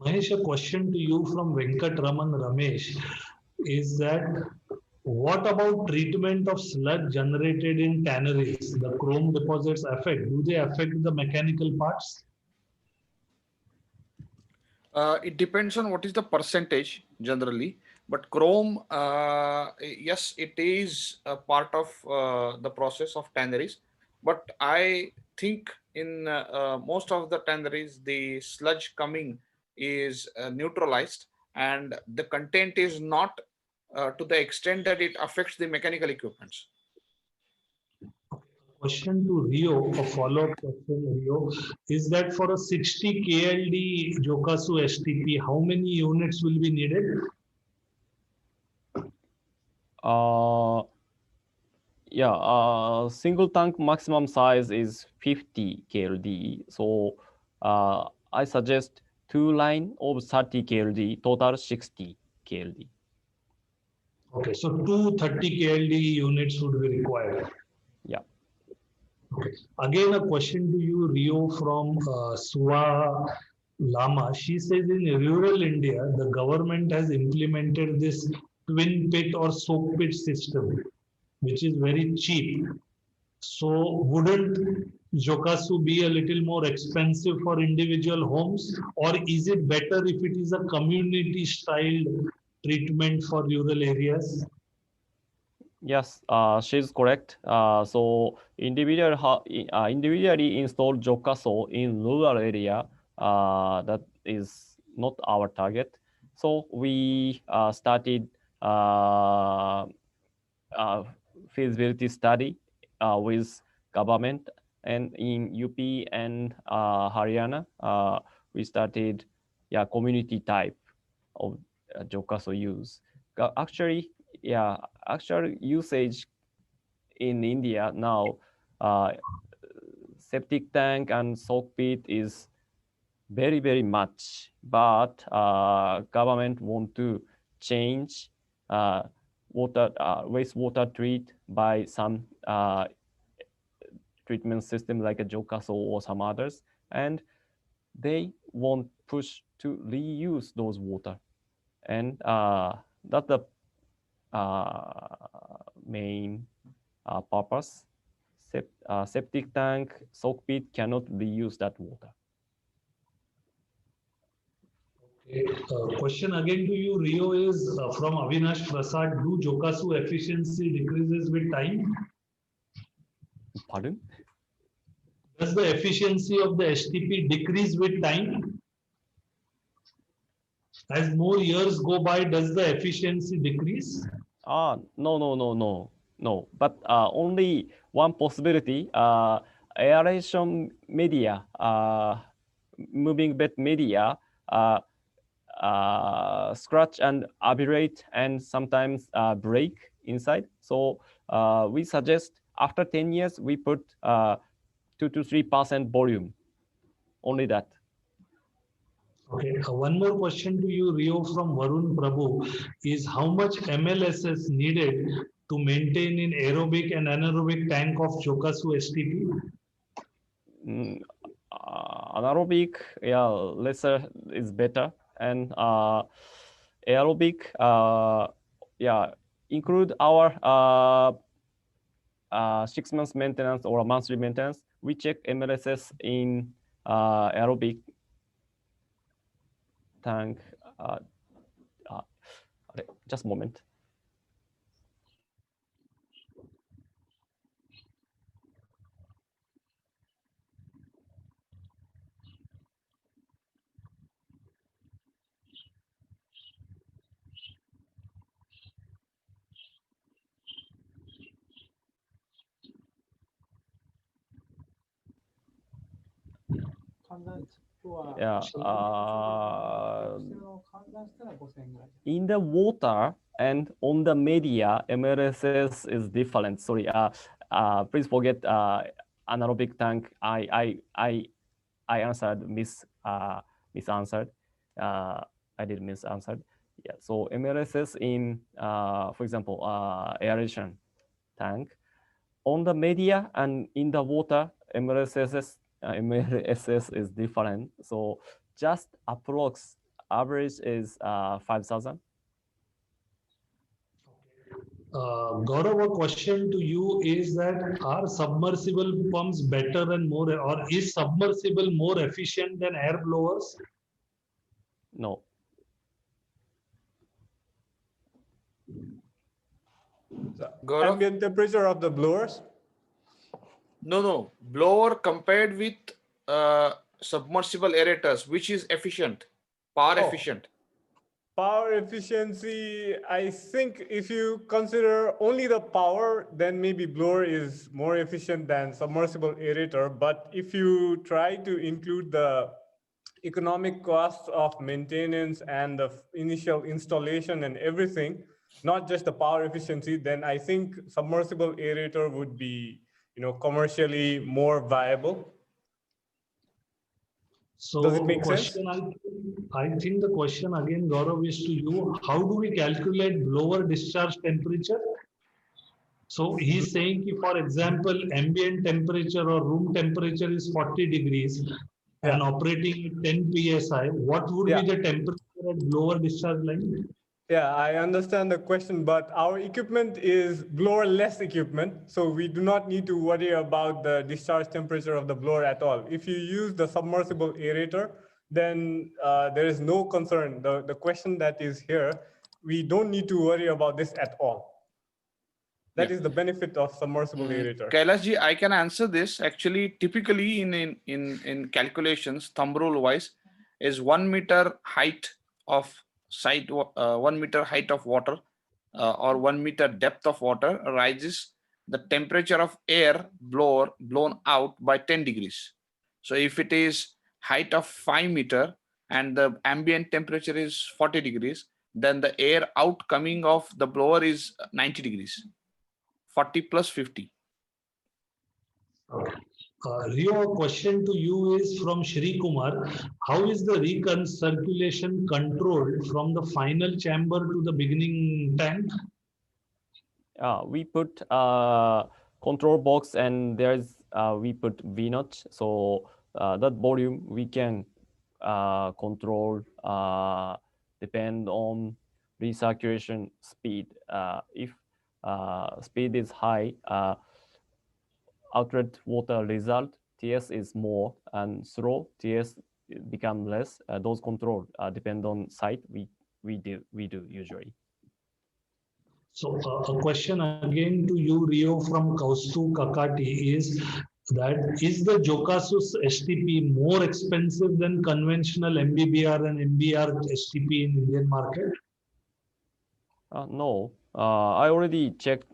Mahesh, a question to you from Venkat Raman Ramesh is that what about treatment of sludge generated in tanneries? The chrome deposits do they affect the mechanical parts? It depends on what is the percentage generally, but chrome, yes, it is a part of the process of tanneries. But I think in most of the tanneries, the sludge coming is neutralized, and the content is not to the extent that it affects the mechanical equipments. Question to Rio, a follow-up question, Rio, is that for a 60 KLD Johkasou-STP, how many units will be needed? Yeah, single tank maximum size is 50 KLD. So I suggest 2 line of 30 KLD, total 60 KLD. Okay, so 230 KLD units would be required. Yeah. Okay. Again, a question to you, Rio from Suwa Lama. She says in rural India, the government has implemented this twin pit or soak pit system, which is very cheap. So wouldn't Johkasou be a little more expensive for individual homes, or is it better if it is a community style treatment for rural areas? Yes, she's correct. So individually installed Johkasou in rural area, that is not our target. So we started feasibility study with government, and in UP and Haryana, we started community type of Johkasou use. Actually, actual usage in India now, septic tank and soak pit is very much, but government want to change wastewater treat by some treatment system like a Johkasou or some others, and they want push to reuse those water, and that's the main purpose. Septic tank, soak pit cannot reuse that water. Okay. Question again to you, Rio, is from Avinash Prasad. Do Johkasou efficiency decreases with time? Pardon? Does the efficiency of the STP decrease with time? As more years go by, does the efficiency decrease? No. But only one possibility, aeration media, moving bed media, scratch and aberrate and sometimes break inside. So we suggest after 10 years, we put 2 to 3% volume, only that. Okay, one more question to you, Rio, from Varun Prabhu, is how much MLSS needed to maintain in aerobic and anaerobic tank of Johkasou-STP? Anaerobic, lesser is better, and aerobic, include our 6 months maintenance or a monthly maintenance. We check MLSS in aerobic tank. Just a moment. Yeah, in the water and on the media, MLSS is different. Sorry, please forget anaerobic tank. I answered misanswered. I did misanswered. Yeah, so MLSS in, for example, aeration tank. On the media and in the water, MLSS is different. So just approx average is 5,000. Gaurav, a question to you is that are submersible pumps better and more, or is submersible more efficient than air blowers? No. The ambient temperature of the blowers? No. Blower compared with submersible aerators, which is efficient, power efficient. Power efficiency, I think if you consider only the power, then maybe blower is more efficient than submersible aerator. But if you try to include the economic cost of maintenance and the initial installation and everything, not just the power efficiency, then I think submersible aerator would be, commercially more viable. So Does it make sense? question, I think the question again, Gaurav, is to you. How do we calculate blower discharge temperature? So he's saying, for example, ambient temperature or room temperature is 40 degrees and operating at 10 psi. What would be the temperature at blower discharge line? Yeah, I understand the question, but our equipment is blower-less equipment, so we do not need to worry about the discharge temperature of the blower at all. If you use the submersible aerator, then there is no concern. The question that is here, we don't need to worry about this at all. That is the benefit of submersible aerator. Kailasji, I can answer this. Actually, typically in calculations, thumb rule wise, is 1 meter height of site, 1 meter height of water or 1 meter depth of water rises the temperature of air blown out by 10 degrees. So if it is height of 5 meter and the ambient temperature is 40 degrees, then the air out coming of the blower is 90 degrees. 40 plus 50. Rio, a question to you is from Shri Kumar. How is the recirculation controlled from the final chamber to the beginning tank? We put control box and there's we put V-notch. So that volume we can control depend on recirculation speed. If speed is high, outlet water result TS is more, and slow TS become less. Those control depend on site. We do usually. So a question again to you, Rio, from Kaustu Kakati is that is the Johkasou-STP more expensive than conventional MBBR and MBR STP in Indian market? No, I already checked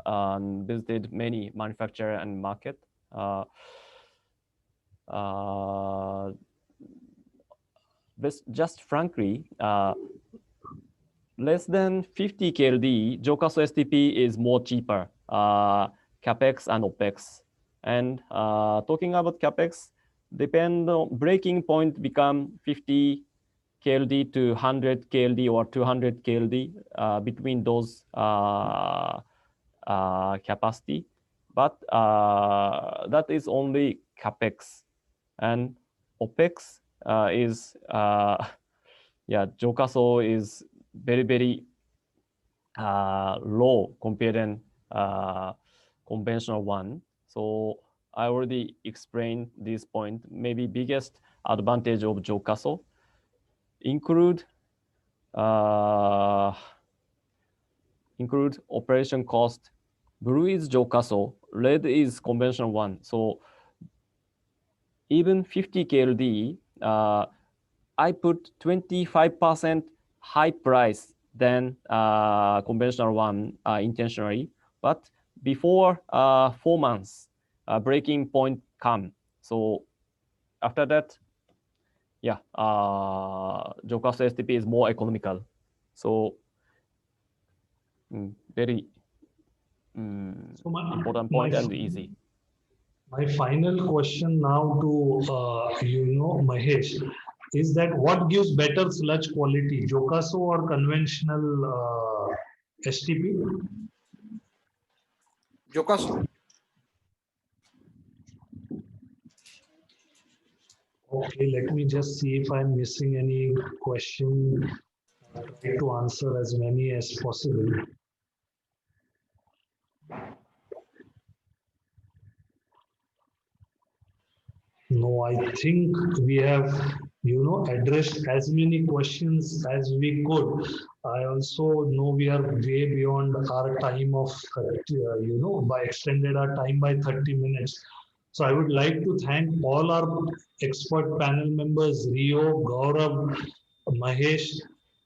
and visited many manufacturer and market. Just frankly, less than 50 KLD, Johkasou-STP is more cheaper, CapEx and OpEx. And talking about CapEx, depend on breaking point become 50 KLD to 100 KLD or 200 KLD between those capacity. But that is only CapEx. And OpEx is, Johkasou is very, very low compared to conventional one. So I already explained this point. Maybe biggest advantage of Johkasou include operation cost. Blue is Johkasou, red is conventional one. So even 50 KLD, I put 25% high price than conventional one intentionally. But before 4 months, breaking point come. So after that, Johkasou-STP is more economical. So very important point and easy. My final question now to Mahesh is that what gives better sludge quality, Johkasou or conventional STP? Johkasou. Okay, let me just see if I'm missing any question. I'll try to answer as many as possible. No, I think we have, addressed as many questions as we could. I also know we are way beyond our time of, by extended our time by 30 minutes. So I would like to thank all our expert panel members, Rio, Gaurav, Mahesh,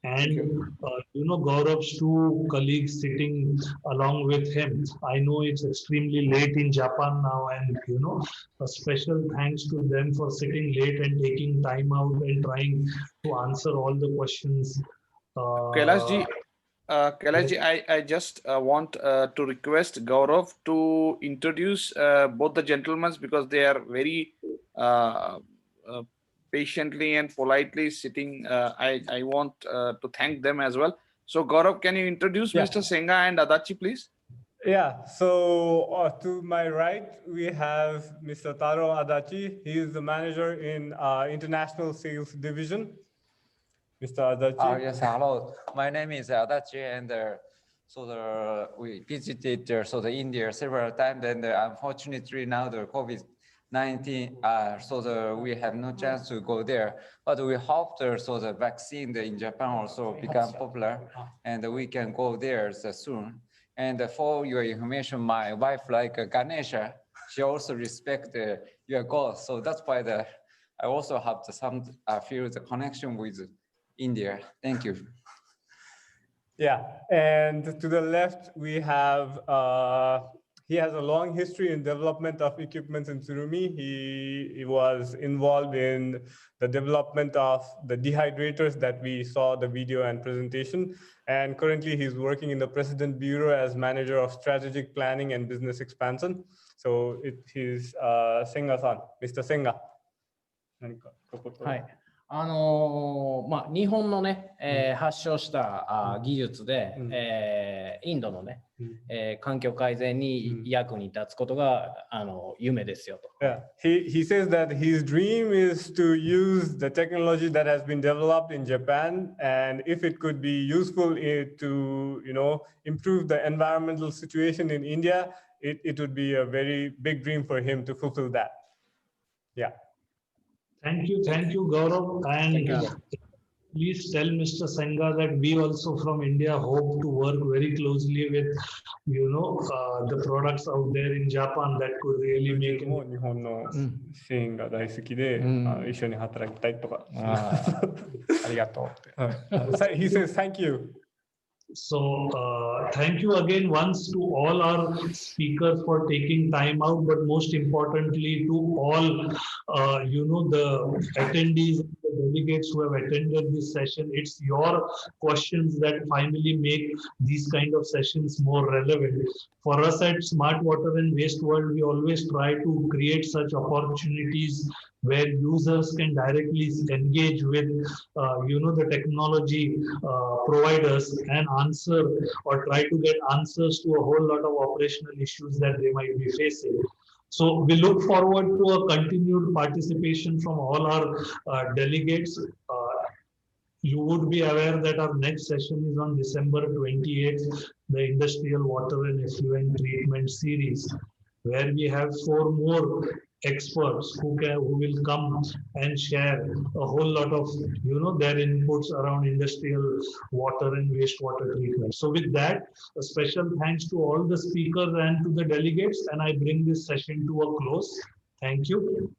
and Gaurav's two colleagues sitting along with him. I know it's extremely late in Japan now, and a special thanks to them for sitting late and taking time out and trying to answer all the questions Kailash ji, I just want to request Gaurav to introduce both the gentlemen because they are very patiently and politely sitting. I want to thank them as well. So Gaurav, can you introduce Mr. Senga and Adachi, please? Yeah, so to my right, we have Mr. Taro Adachi. He is the manager in International Sales Division. Mr. Adachi. Yes, hello. My name is Adachi, and we visited the India several times, and unfortunately now the COVID-19, we have no chance to go there. But we hope the vaccine in Japan also become popular, and we can go there soon. And for your information, my wife, like Ganesha, she also respects your goals. So that's why I also have feel the connection with India. Thank you. Yeah, and to the left, we have, he has a long history in development of equipment in TSURUMI. He was involved in the development of the dehydrators that we saw the video and presentation. And currently he's working in the President Bureau as Manager of Strategic Planning and Business Expansion. So he's Senga-san, Mr. Senga. はい。日本のね、発祥した技術で、インドのね、環境改善に役に立つことが夢ですよと。Yeah. He says that his dream is to use the technology that has been developed in Japan, and if it could be useful to improve the environmental situation in India, it would be a very big dream for him to fulfill that. Yeah. Thank you, Gaurav. And please tell Mr. Senga that we also from India hope to work very closely with, the products out there in Japan that could really make it. 日本のシーンが大好きで、一緒に働きたいとか。ありがとうって。He says thank you. So thank you again once to all our speakers for taking time out, but most importantly to all, the attendees, the delegates who have attended this session. It's your questions that finally make these kind of sessions more relevant. For us at Smart Water and Waste World, we always try to create such opportunities where users can directly engage with, the technology providers and answer or try to get answers to a whole lot of operational issues that they might be facing. So we look forward to a continued participation from all our delegates. You would be aware that our next session is on December 28th, the Industrial Water and Effluent Treatment Series, where we have 4 more experts who will come and share a whole lot of their inputs around industrial water and wastewater treatment. So with that, a special thanks to all the speakers and to the delegates, and I bring this session to a close. Thank you.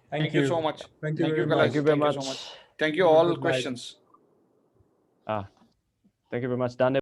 Thank you so much. Thank you very much. Thank you very much. So much. Thank you all questions. Thank you very much, Dan.